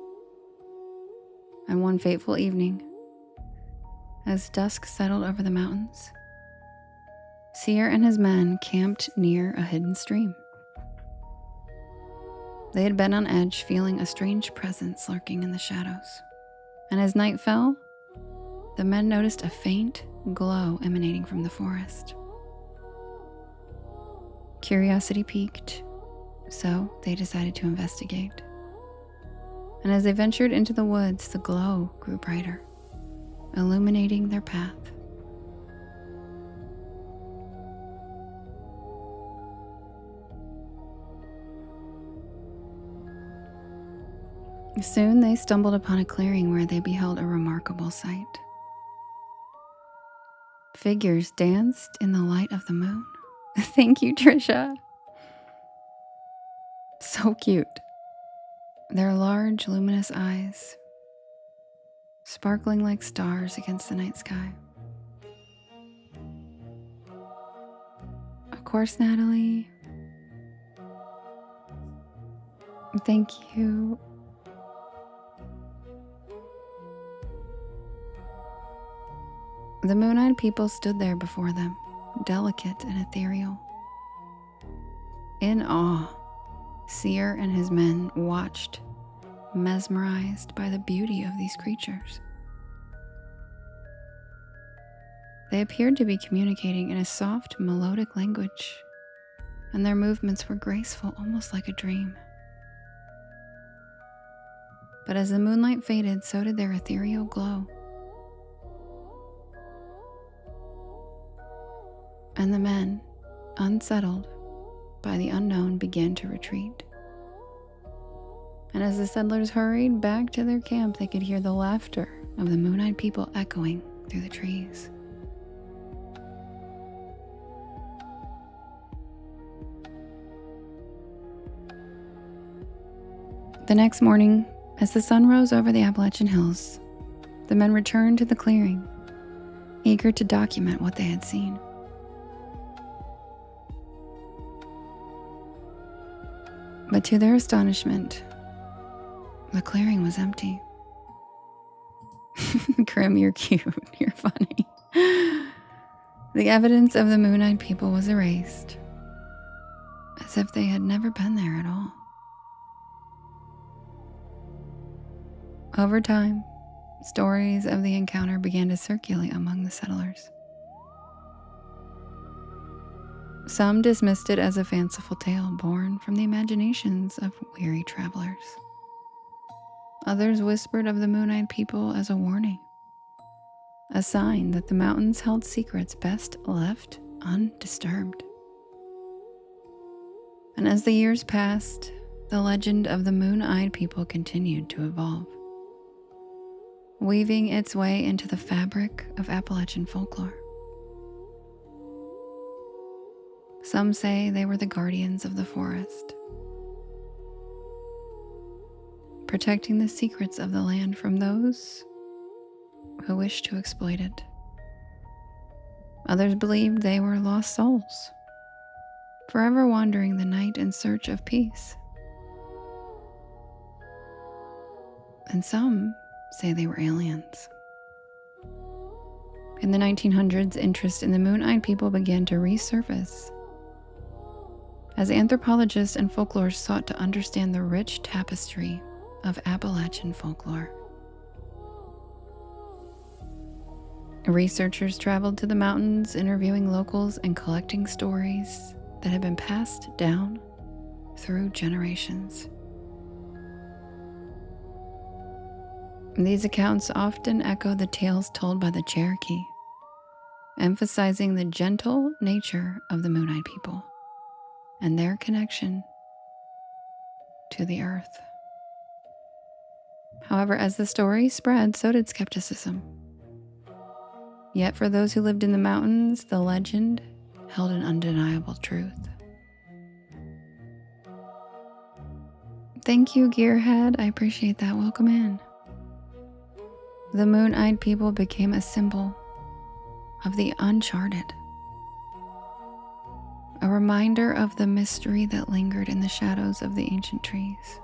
And one fateful evening, as dusk settled over the mountains, Sear and his men camped near a hidden stream. They had been on edge, feeling a strange presence lurking in the shadows. And as night fell, the men noticed a faint glow emanating from the forest. Curiosity piqued, so they decided to investigate. And as they ventured into the woods, the glow grew brighter, illuminating their path. Soon they stumbled upon a clearing where they beheld a remarkable sight. Figures danced in the light of the moon. Thank you, Trisha. So cute. Their large, luminous eyes, sparkling like stars against the night sky. Of course, Natalie. Thank you. The Moon-Eyed People stood there before them, delicate and ethereal. In awe, Sear and his men watched, mesmerized by the beauty of these creatures. They appeared to be communicating in a soft, melodic language, and their movements were graceful, almost like a dream. But as the moonlight faded, so did their ethereal glow. And the men, unsettled by the unknown, began to retreat. And as the settlers hurried back to their camp, they could hear the laughter of the Moon-Eyed People echoing through the trees. The next morning, as the sun rose over the Appalachian Hills, the men returned to the clearing, eager to document what they had seen. But to their astonishment, the clearing was empty. Krim, you're cute. You're funny. The evidence of the Moon-Eyed People was erased, as if they had never been there at all. Over time, stories of the encounter began to circulate among the settlers. Some dismissed it as a fanciful tale born from the imaginations of weary travelers. Others whispered of the Moon-Eyed People as a warning, a sign that the mountains held secrets best left undisturbed. And as the years passed, the legend of the Moon-Eyed People continued to evolve, weaving its way into the fabric of Appalachian folklore. Some say they were the guardians of the forest, protecting the secrets of the land from those who wished to exploit it. Others believed they were lost souls, forever wandering the night in search of peace. And some say they were aliens. In the 1900s, interest in the Moon-Eyed People began to resurface as anthropologists and folklorists sought to understand the rich tapestry of Appalachian folklore. Researchers traveled to the mountains, interviewing locals and collecting stories that had been passed down through generations. These accounts often echo the tales told by the Cherokee, emphasizing the gentle nature of the Moon-Eyed People and their connection to the earth. However, as the story spread, so did skepticism. Yet for those who lived in the mountains, the legend held an undeniable truth. Thank you, Gearhead. I appreciate that. Welcome in. The moon-eyed people became a symbol of the uncharted, a reminder of the mystery that lingered in the shadows of the ancient trees.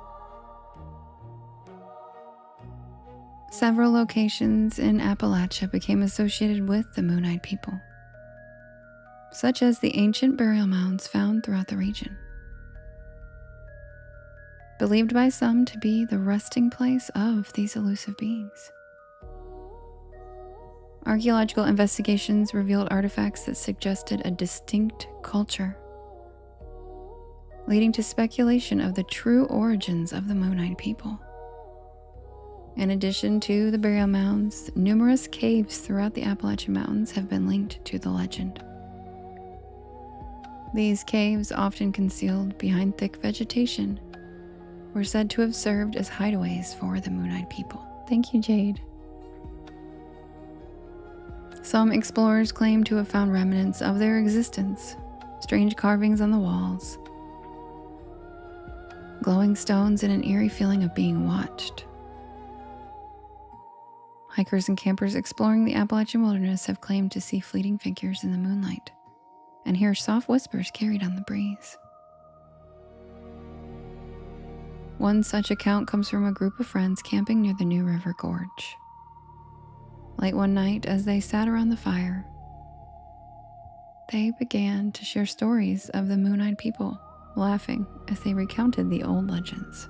Several locations in Appalachia became associated with the moon-eyed people, such as the ancient burial mounds found throughout the region, believed by some to be the resting place of these elusive beings. Archaeological investigations revealed artifacts that suggested a distinct culture, leading to speculation of the true origins of the moon-eyed people. In addition to the burial mounds, numerous caves throughout the Appalachian Mountains have been linked to the legend. These caves, often concealed behind thick vegetation, were said to have served as hideaways for the moon-eyed people. Thank you, Jade. Some explorers claim to have found remnants of their existence, strange carvings on the walls, glowing stones, and an eerie feeling of being watched. Hikers and campers exploring the Appalachian wilderness have claimed to see fleeting figures in the moonlight and hear soft whispers carried on the breeze. One such account comes from a group of friends camping near the New River Gorge. Late one night, as they sat around the fire, they began to share stories of the moon-eyed people, laughing as they recounted the old legends.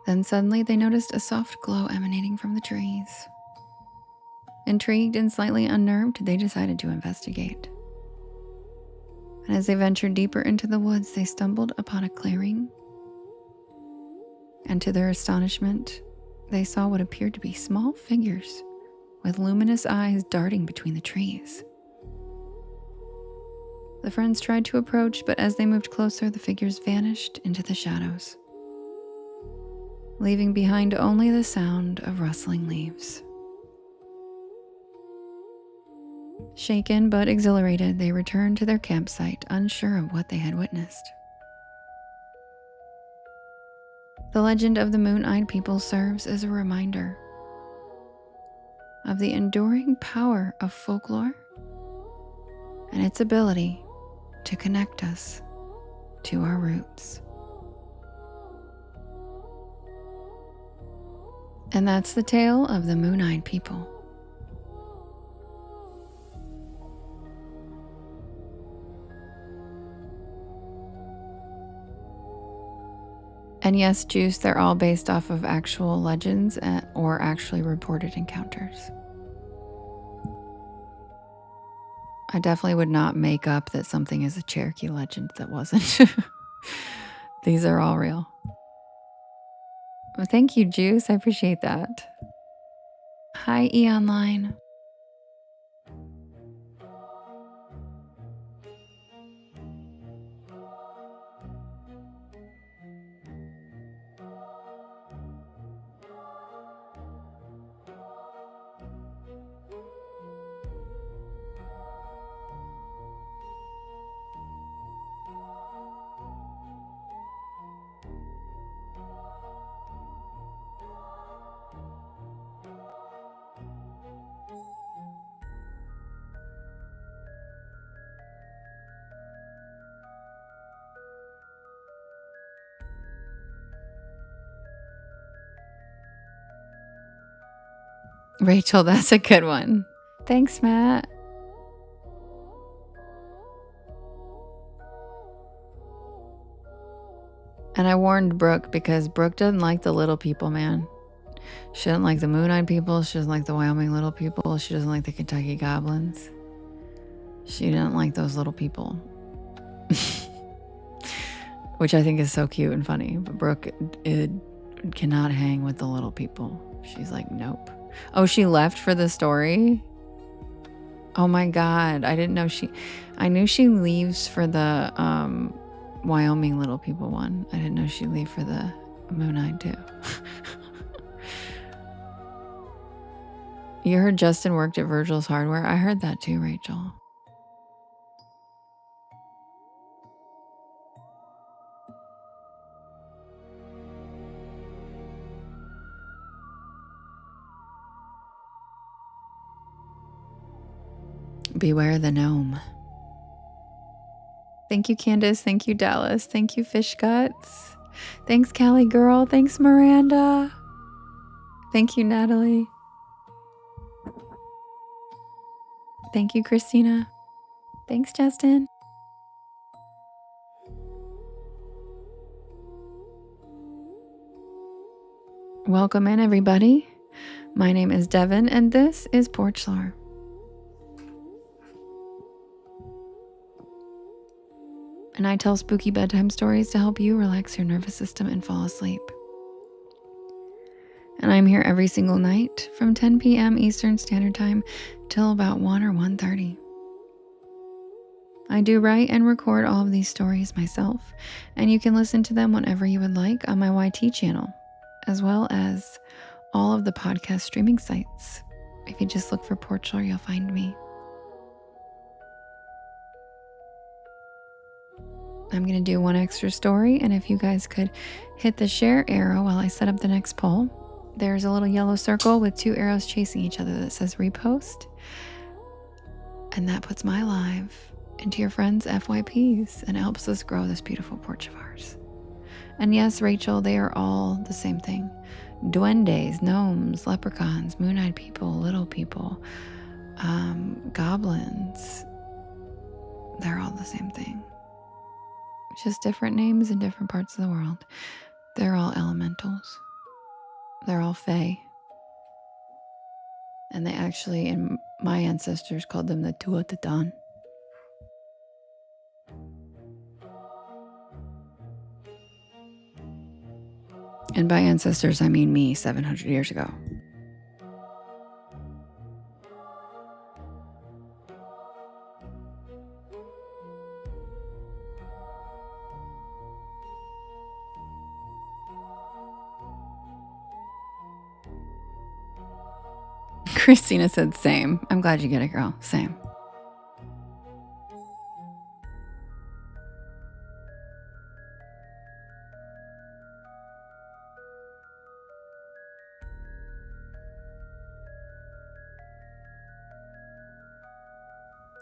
Then suddenly they noticed a soft glow emanating from the trees. Intrigued and slightly unnerved, they decided to investigate. And as they ventured deeper into the woods, they stumbled upon a clearing. And to their astonishment, they saw what appeared to be small figures with luminous eyes darting between the trees. The friends tried to approach, but as they moved closer, the figures vanished into the shadows, leaving behind only the sound of rustling leaves. Shaken but exhilarated, they returned to their campsite, unsure of what they had witnessed. The legend of the moon-eyed people serves as a reminder of the enduring power of folklore and its ability to connect us to our roots. And that's the tale of the moon-eyed people. And yes, Juice, they're all based off of actual legends or actually reported encounters. I definitely would not make up that something is a Cherokee legend that wasn't. These are all real. Well, thank you, Juice. I appreciate that. Hi, E-Online. Rachel, that's a good one. Thanks, Matt. And I warned Brooke because Brooke doesn't like the little people, man. She doesn't like the moon-eyed people. She doesn't like the Wyoming little people. She doesn't like the Kentucky goblins. She didn't like those little people. Which I think is so cute and funny. But Brooke cannot hang with the little people. She's like, nope. Oh, she left for the story? Oh my God. I didn't know I knew she leaves for the Wyoming Little People one. I didn't know she'd leave for the Moon-Eyed too. You heard Justin worked at Virgil's Hardware? I heard that too, Rachel. Beware the gnome. Thank you, Candace. Thank you, Dallas. Thank you, Fish Guts. Thanks, Callie Girl. Thanks, Miranda. Thank you, Natalie. Thank you, Christina. Thanks, Justin. Welcome in, everybody. My name is Devin, and this is Porch Lore. And I tell spooky bedtime stories to help you relax your nervous system and fall asleep. And I'm here every single night from 10 p.m. Eastern Standard Time till about 1 or 1:30. I do write and record all of these stories myself, and you can listen to them whenever you would like on my YT channel, as well as all of the podcast streaming sites. If you just look for Porch Lore, you'll find me. I'm going to do one extra story, and if you guys could hit the share arrow while I set up the next poll. There's a little yellow circle with 2 arrows chasing each other that says repost, and that puts my live into your friends' FYPs and helps us grow this beautiful porch of ours. And yes, Rachel, they are all the same thing. Duendes, gnomes, leprechauns, moon-eyed people, little people, goblins. They're all the same thing. Just different names in different parts of the world. They're all elementals. They're all fae. And they actually, and my ancestors called them the Tuatatan. And by ancestors, I mean me 700 years ago. Christina said same. I'm glad you get it, girl. Same.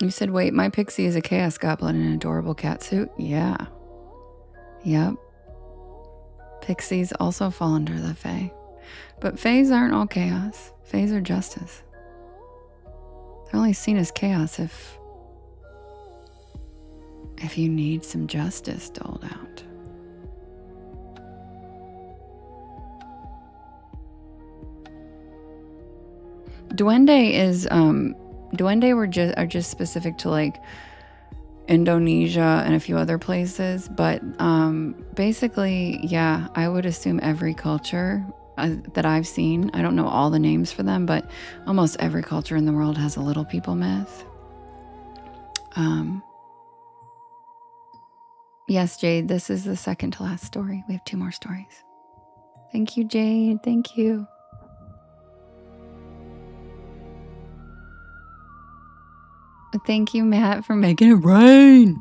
You said, wait, my pixie is a chaos goblin in an adorable cat suit? Yeah. Yep. Pixies also fall under the fae. But faes aren't all chaos. Faes are justice. They're only seen as chaos if you need some justice doled out. Duende are just specific to like Indonesia and a few other places, but basically, yeah, I would assume every culture that I've seen, I don't know all the names for them, but almost every culture in the world has a little people myth. Yes, Jade, this is the second to last story. We have 2 more stories. Thank you, Jade. Thank you. Thank you, Matt, for making it rain.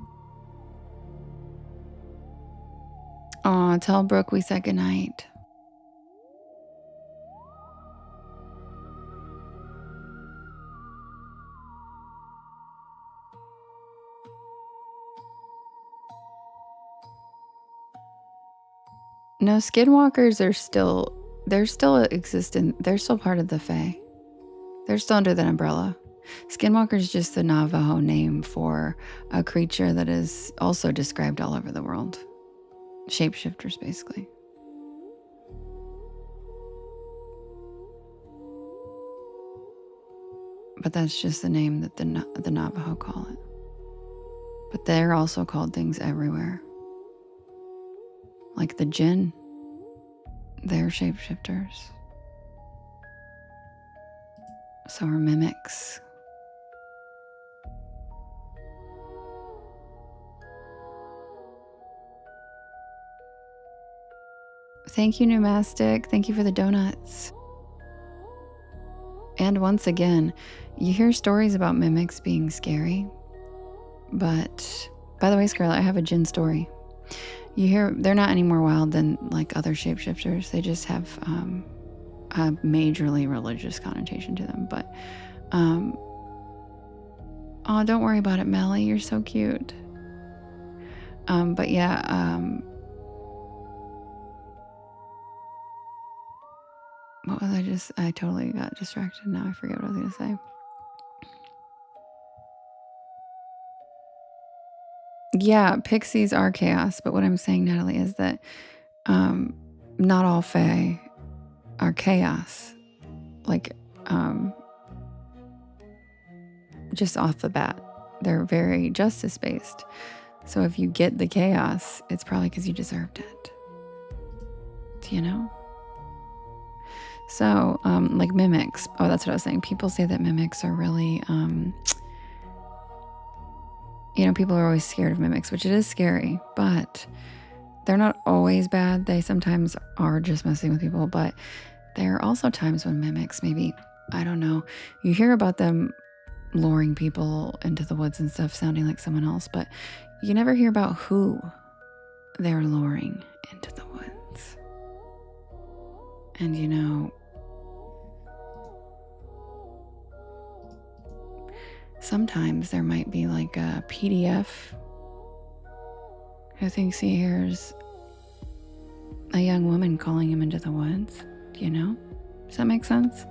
Aw, tell Brooke we said goodnight. No, skinwalkers are still existent. They're still part of the fae. They're still under that umbrella. Skinwalker is just the Navajo name for a creature that is also described all over the world. Shapeshifters, basically. But that's just the name that the Navajo call it. But they're also called things everywhere. Like the Jinn. They're shapeshifters. So are mimics. Thank you, Pneumastic. Thank you for the donuts. And once again, you hear stories about mimics being scary. But, by the way, Scarlett, I have a Jinn story. You hear, they're not any more wild than like other shapeshifters. They just have a majorly religious connotation to them. But, oh, don't worry about it, Melly. You're so cute. But yeah, what was I totally got distracted. Now I forget what I was going to say. Yeah, pixies are chaos. But what I'm saying, Natalie, is that not all fae are chaos. Like, just off the bat, they're very justice-based. So if you get the chaos, it's probably because you deserved it. You know? So, like mimics. Oh, that's what I was saying. People say that mimics are really, people are always scared of mimics, which it is scary, but they're not always bad. They sometimes are just messing with people, but there are also times when mimics, maybe, I don't know, you hear about them luring people into the woods and stuff, sounding like someone else, but you never hear about who they're luring into the woods. And sometimes there might be like a PDF who thinks he hears a young woman calling him into the woods. Does that make sense?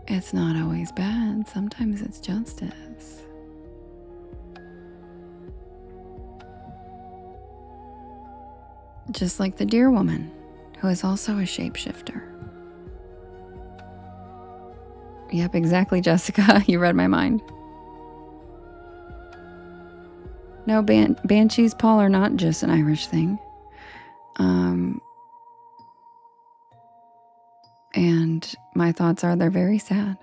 It's not always bad. Sometimes it's justice. Just like the deer woman, who is also a shapeshifter. Yep, exactly, Jessica. You read my mind. No, banshees, Paul, are not just an Irish thing. And my thoughts are they're very sad.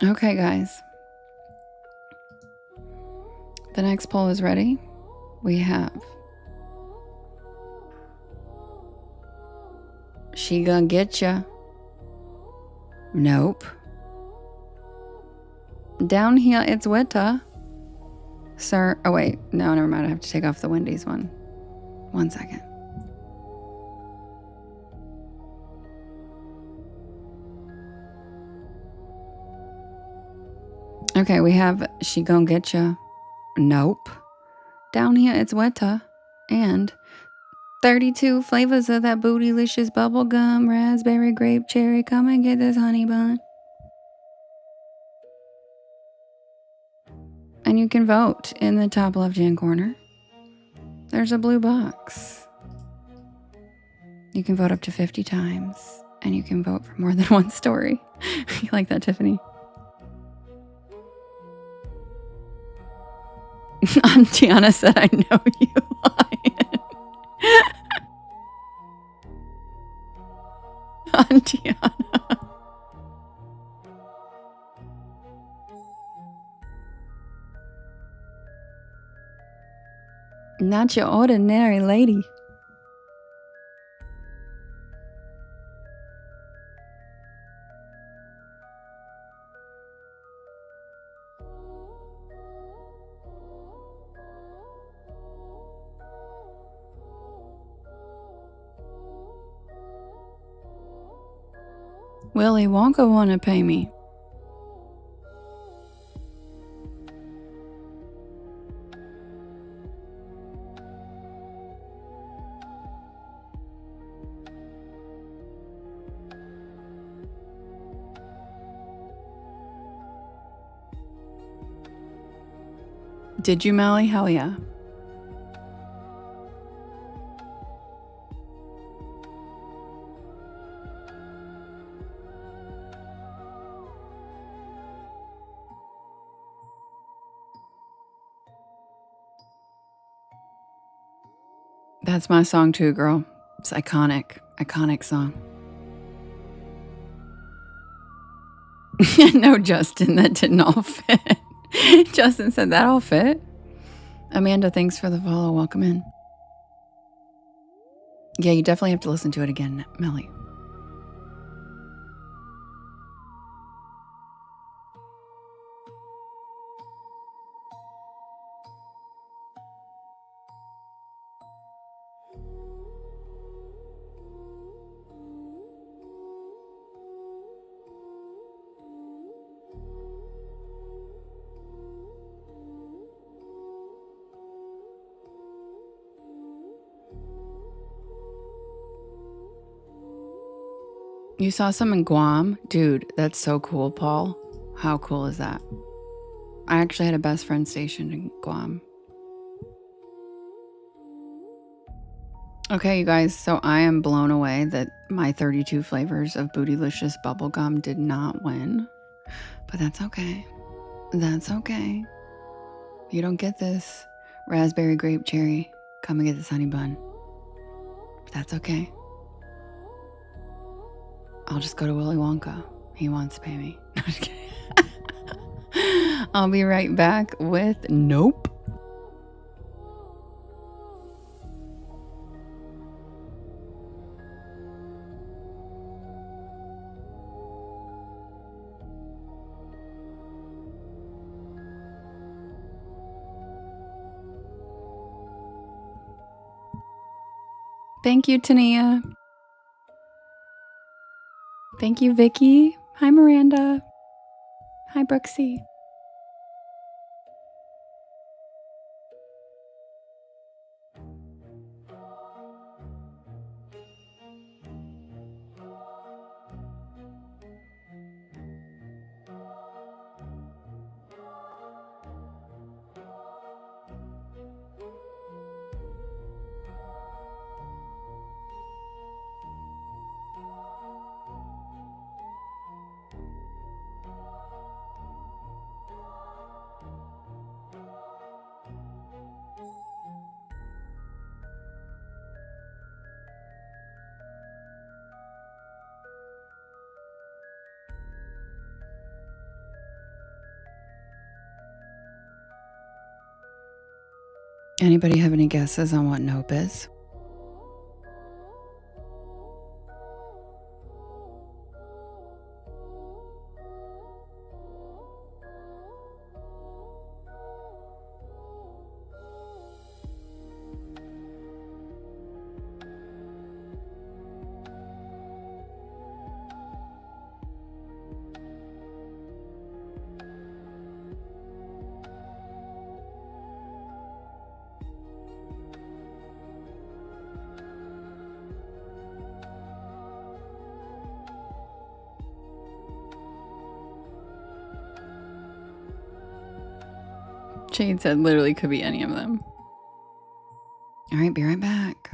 Okay, guys. The next poll is ready. We have She Gonna Get Ya. Nope. Down Here It's Wetter. Sir. Oh, wait. No, never mind. I have to take off the Wendy's one. 1 second. Okay, we have She Gonna Get Ya. Nope. Down Here It's Wetter. And 32 flavors of that bootylicious bubblegum, raspberry, grape, cherry. Come and get this honey bun. And you can vote in the top left-hand corner. There's a blue box. You can vote up to 50 times. And you can vote for more than one story. You like that, Tiffany? Tiana said, I know you lying. Tiana. Not your ordinary lady. Willy Wonka wanna pay me. Did you, Melly? Hell yeah. That's my song too, girl. It's iconic. Iconic song. No, Justin, that didn't all fit. Justin said that all fit. Amanda, thanks for the follow. Welcome in. Yeah, you definitely have to listen to it again, Melly. You saw some in Guam? Dude, that's so cool, Paul. How cool is that? I actually had a best friend stationed in Guam. Okay, you guys, so I am blown away that my 32 flavors of Bootylicious bubblegum did not win. But that's okay. That's okay. You don't get this raspberry, grape, cherry. Come and get this honey bun. But that's okay. I'll just go to Willy Wonka. He wants to pay me. No, I'm just kidding. I'll be right back with Nope. Thank you, Tania. Thank you, Vicky. Hi, Miranda. Hi, Brooksy. Anybody have any guesses on what Nope is? Jade said literally could be any of them. All right, be right back.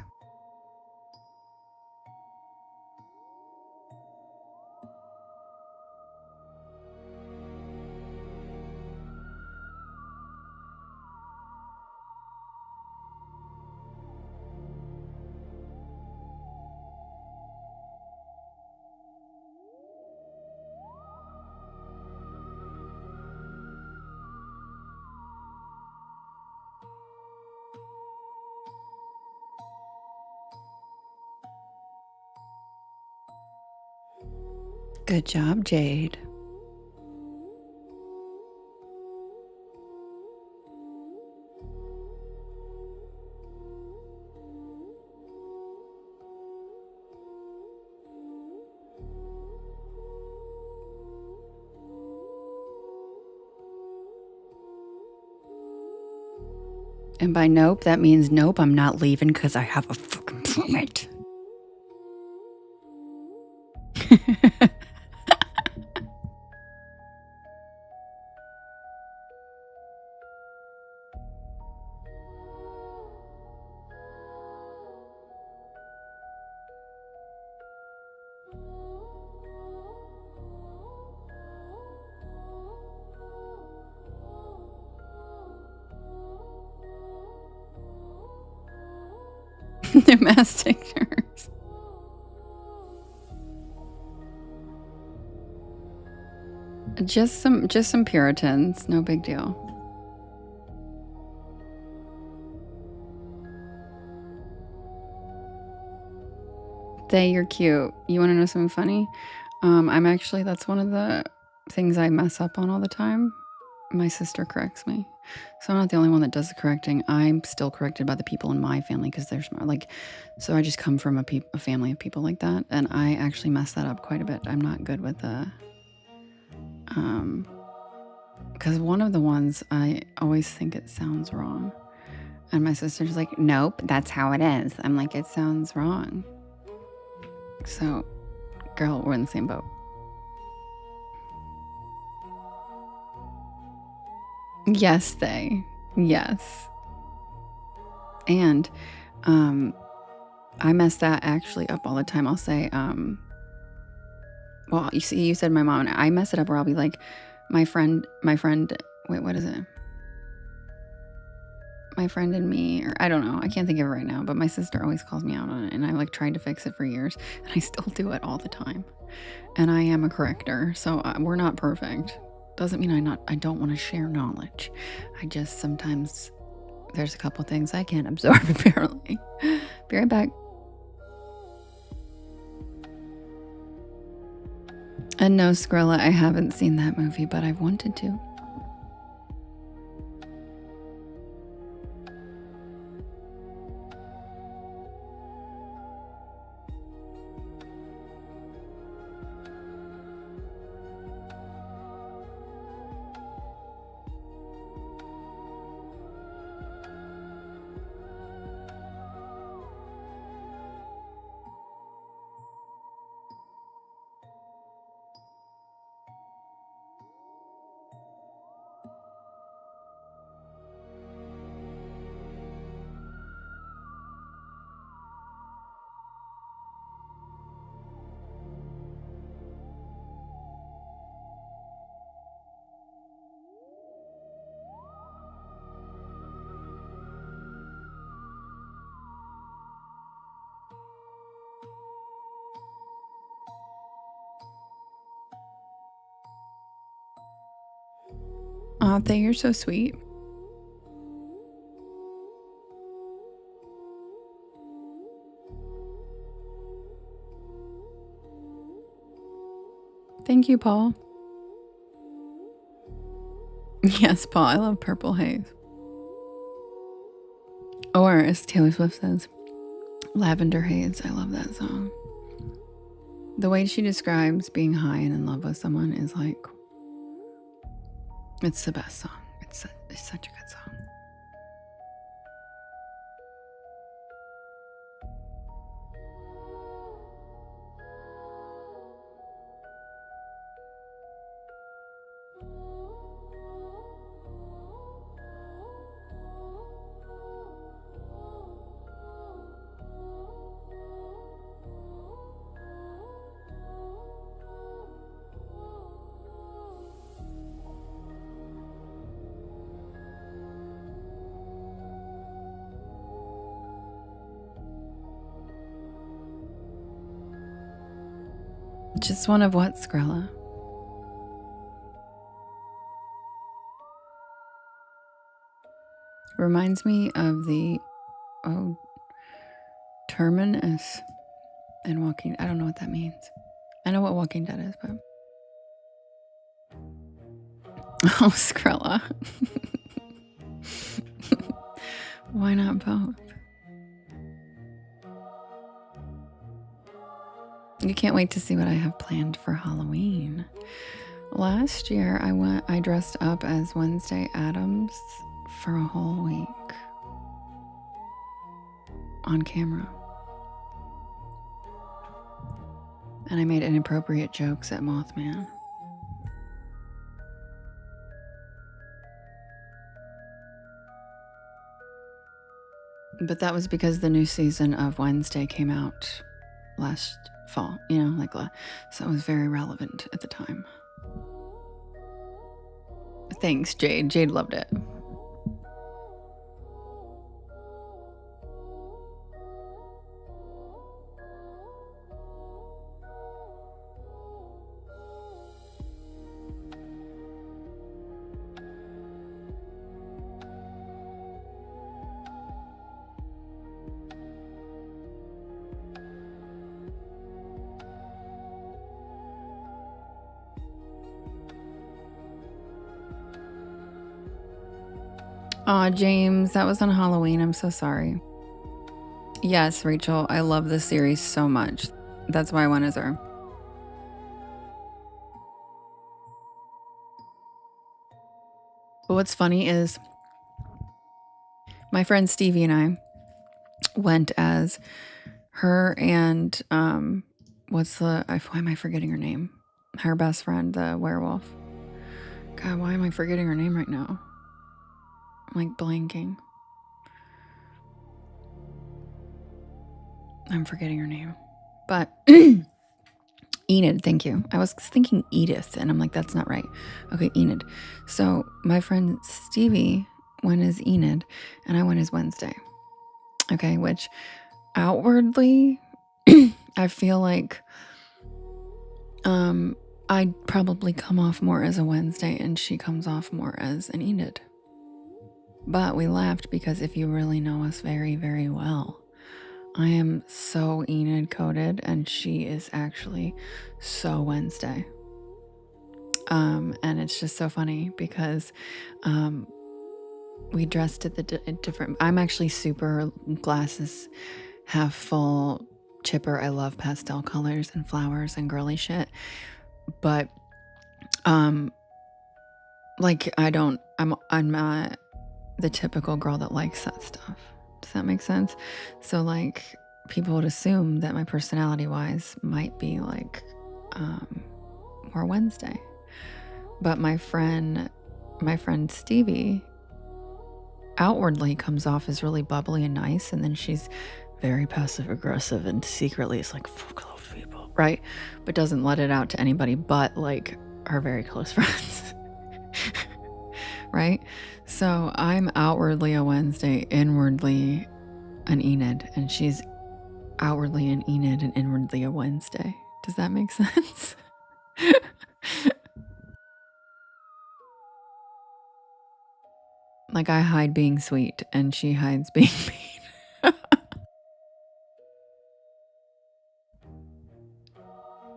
Good job, Jade. And by nope, that means nope, I'm not leaving because I have a fucking permit. They're mass takers. Just some Puritans, no big deal. You're cute. You want to know something funny? I'm actually, that's one of the things I mess up on all the time. My sister corrects me. So I'm not the only one that does the correcting. I'm still corrected by the people in my family because they're smart. Like, so I just come from a family of people like that. And I actually mess that up quite a bit. I'm not good with the, because one of the ones I always think it sounds wrong. And my sister's like, nope, that's how it is. I'm like, it sounds wrong. So, girl, we're in the same boat. Yes, yes. And I mess that actually up all the time. I'll say, well, you see, you said my mom, and I mess it up where I'll be like, my friend, wait, what is it? My friend and me, or I don't know, I can't think of it right now, but my sister always calls me out on it, and I like tried to fix it for years, and I still do it all the time. And I am a corrector, so we're not perfect. Doesn't mean I don't want to share knowledge. I just sometimes there's a couple things I can't absorb apparently. Be right back. And no, Skrilla, I haven't seen that movie, but I've wanted to. Aw, you're so sweet. Thank you, Paul. Yes, Paul, I love Purple Haze. Or, as Taylor Swift says, Lavender Haze. I love that song. The way she describes being high and in love with someone is like, it's the best song. It's such a good song. Just one of what, Skrilla? Reminds me of the terminus in Walking. I don't know what that means. I know what Walking Dead is, but oh, Skrilla. Why not both? You can't wait to see what I have planned for Halloween. Last year, I dressed up as Wednesday Addams for a whole week. on camera. And I made inappropriate jokes at Mothman. But that was because the new season of Wednesday came out last fall, you know, so it was very relevant at the time. Thanks, Jade. Jade loved it. Aw, James, that was on Halloween. I'm so sorry. Yes, Rachel, I love this series so much. That's why I went as her. But what's funny is my friend Stevie and I went as her and why am I forgetting her name? Her best friend, the werewolf. God, why am I forgetting her name right now? I'm like blanking. I'm forgetting her name. But Enid, thank you. I was thinking Edith, and I'm like, that's not right. Okay, Enid. So my friend Stevie went as Enid, and I went as Wednesday. Okay, which outwardly, I feel like I'd probably come off more as a Wednesday, and she comes off more as an Enid. But we laughed because if you really know us very, very well, I am so Enid coded, and she is actually so Wednesday. And it's just so funny because we dressed at the different. I'm actually super glasses half full chipper. I love pastel colors and flowers and girly shit, but like I'm not the typical girl that likes that stuff. Does that make sense? So like people would assume that my personality wise might be like more Wednesday. But my friend Stevie outwardly comes off as really bubbly and nice, and then she's very passive aggressive and secretly is like, fuck those people, right? But doesn't let it out to anybody but like her very close friends. Right? So I'm outwardly a Wednesday, inwardly an Enid, and she's outwardly an Enid and inwardly a Wednesday. Does that make sense? Like I hide being sweet and she hides being mean.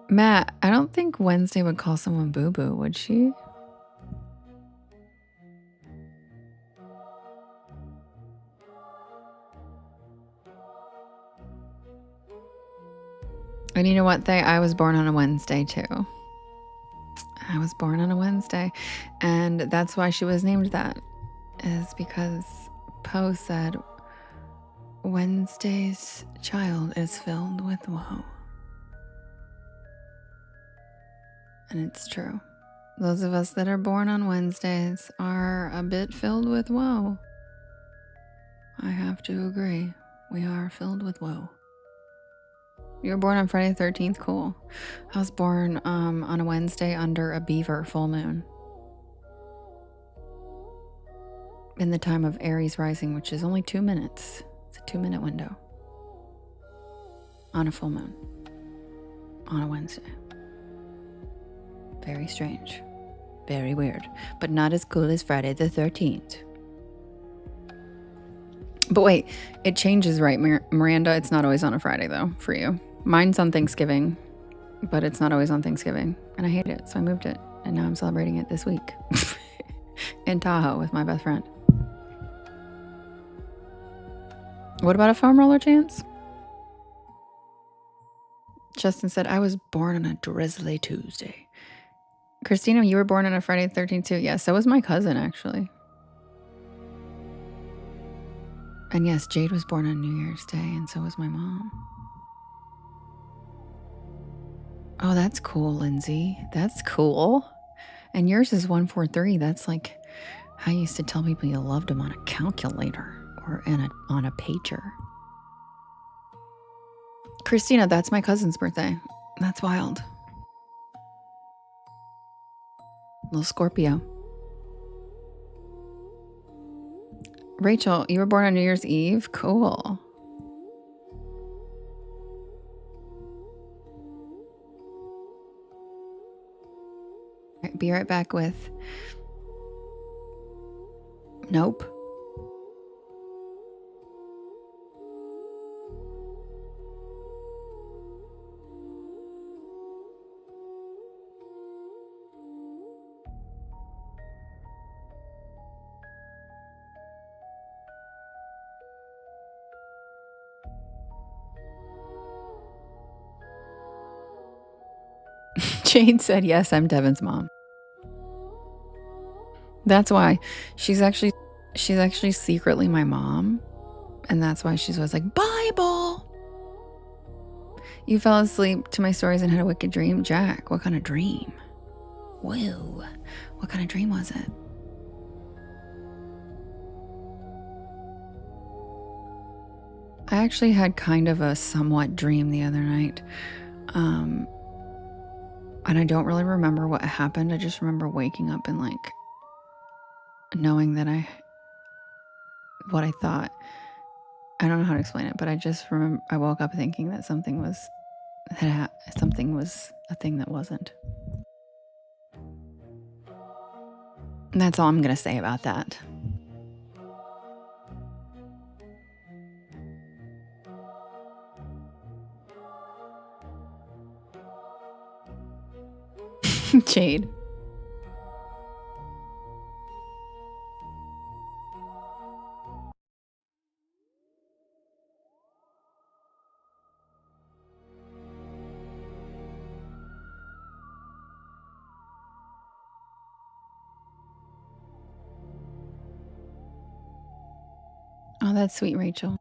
Matt, I don't think Wednesday would call someone boo-boo, would she? And you know what, I was born on a Wednesday too. I was born on a Wednesday, and that's why she was named that, is because Poe said, Wednesday's child is filled with woe. And it's true. Those of us that are born on Wednesdays are a bit filled with woe. I have to agree. We are filled with woe. You were born on Friday the 13th? Cool. I was born on a Wednesday under a beaver full moon. In the time of Aries rising, which is only 2 minutes. It's a 2-minute window. On a full moon. On a Wednesday. Very strange. Very weird. But not as cool as Friday the 13th. But wait, it changes, right, Miranda? It's not always on a Friday, though, for you. Mine's on Thanksgiving, but it's not always on Thanksgiving. And I hate it, so I moved it. And now I'm celebrating it this week. In Tahoe with my best friend. What about a foam roller, Chance? Justin said, I was born on a drizzly Tuesday. Christina, you were born on a Friday the 13th too? Yeah, so was my cousin, actually. And yes, Jade was born on New Year's Day, and so was my mom. Oh, that's cool, Lindsay. That's cool. And yours is 143. That's like how I used to tell people you loved them on a calculator or on a pager. Christina, that's my cousin's birthday. That's wild. Little Scorpio. Rachel, you were born on New Year's Eve? Cool. All right, be right back with Nope. Jade said, yes, I'm Devin's mom. That's why she's actually secretly my mom. And that's why she's always like, Bible. You fell asleep to my stories and had a wicked dream. Jack, what kind of dream? Whoa. What kind of dream was it? I actually had kind of a somewhat dream the other night. And I don't really remember what happened. I just remember waking up and like knowing that what I thought. I don't know how to explain it, but I just remember I woke up thinking that something was a thing that wasn't. And that's all I'm going to say about that. Jade. Oh, that's sweet, Rachel.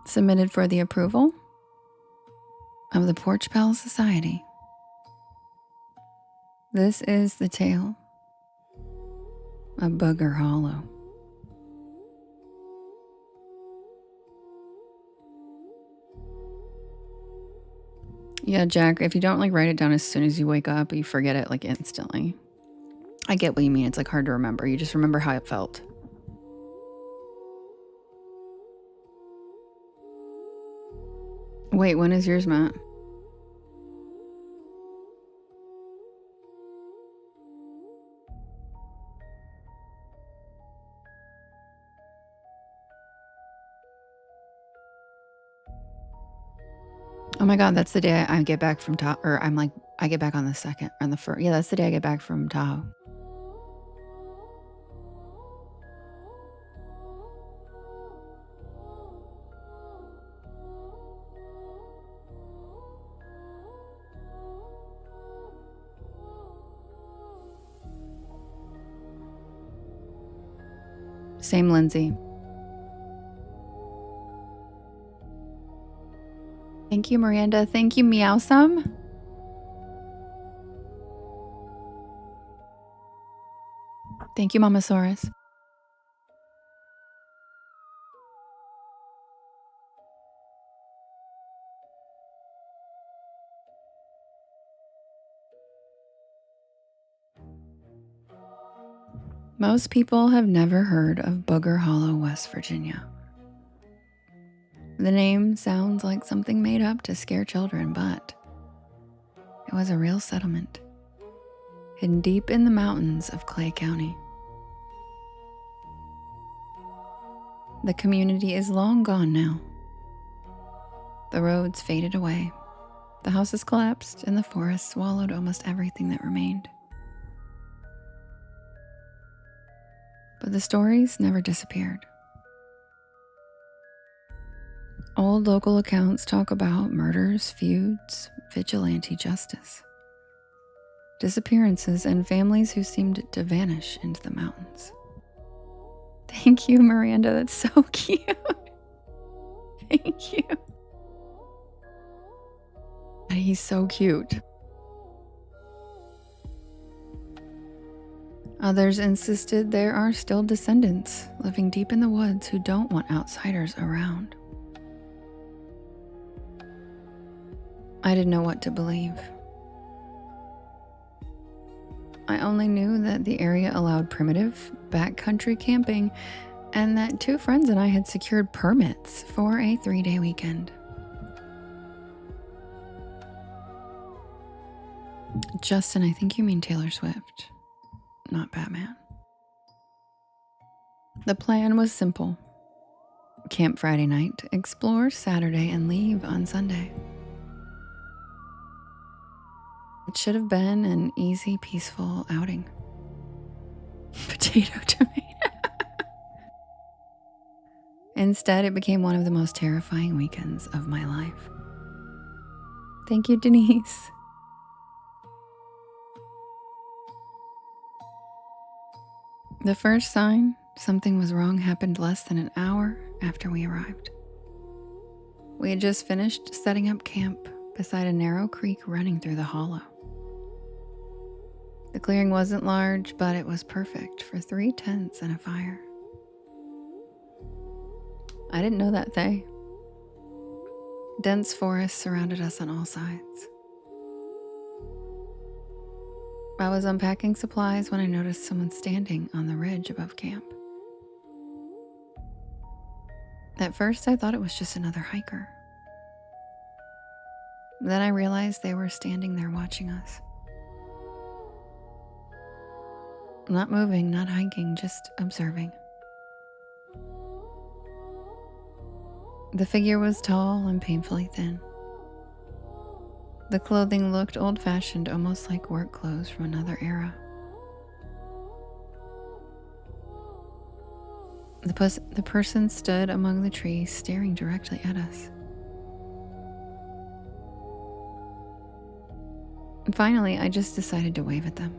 Submitted for the approval of the Porch Pal Society. This is the tale of Booger Hollow. Yeah, Jack, if you don't like write it down as soon as you wake up, you forget it like instantly. I get what you mean. It's like hard to remember. You just remember how it felt. Wait, when is yours, Matt? Oh my God, that's the day I get back from Tahoe. Or I get back on the 2nd, on the 1st. Yeah, that's the day I get back from Tahoe. Same, Lindsay. Thank you, Miranda. Thank you, Meowsome. Thank you, Mamasaurus. Most people have never heard of Booger Hollow, West Virginia. The name sounds like something made up to scare children, but it was a real settlement, hidden deep in the mountains of Clay County. The community is long gone now. The roads faded away, the houses collapsed, and the forest swallowed almost everything that remained. But the stories never disappeared. Old local accounts talk about murders, feuds, vigilante justice. disappearances, and families who seemed to vanish into the mountains. Thank you, Miranda. That's so cute. Thank you. He's so cute. Others insisted there are still descendants living deep in the woods who don't want outsiders around. I didn't know what to believe. I only knew that the area allowed primitive, backcountry camping, and that 2 friends and I had secured permits for a 3-day weekend. Justin, I think you mean Taylor Swift, not Batman. The plan was simple. Camp Friday night, explore Saturday, and leave on Sunday. It should have been an easy, peaceful outing. Potato tomato. Instead, it became one of the most terrifying weekends of my life. Thank you, Denise. The first sign something was wrong happened less than an hour after we arrived. We had just finished setting up camp beside a narrow creek running through the hollow. The clearing wasn't large, but it was perfect for 3 tents and a fire. I didn't know that, Thay. Dense forests surrounded us on all sides. I was unpacking supplies when I noticed someone standing on the ridge above camp. At first, I thought it was just another hiker. Then I realized they were standing there watching us. Not moving, not hiking, just observing. The figure was tall and painfully thin. The clothing looked old-fashioned, almost like work clothes from another era. The person stood among the trees, staring directly at us. And finally, I just decided to wave at them.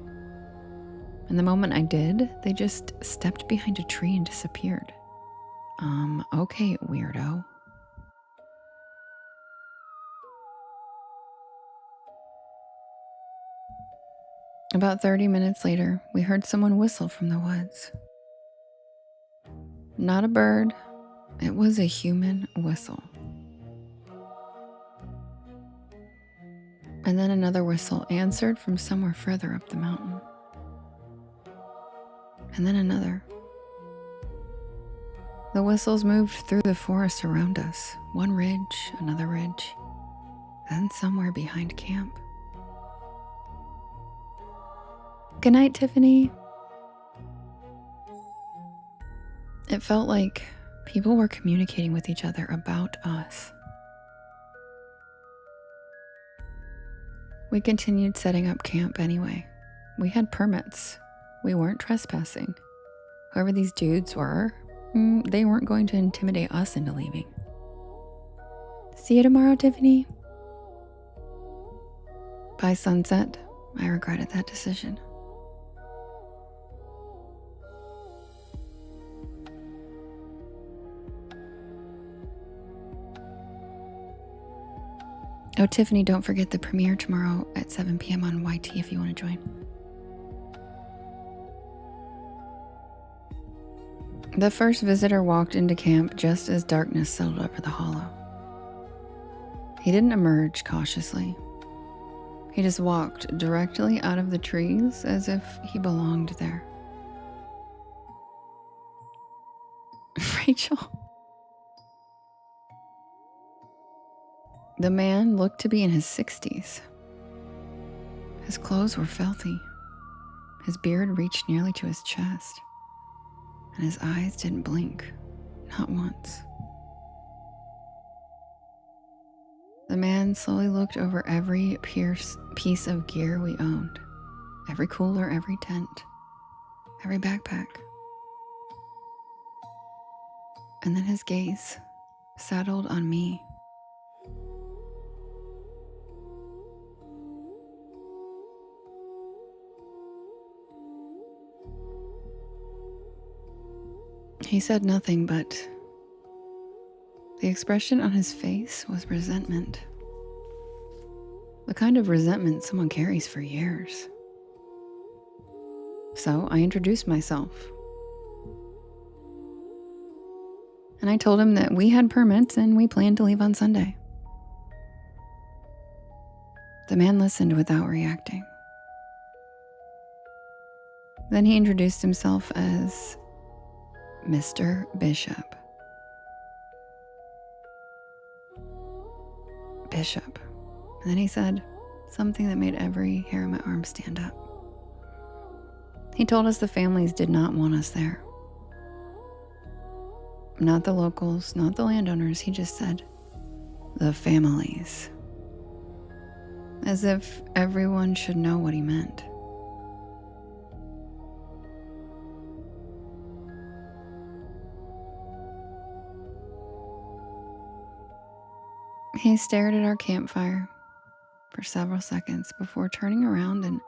And the moment I did, they just stepped behind a tree and disappeared. Okay, weirdo. About 30 minutes later, we heard someone whistle from the woods. Not a bird, it was a human whistle. And then another whistle answered from somewhere further up the mountain. And then another. The whistles moved through the forest around us, one ridge, another ridge, then somewhere behind camp. Good night, Tiffany. It felt like people were communicating with each other about us. We continued setting up camp anyway. We had permits. We weren't trespassing. Whoever these dudes were, they weren't going to intimidate us into leaving. See you tomorrow, Tiffany. By sunset, I regretted that decision. Oh, Tiffany, don't forget the premiere tomorrow at 7 p.m. on YT if you want to join. The first visitor walked into camp just as darkness settled over the hollow. He didn't emerge cautiously. He just walked directly out of the trees as if he belonged there. Rachel. The man looked to be in his 60s. His clothes were filthy. His beard reached nearly to his chest. And his eyes didn't blink, not once. The man slowly looked over every piece of gear we owned. Every cooler, every tent, every backpack. And then his gaze settled on me. He said nothing, but the expression on his face was resentment. The kind of resentment someone carries for years. So I introduced myself. And I told him that we had permits and we planned to leave on Sunday. The man listened without reacting. Then he introduced himself as Mr. Bishop. Bishop. And then he said something that made every hair on my arm stand up. He told us the families did not want us there. Not the locals, not the landowners. He just said, the families. As if everyone should know what he meant. He stared at our campfire for several seconds before turning around and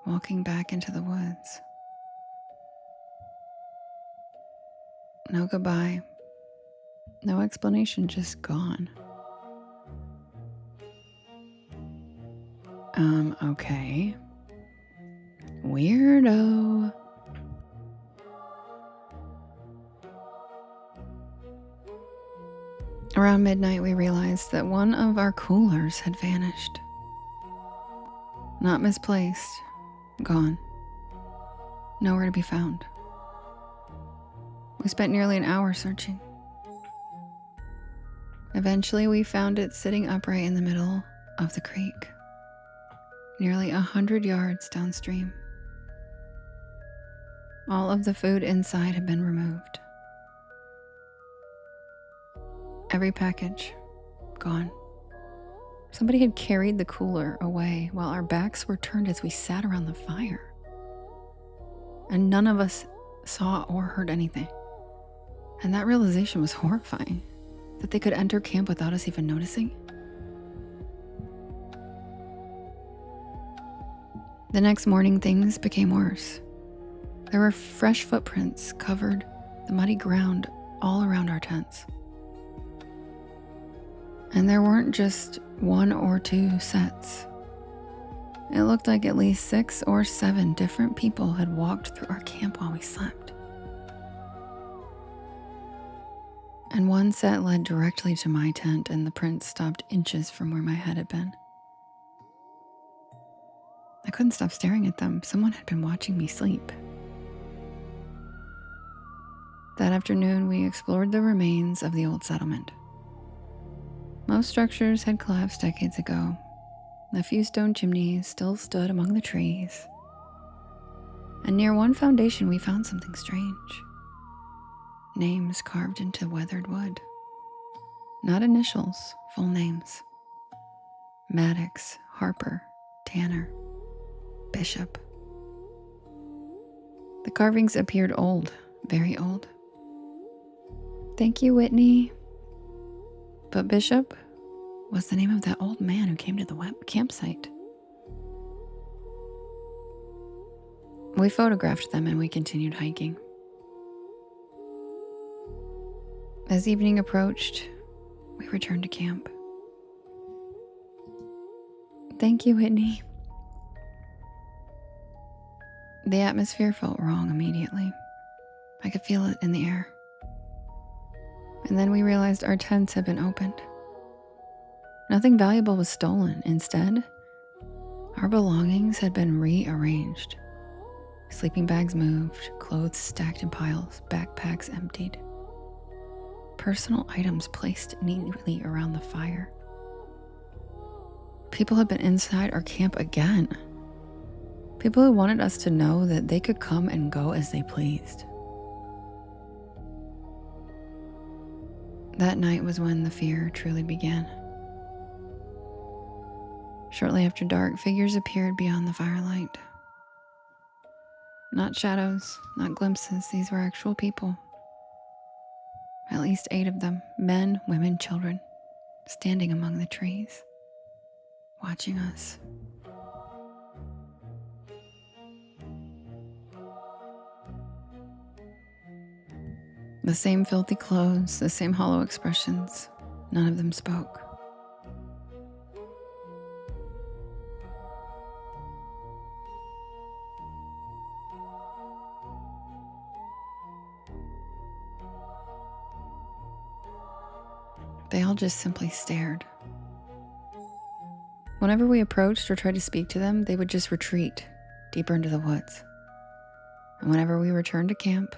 walking back into the woods. No goodbye. No explanation, just gone. Okay. Weirdo. Around midnight, we realized that one of our coolers had vanished. Not misplaced, gone. Nowhere to be found. We spent nearly an hour searching. Eventually, we found it sitting upright in the middle of the creek, nearly 100 yards downstream. All of the food inside had been removed. Every package, gone. Somebody had carried the cooler away while our backs were turned as we sat around the fire. And none of us saw or heard anything. And that realization was horrifying, that they could enter camp without us even noticing. The next morning, things became worse. There were fresh footprints covered the muddy ground all around our tents. And there weren't just 1 or 2 sets. It looked like at least 6 or 7 different people had walked through our camp while we slept. And one set led directly to my tent, and the prints stopped inches from where my head had been. I couldn't stop staring at them. Someone had been watching me sleep. That afternoon, we explored the remains of the old settlement. Most structures had collapsed decades ago. A few stone chimneys still stood among the trees. And near one foundation, we found something strange. Names carved into weathered wood. Not initials, full names. Maddox, Harper, Tanner, Bishop. The carvings appeared old, very old. Thank you, Whitney. But Bishop was the name of that old man who came to the campsite. We photographed them and we continued hiking. As evening approached, we returned to camp. Thank you, Whitney. The atmosphere felt wrong immediately. I could feel it in the air. And then we realized our tents had been opened. Nothing valuable was stolen. Instead, our belongings had been rearranged. Sleeping bags moved, clothes stacked in piles, backpacks emptied. Personal items placed neatly around the fire. People had been inside our camp again. People who wanted us to know that they could come and go as they pleased. That night was when the fear truly began. Shortly after dark, figures appeared beyond the firelight. Not shadows, not glimpses, these were actual people. At least 8 of them, men, women, children, standing among the trees, watching us. The same filthy clothes, the same hollow expressions. None of them spoke. They all just simply stared. Whenever we approached or tried to speak to them, they would just retreat deeper into the woods. And whenever we returned to camp,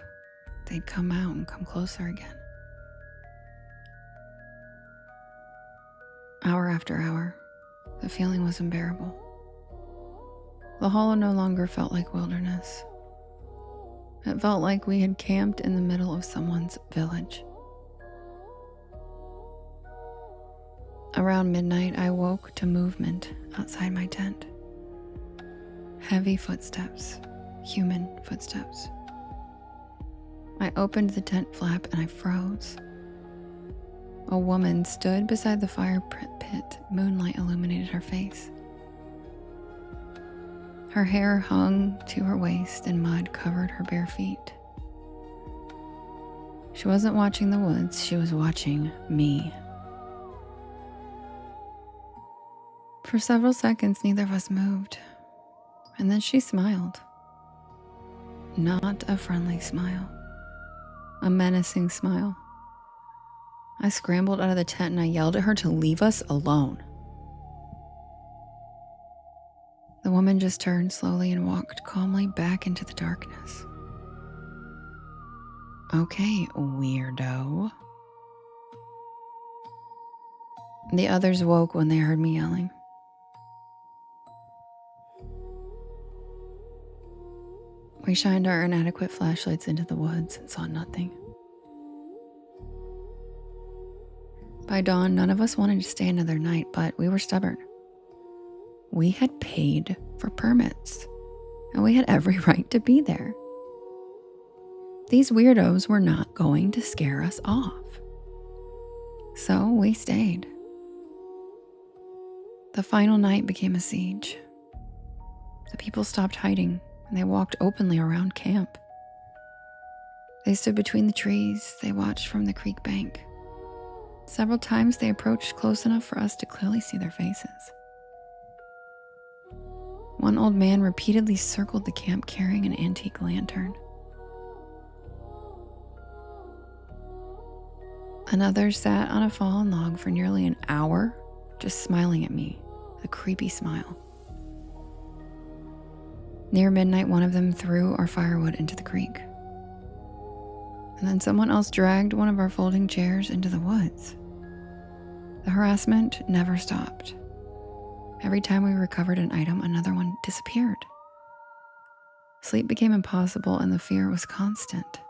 they'd come out and come closer again. Hour after hour, the feeling was unbearable. The hollow no longer felt like wilderness. It felt like we had camped in the middle of someone's village. Around midnight, I woke to movement outside my tent. Heavy footsteps, human footsteps. I opened the tent flap and I froze. A woman stood beside the fire pit. Moonlight illuminated her face. Her hair hung to her waist and mud covered her bare feet. She wasn't watching the woods, she was watching me. For several seconds, neither of us moved, and then she smiled. Not a friendly smile, a menacing smile. I scrambled out of the tent and I yelled at her to leave us alone. The woman just turned slowly and walked calmly back into the darkness. Okay, weirdo. The others woke when they heard me yelling. We shined our inadequate flashlights into the woods and saw nothing. By dawn, none of us wanted to stay another night, but we were stubborn. We had paid for permits, and we had every right to be there. These weirdos were not going to scare us off. So we stayed. The final night became a siege. The people stopped hiding, and they walked openly around camp. They stood between the trees. They watched from the creek bank. Several times they approached close enough for us to clearly see their faces. One old man repeatedly circled the camp carrying an antique lantern. Another sat on a fallen log for nearly an hour, just smiling at me, a creepy smile. Near midnight, one of them threw our firewood into the creek. And then someone else dragged one of our folding chairs into the woods. The harassment never stopped. Every time we recovered an item, another one disappeared. Sleep became impossible and the fear was constant.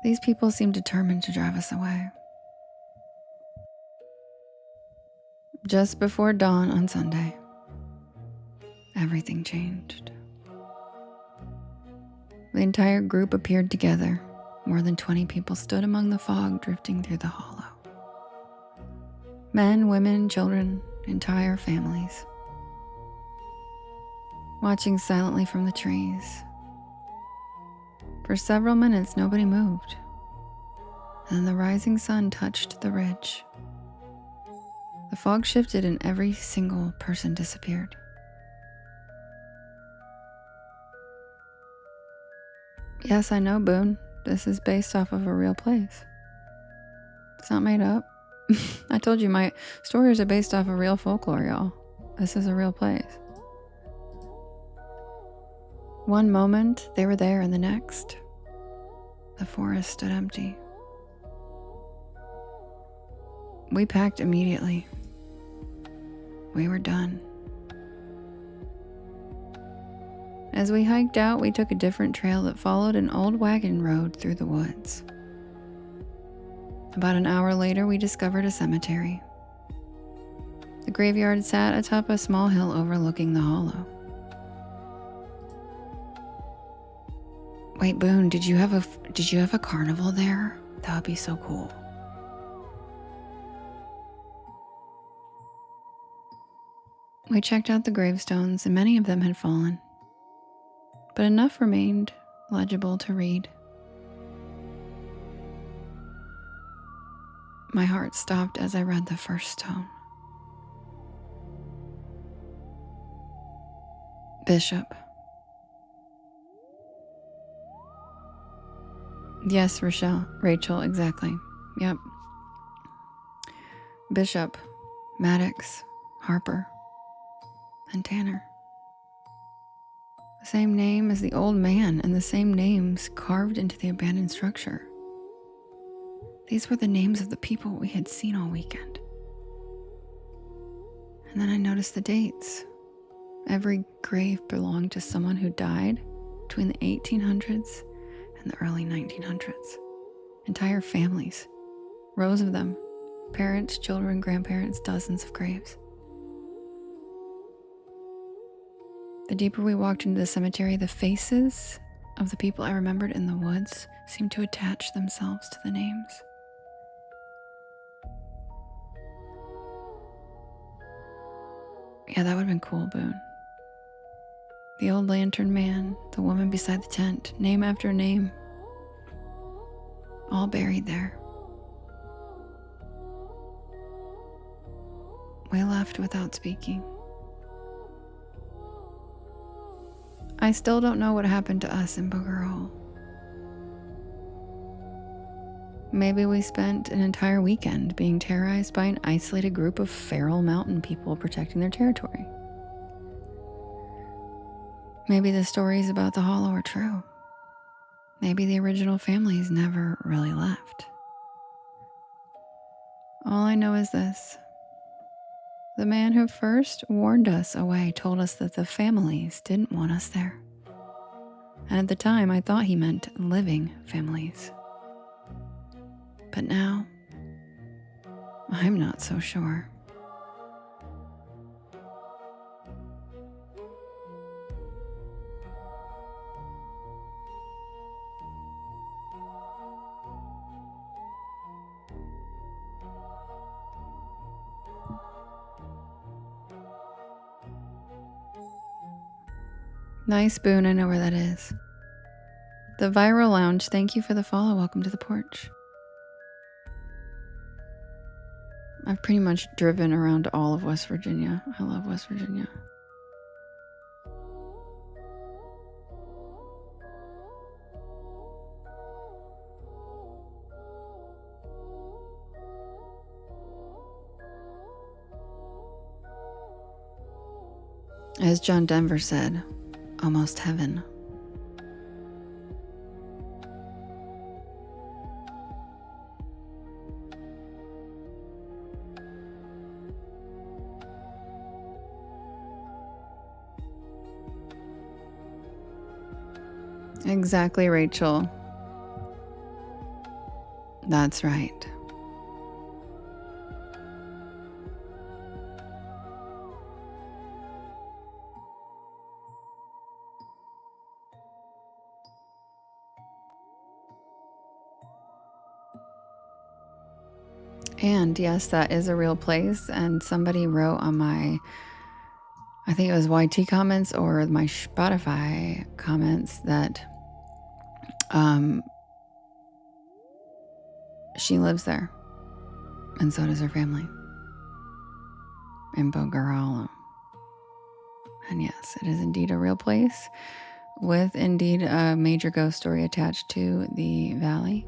These people seemed determined to drive us away. Just before dawn on Sunday, everything changed. The entire group appeared together. More than 20 people stood among the fog drifting through the hollow. Men, women, children, entire families. Watching silently from the trees. For several minutes, nobody moved. And then the rising sun touched the ridge. The fog shifted and every single person disappeared. Yes, I know, Boone. This is based off of a real place. It's not made up. I told you my stories are based off of real folklore, y'all. This is a real place. One moment, they were there, and the next, the forest stood empty. We packed immediately. We were done. As we hiked out, we took a different trail that followed an old wagon road through the woods. About an hour later, we discovered a cemetery. The graveyard sat atop a small hill overlooking the hollow. Wait, Boone, did you have a carnival there? That would be so cool. We checked out the gravestones, and many of them had fallen, but enough remained legible to read. My heart stopped as I read the first stone. Bishop. Yes, Rachel, exactly. Yep. Bishop, Maddox, Harper, and Tanner. The same name as the old man and the same names carved into the abandoned structure. These were the names of the people we had seen all weekend. And then I noticed the dates. Every grave belonged to someone who died between the 1800s and the early 1900s. Entire families, rows of them, parents, children, grandparents, dozens of graves. The deeper we walked into the cemetery, the faces of the people I remembered in the woods seemed to attach themselves to the names. Yeah, that would have been cool, Boone. The old lantern man, the woman beside the tent, name after name, all buried there. We left without speaking. I still don't know what happened to us in Booger Hole. Maybe we spent an entire weekend being terrorized by an isolated group of feral mountain people protecting their territory. Maybe the stories about the Hollow are true. Maybe the original families never really left. All I know is this. The man who first warned us away told us that the families didn't want us there. And at the time, I thought he meant living families. But now, I'm not so sure. Nice, Boone, I know where that is. The Viral Lounge, thank you for the follow. Welcome to the porch. I've pretty much driven around all of West Virginia. I love West Virginia. As John Denver said, almost heaven. Exactly, Rachel. That's right. And yes, that is a real place. And somebody wrote on my, I think it was YT comments or my Spotify comments that she lives there. And so does her family in Booger Hollow. And yes, it is indeed a real place with indeed a major ghost story attached to the valley.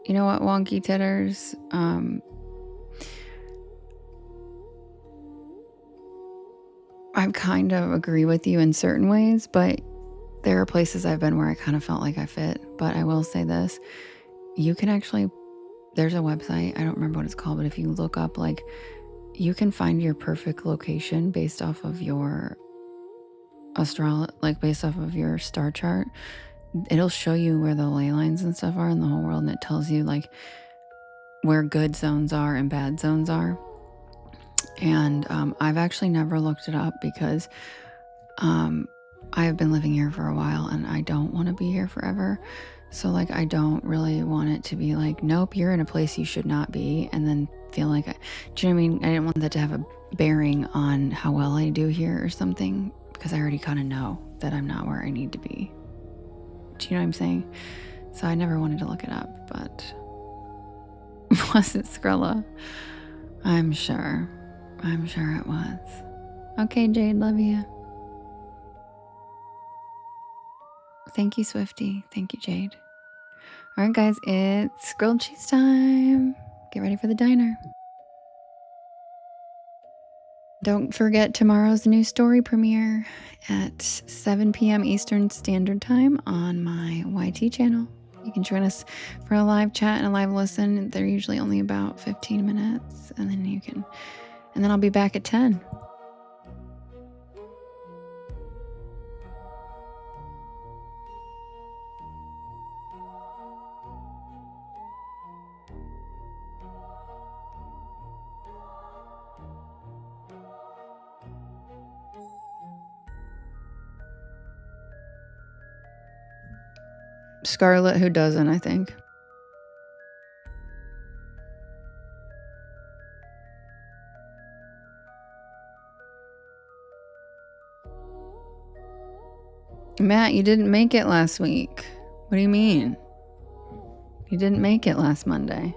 You know what, Wonky Titters? I kind of agree with you in certain ways, but there are places I've been where I kind of felt like I fit. But I will say this, you can actually, there's a website, I don't remember what it's called, but if you look up, like, you can find your perfect location based off of your based off of your star chart. It'll show you where the ley lines and stuff are in the whole world, and it tells you like where good zones are and bad zones are. And I've actually never looked it up because I have been living here for a while and I don't want to be here forever. So like I don't really want it to be like, nope, you're in a place you should not be, and then feel like, do you know what I mean? I didn't want that to have a bearing on how well I do here or something, because I already kind of know that I'm not where I need to be. Do you know what I'm saying? So I never wanted to look it up, but was it Skrilla? I'm sure it was. Okay, Jade, love you. Thank you, Swifty. Thank you, Jade. All right, guys, it's grilled cheese time. Get ready for the diner. Don't forget tomorrow's new story premiere at 7 p.m. Eastern Standard Time on my YT channel. You can join us for a live chat and a live listen. They're usually only about 15 minutes, and then I'll be back at 10. Scarlet, who doesn't, I think. Matt, you didn't make it last week. What do you mean? You didn't make it last Monday.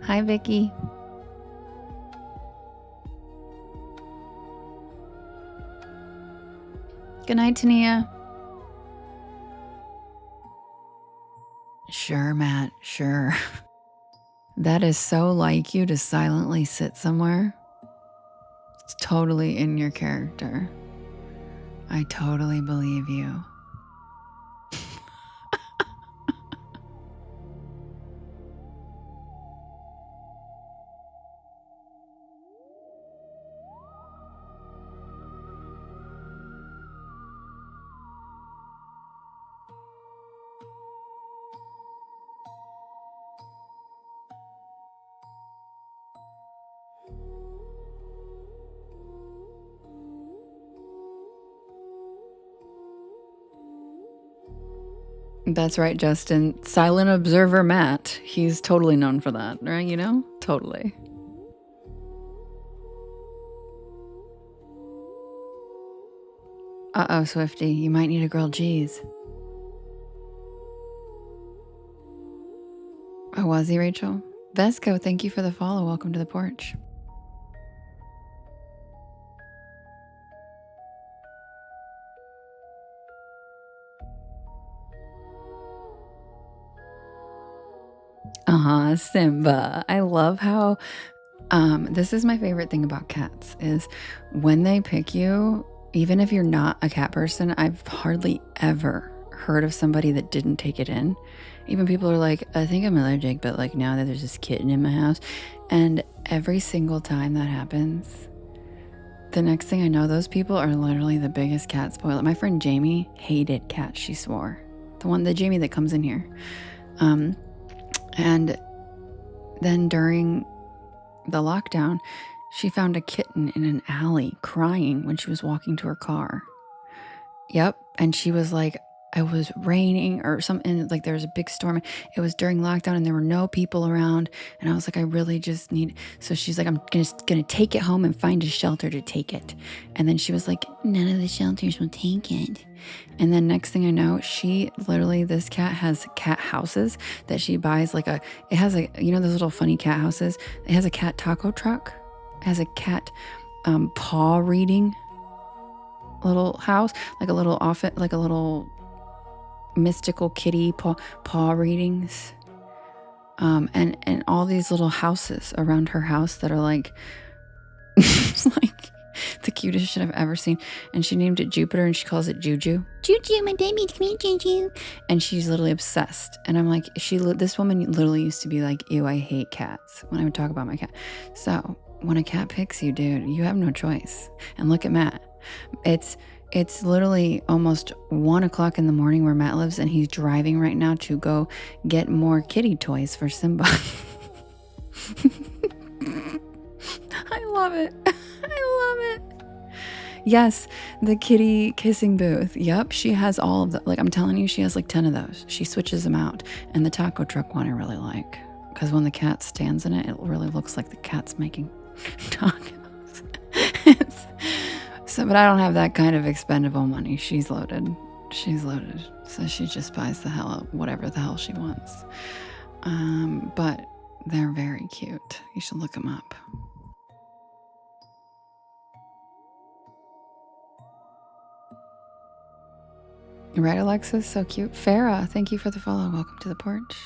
Hi, Vicky. Good night, Tania. Sure, Matt, sure. That is so like you to silently sit somewhere. It's totally in your character. I totally believe you. That's right, Justin. Silent observer Matt. He's totally known for that, right? You know? Totally. Uh-oh, Swifty. You might need a grilled cheese. Oh, was he, Rachel? Vesco, thank you for the follow. Welcome to the porch. Simba. I love how this is my favorite thing about cats is when they pick you, even if you're not a cat person, I've hardly ever heard of somebody that didn't take it in. Even people are like, I think I'm allergic, but like now that there's this kitten in my house. And every single time that happens, the next thing I know, those people are literally the biggest cat spoiler. My friend Jamie hated cats, she swore. The Jamie that comes in here. And then during the lockdown, she found a kitten in an alley crying when she was walking to her car. Yep. And she was like, it was raining or something, like there was a big storm. It was during lockdown and there were no people around. And I was like, I really just need, so she's like, I'm gonna take it home and find a shelter to take it. And then she was like, none of the shelters will take it. And then next thing I know, this cat has cat houses that she buys, it has those little funny cat houses. It has a cat taco truck. It has a cat paw reading little house, like a little office, like a little mystical kitty paw readings. And all these little houses around her house that are like, like the cutest shit I've ever seen. And she named it Jupiter and she calls it Juju. Juju, my baby, come here, Juju. And she's literally obsessed. And I'm like, this woman literally used to be like, ew, I hate cats when I would talk about my cat. So when a cat picks you, dude, you have no choice. And look at Matt. It's literally almost 1 o'clock in the morning where Matt lives, and he's driving right now to go get more kitty toys for Simba. love it. I love it. Yes, the kitty kissing booth. Yep, she has all of the, like I'm telling you, she has like 10 of those. She switches them out. And the taco truck one I really like. Because when the cat stands in it, it really looks like the cat's making tacos. So, but I don't have that kind of expendable money. She's loaded. She's loaded. So she just buys the hell out, whatever the hell she wants. But they're very cute. You should look them up. Right, Alexis? So cute. Farah, thank you for the follow. Welcome to the porch.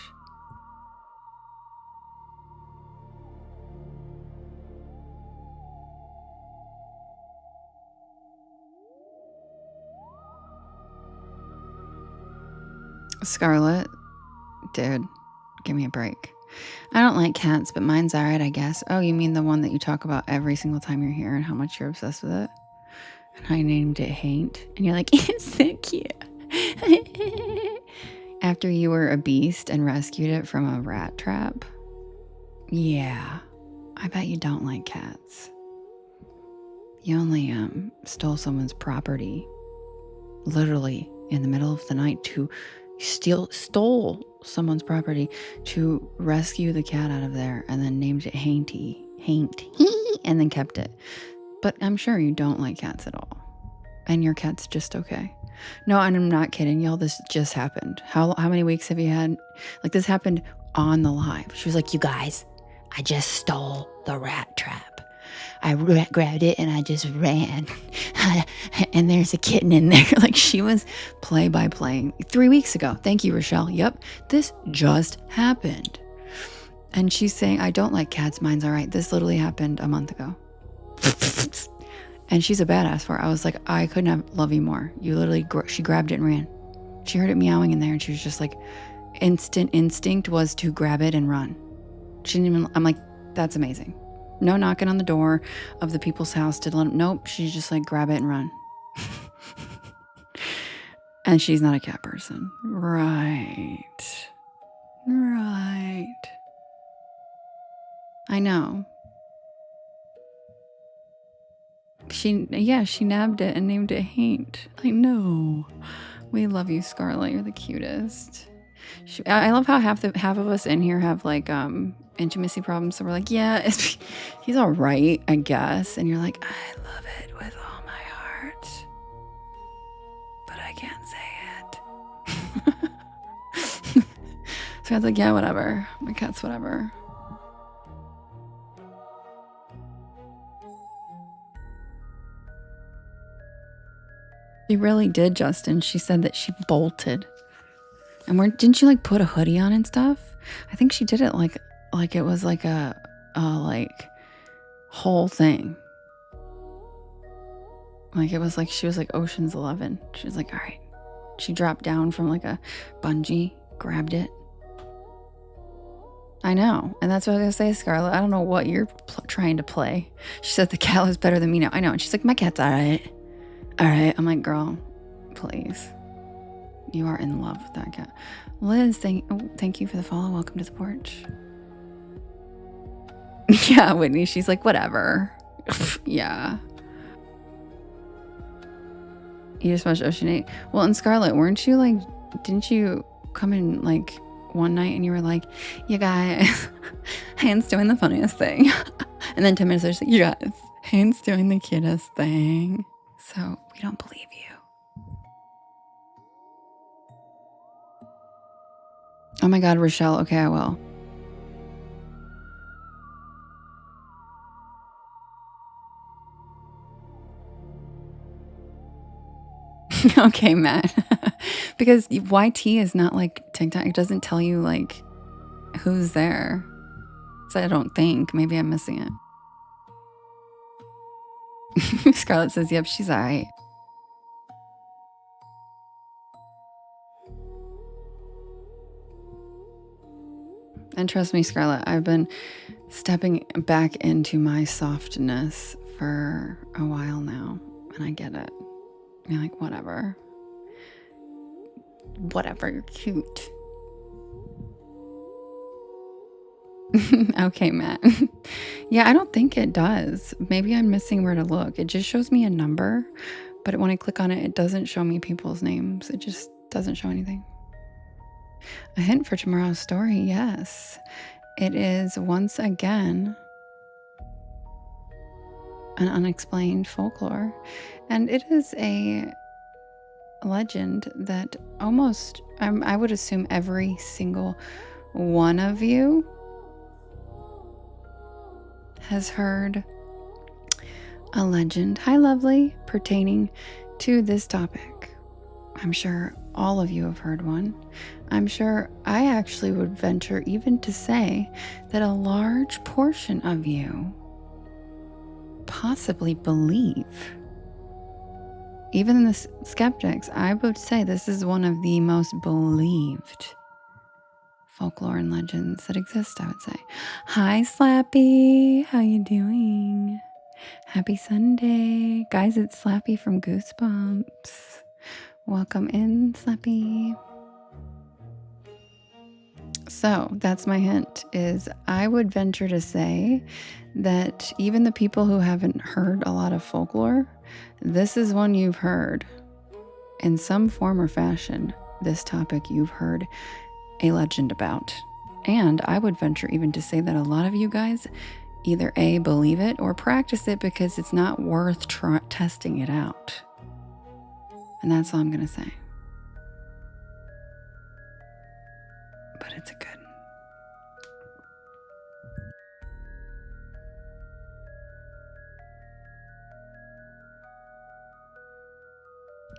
Scarlett, dude, give me a break. I don't like cats, but mine's alright, I guess. Oh, you mean the one that you talk about every single time you're here and how much you're obsessed with it? And I named it Haint. And you're like, it's so cute. After you were a beast and rescued it from a rat trap? Yeah, I bet you don't like cats. You only stole someone's property, literally in the middle of the night, to stole someone's property to rescue the cat out of there, and then named it Haint, and then kept it. But I'm sure you don't like cats at all, and your cat's just okay. No, and I'm not kidding, y'all. This just happened. How many weeks have you had? Like, this happened on the live. She was like, "You guys, I just stole the rat trap. I grabbed it and I just ran. And there's a kitten in there." Like, she was play-by-playing 3 weeks ago. Thank you, Rochelle. Yep, this just happened. And she's saying, I don't like cats. Mine's all right. This literally happened a month ago. And she's a badass for it. I was like, I couldn't have loved you more. You literally, she grabbed it and ran. She heard it meowing in there and she was just like, instinct was to grab it and run. She didn't even, I'm like, that's amazing. No knocking on the door of the people's house to let them, nope, she's just like, grab it and run. And she's not a cat person. Right. I know. She nabbed it and named it Haint. I know. We love you, Scarlett. You're the cutest. I love how half of us in here have like intimacy problems. So we're like, yeah, he's all right, I guess. And you're like, I love it with all my heart, but I can't say it. So I was like, yeah, whatever. My cat's whatever. She really did, Justin. She said that she bolted. And didn't you like put a hoodie on and stuff? I think she did it like it was like a like whole thing. Like it was like she was like Ocean's 11. She was like, all right. She dropped down from like a bungee, grabbed it. I know. And that's what I was going to say, Scarlett. I don't know what you're trying to play. She said the cat was better than me now. I know. And she's like, my cat's all right. All right. I'm like, girl, please. You are in love with that cat. Liz, thank you for the follow. Welcome to the porch. Yeah, Whitney. She's like, whatever. Yeah. You just watched Ocean 8. Well, and Scarlett, weren't you like, didn't you come in like one night and you were like, you guys, Haint's doing the funniest thing. And then 10 minutes later, like, you guys, Haint's doing the cutest thing. So we don't believe you. Oh my God, Rochelle. Okay, I will. Okay, Matt. Because YT is not like TikTok. It doesn't tell you like who's there. So I don't think. Maybe I'm missing it. Scarlett says, yep, she's all right. And trust me, Scarlett, I've been stepping back into my softness for a while now. And I get it. You're like, whatever. Whatever, you're cute. Okay, Matt. Yeah, I don't think it does. Maybe I'm missing where to look. It just shows me a number, but when I click on it, it doesn't show me people's names. It just doesn't show anything. A hint for tomorrow's story, yes. It is once again an unexplained folklore, and it is a legend that almost, I would assume every single one of you has heard a legend, hi lovely, pertaining to this topic. I'm sure all of you have heard one. I'm sure I actually would venture even to say that a large portion of you possibly believe. Even the skeptics, I would say this is one of the most believed folklore and legends that exist, I would say. Hi Slappy, how you doing? Happy Sunday. Guys, it's Slappy from Goosebumps. Welcome in, Slappy. So that's my hint, is I would venture to say that even the people who haven't heard a lot of folklore, this is one you've heard. In some form or fashion, this topic you've heard a legend about. And I would venture even to say that a lot of you guys either A, believe it, or practice it because it's not worth testing it out. And that's all I'm going to say. But it's a good.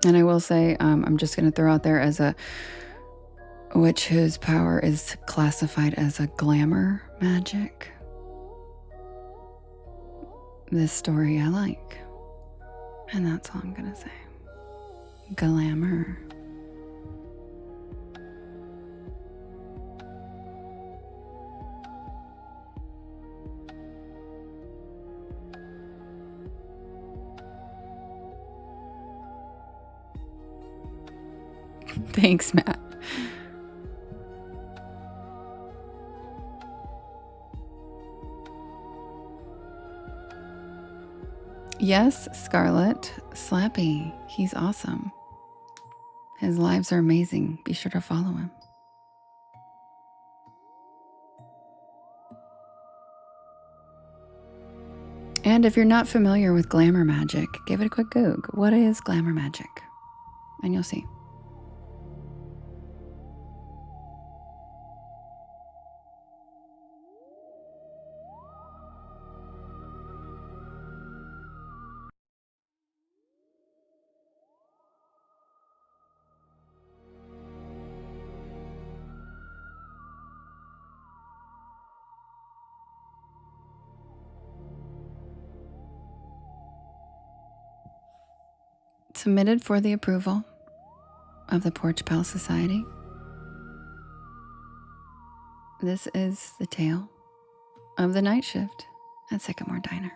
And I will say, I'm just going to throw out there, as a witch whose power is classified as a glamour magic, this story I like. And that's all I'm going to say. Glamour. Thanks, Matt. Yes, Scarlet. Slappy. He's awesome. His lives are amazing. Be sure to follow him. And if you're not familiar with glamour magic, give it a quick Goog. What is glamour magic? And you'll see. Submitted for the approval of the Porch Pal Society. This is the tale of the night shift at Sycamore Diner.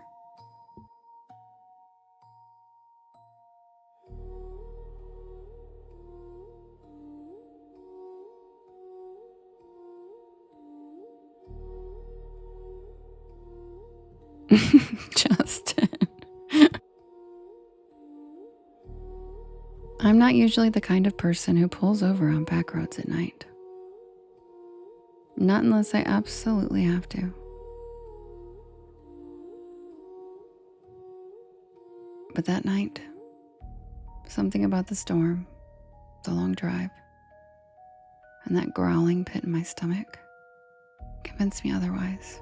Justin. I'm not usually the kind of person who pulls over on back roads at night. Not unless I absolutely have to. But that night, something about the storm, the long drive, and that growling pit in my stomach convinced me otherwise.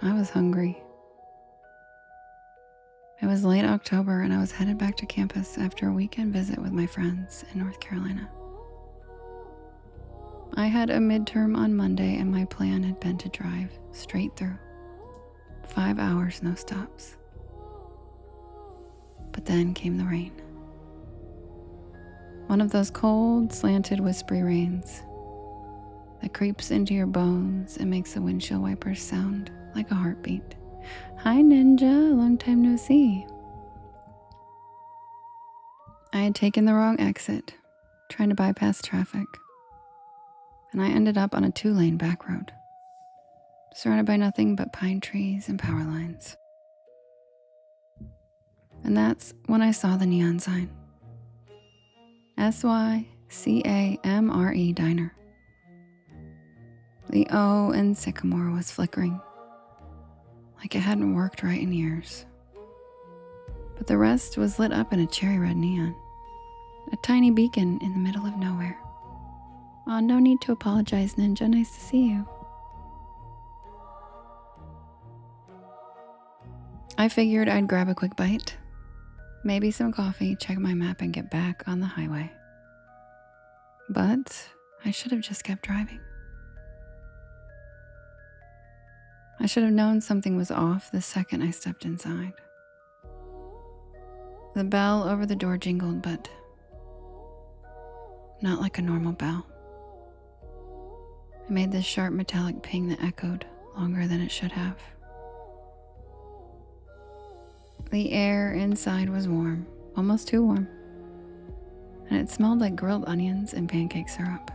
I was hungry. It was late October and I was headed back to campus after a weekend visit with my friends in North Carolina. I had a midterm on Monday and my plan had been to drive straight through. 5 hours, no stops. But then came the rain. One of those cold, slanted, whispery rains that creeps into your bones and makes the windshield wipers sound like a heartbeat. Hi Ninja, long time no see. I had taken the wrong exit, trying to bypass traffic, and I ended up on a 2-lane back road. surrounded by nothing but pine trees and power lines. And that's when I saw the neon sign. SYCAMRE Diner. The O in Sycamore was flickering, like it hadn't worked right in years. But the rest was lit up in a cherry red neon, a tiny beacon in the middle of nowhere. Oh, no need to apologize, Ninja. Nice to see you. I figured I'd grab a quick bite, maybe some coffee, check my map, and get back on the highway. But I should have just kept driving. I should have known something was off the second I stepped inside. The bell over the door jingled, but not like a normal bell. It made this sharp metallic ping that echoed longer than it should have. The air inside was warm, almost too warm, and it smelled like grilled onions and pancake syrup.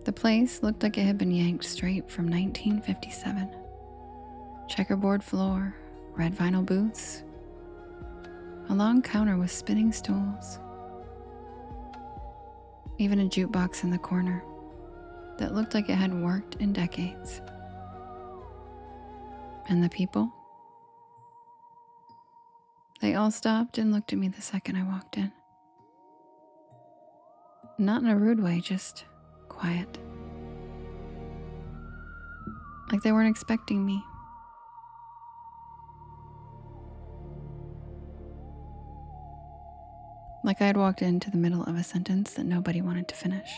The place looked like it had been yanked straight from 1957. Checkerboard floor, red vinyl booths, a long counter with spinning stools, even a jukebox in the corner that looked like it hadn't worked in decades. And the people? They all stopped and looked at me the second I walked in. Not in a rude way, just quiet. Like they weren't expecting me. Like I had walked into the middle of a sentence that nobody wanted to finish.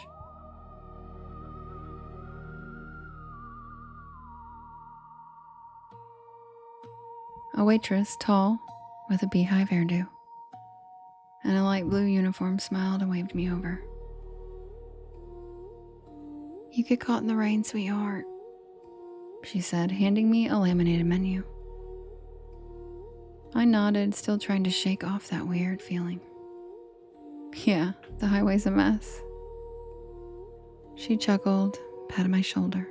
A waitress, tall, with a beehive hairdo, and a light blue uniform, smiled and waved me over. "You get caught in the rain, sweetheart," she said, handing me a laminated menu. I nodded, still trying to shake off that weird feeling. "Yeah, the highway's a mess." She chuckled, patted my shoulder.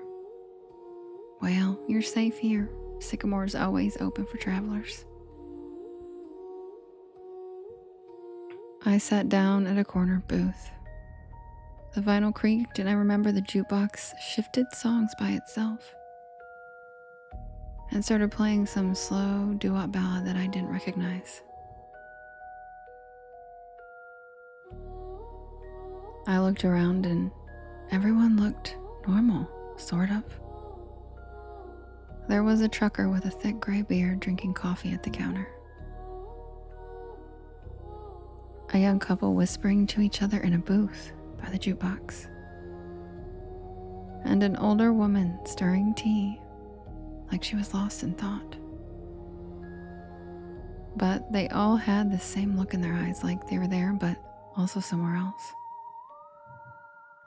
"Well, you're safe here. Sycamore's always open for travelers." I sat down at a corner booth. The vinyl creaked, and I remember the jukebox shifted songs by itself and started playing some slow doo-wop ballad that I didn't recognize. I looked around and everyone looked normal, sort of. There was a trucker with a thick gray beard drinking coffee at the counter. A young couple whispering to each other in a booth by the jukebox. And an older woman stirring tea like she was lost in thought. But they all had the same look in their eyes, like they were there but also somewhere else.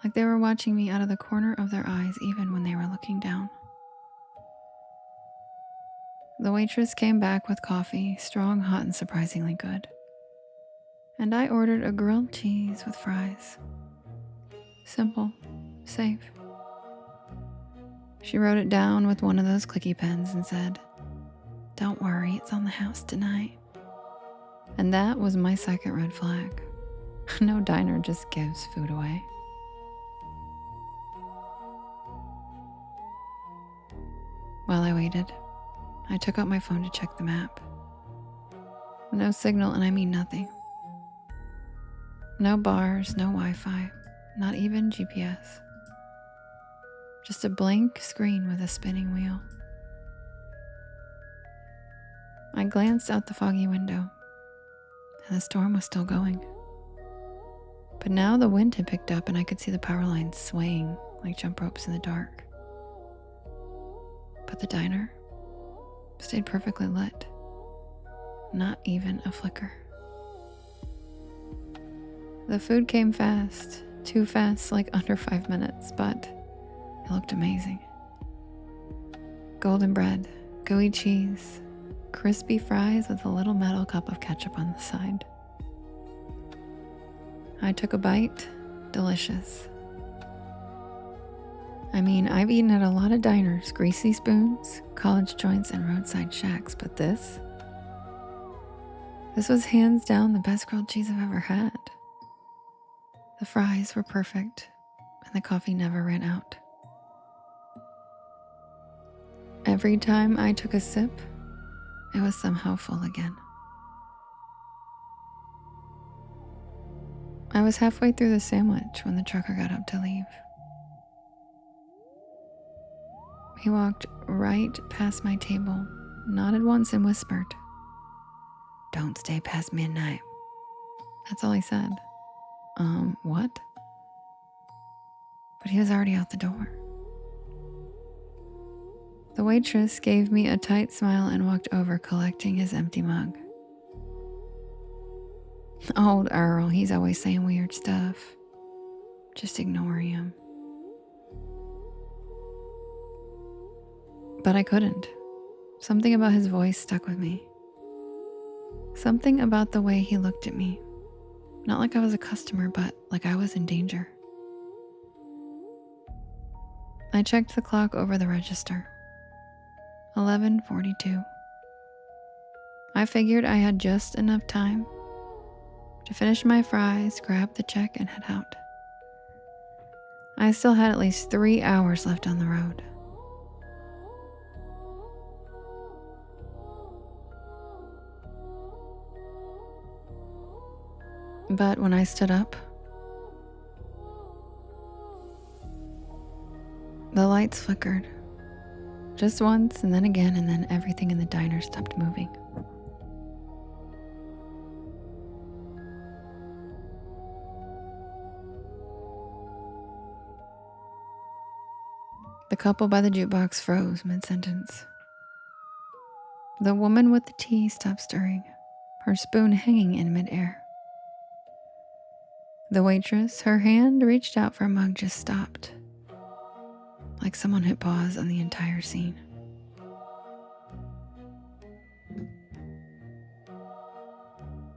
Like they were watching me out of the corner of their eyes even when they were looking down. The waitress came back with coffee, strong, hot, and surprisingly good. And I ordered a grilled cheese with fries. Simple, safe. She wrote it down with one of those clicky pens and said, "Don't worry, it's on the house tonight." And that was my second red flag. No diner just gives food away. While I waited, I took out my phone to check the map. No signal, and I mean nothing. No bars, no Wi-Fi, not even GPS. Just a blank screen with a spinning wheel. I glanced out the foggy window, and the storm was still going. But now the wind had picked up and I could see the power lines swaying like jump ropes in the dark. But the diner stayed perfectly lit. Not even a flicker. The food came fast, too fast, like under 5 minutes, but it looked amazing. Golden bread, gooey cheese, crispy fries with a little metal cup of ketchup on the side. I took a bite, delicious. I mean, I've eaten at a lot of diners, greasy spoons, college joints, and roadside shacks, but this was hands down the best grilled cheese I've ever had. The fries were perfect, and the coffee never ran out. Every time I took a sip, it was somehow full again. I was halfway through the sandwich when the trucker got up to leave. He walked right past my table, nodded once and whispered, "Don't stay past midnight." That's all he said. What? But he was already out the door. The waitress gave me a tight smile and walked over, collecting his empty mug. Old Earl, he's always saying weird stuff. Just ignore him. But I couldn't. Something about his voice stuck with me. Something about the way he looked at me. Not like I was a customer, but like I was in danger. I checked the clock over the register. 11:42. I figured I had just enough time to finish my fries, grab the check, and head out. I still had at least 3 hours left on the road. But when I stood up, the lights flickered. Just once, and then again, and then everything in the diner stopped moving. The couple by the jukebox froze mid-sentence. The woman with the tea stopped stirring, her spoon hanging in midair. The waitress, her hand reached out for a mug, just stopped, like someone hit pause on the entire scene.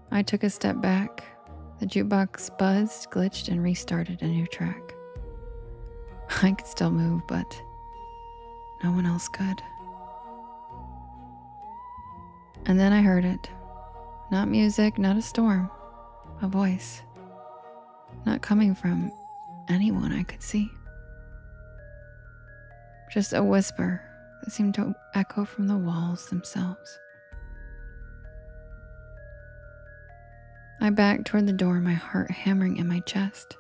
I took a step back. The jukebox buzzed, glitched, and restarted a new track. I could still move, but no one else could. And then I heard it. Not music, not a storm. A voice. Not coming from anyone I could see. Just a whisper that seemed to echo from the walls themselves. I backed toward the door, my heart hammering in my chest.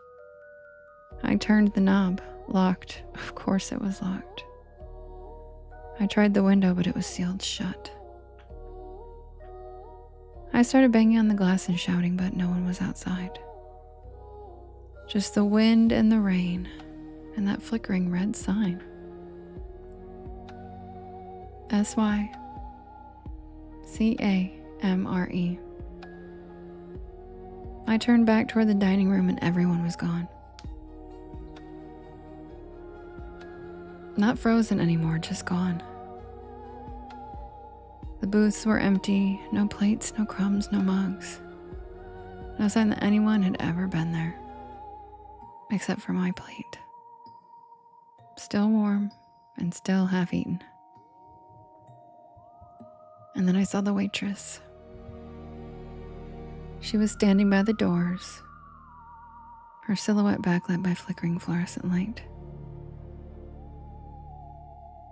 I turned the knob. Locked. Of course it was locked. I tried the window, but it was sealed shut. I started banging on the glass and shouting, but no one was outside. Just the wind and the rain, and that flickering red sign. SYCAMRE. I turned back toward the dining room and everyone was gone. Not frozen anymore, just gone. The booths were empty, no plates, no crumbs, no mugs. No sign that anyone had ever been there, except for my plate. Still warm and still half-eaten. And then I saw the waitress. She was standing by the doors, her silhouette backlit by flickering fluorescent light.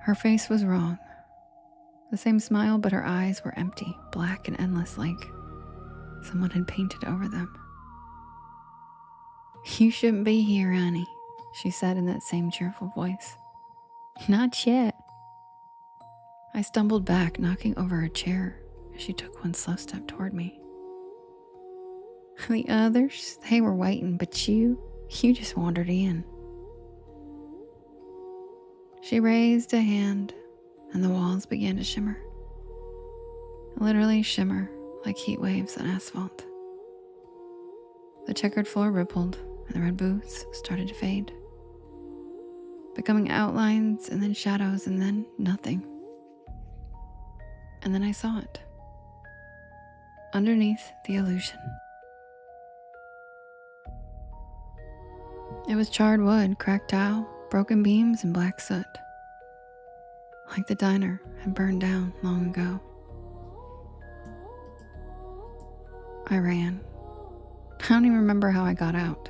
Her face was wrong. The same smile, but her eyes were empty, black and endless, like someone had painted over them. "You shouldn't be here, honey," she said in that same cheerful voice. "Not yet." I stumbled back, knocking over a chair as she took one slow step toward me. The others, they were waiting, but you just wandered in. She raised a hand, and the walls began to shimmer. Literally shimmer, like heat waves on asphalt. The checkered floor rippled, and the red booths started to fade, becoming outlines, and then shadows, and then nothing. And then I saw it. Underneath the illusion. It was charred wood, cracked tile, broken beams and black soot, like the diner had burned down long ago. I ran. I don't even remember how I got out.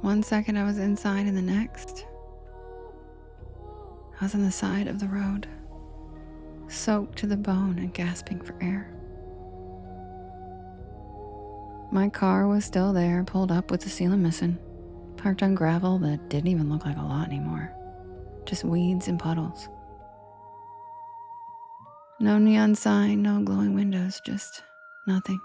One second I was inside and the next, I was on the side of the road, soaked to the bone and gasping for air. My car was still there, pulled up with the ceiling missing, parked on gravel that didn't even look like a lot anymore. Just weeds and puddles. No neon sign, no glowing windows, just nothing.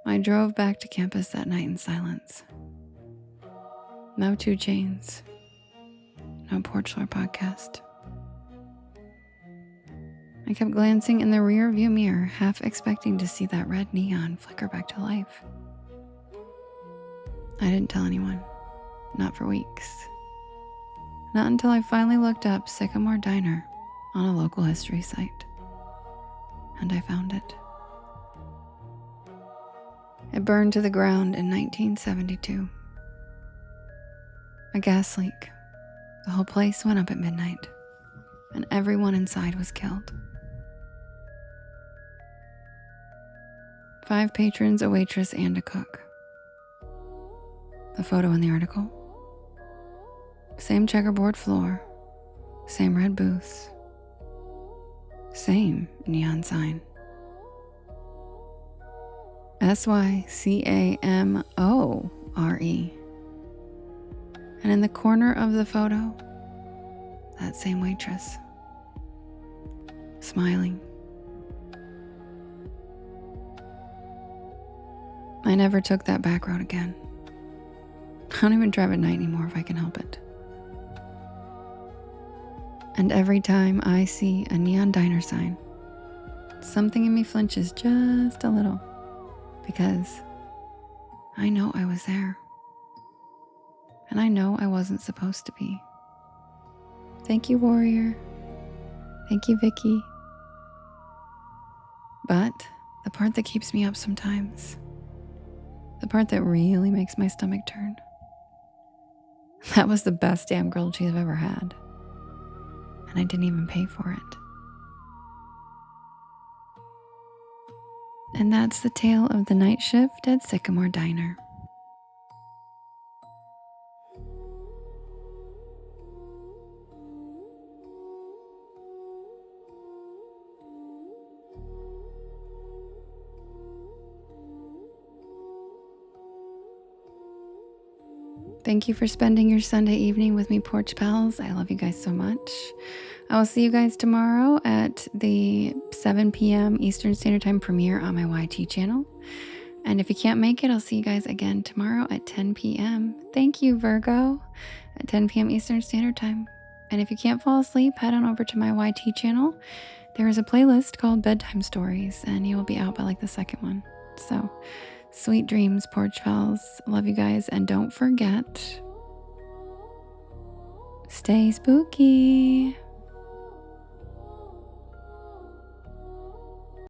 I drove back to campus that night in silence. No 2 Chains. No Porch Lore podcast. I kept glancing in the rear view mirror, half expecting to see that red neon flicker back to life. I didn't tell anyone. Not for weeks. Not until I finally looked up Sycamore Diner on a local history site. And I found it. It burned to the ground in 1972. A gas leak. The whole place went up at midnight, and everyone inside was killed. 5 patrons, a waitress, and a cook. The photo in the article. Same checkerboard floor, same red booths, same neon sign. SYCAMORE. And in the corner of the photo, that same waitress, smiling. I never took that back road again. I don't even drive at night anymore if I can help it. And every time I see a neon diner sign, something in me flinches just a little, because I know I was there. And I know I wasn't supposed to be. Thank you, Warrior. Thank you, Vicky. But the part that keeps me up sometimes, the part that really makes my stomach turn, that was the best damn grilled cheese I've ever had. And I didn't even pay for it. And that's the tale of the night shift at Sycamore Diner. Thank you for spending your Sunday evening with me, Porch Pals. I love you guys so much. I will see you guys tomorrow at the 7 p.m. Eastern Standard Time premiere on my YT channel. And if you can't make it, I'll see you guys again tomorrow at 10 p.m. Thank you, Virgo, at 10 p.m. Eastern Standard Time. And if you can't fall asleep, head on over to my YT channel. There is a playlist called Bedtime Stories, and you will be out by like the second one. So, sweet dreams, Porch Pals. Love you guys. And don't forget, stay spooky.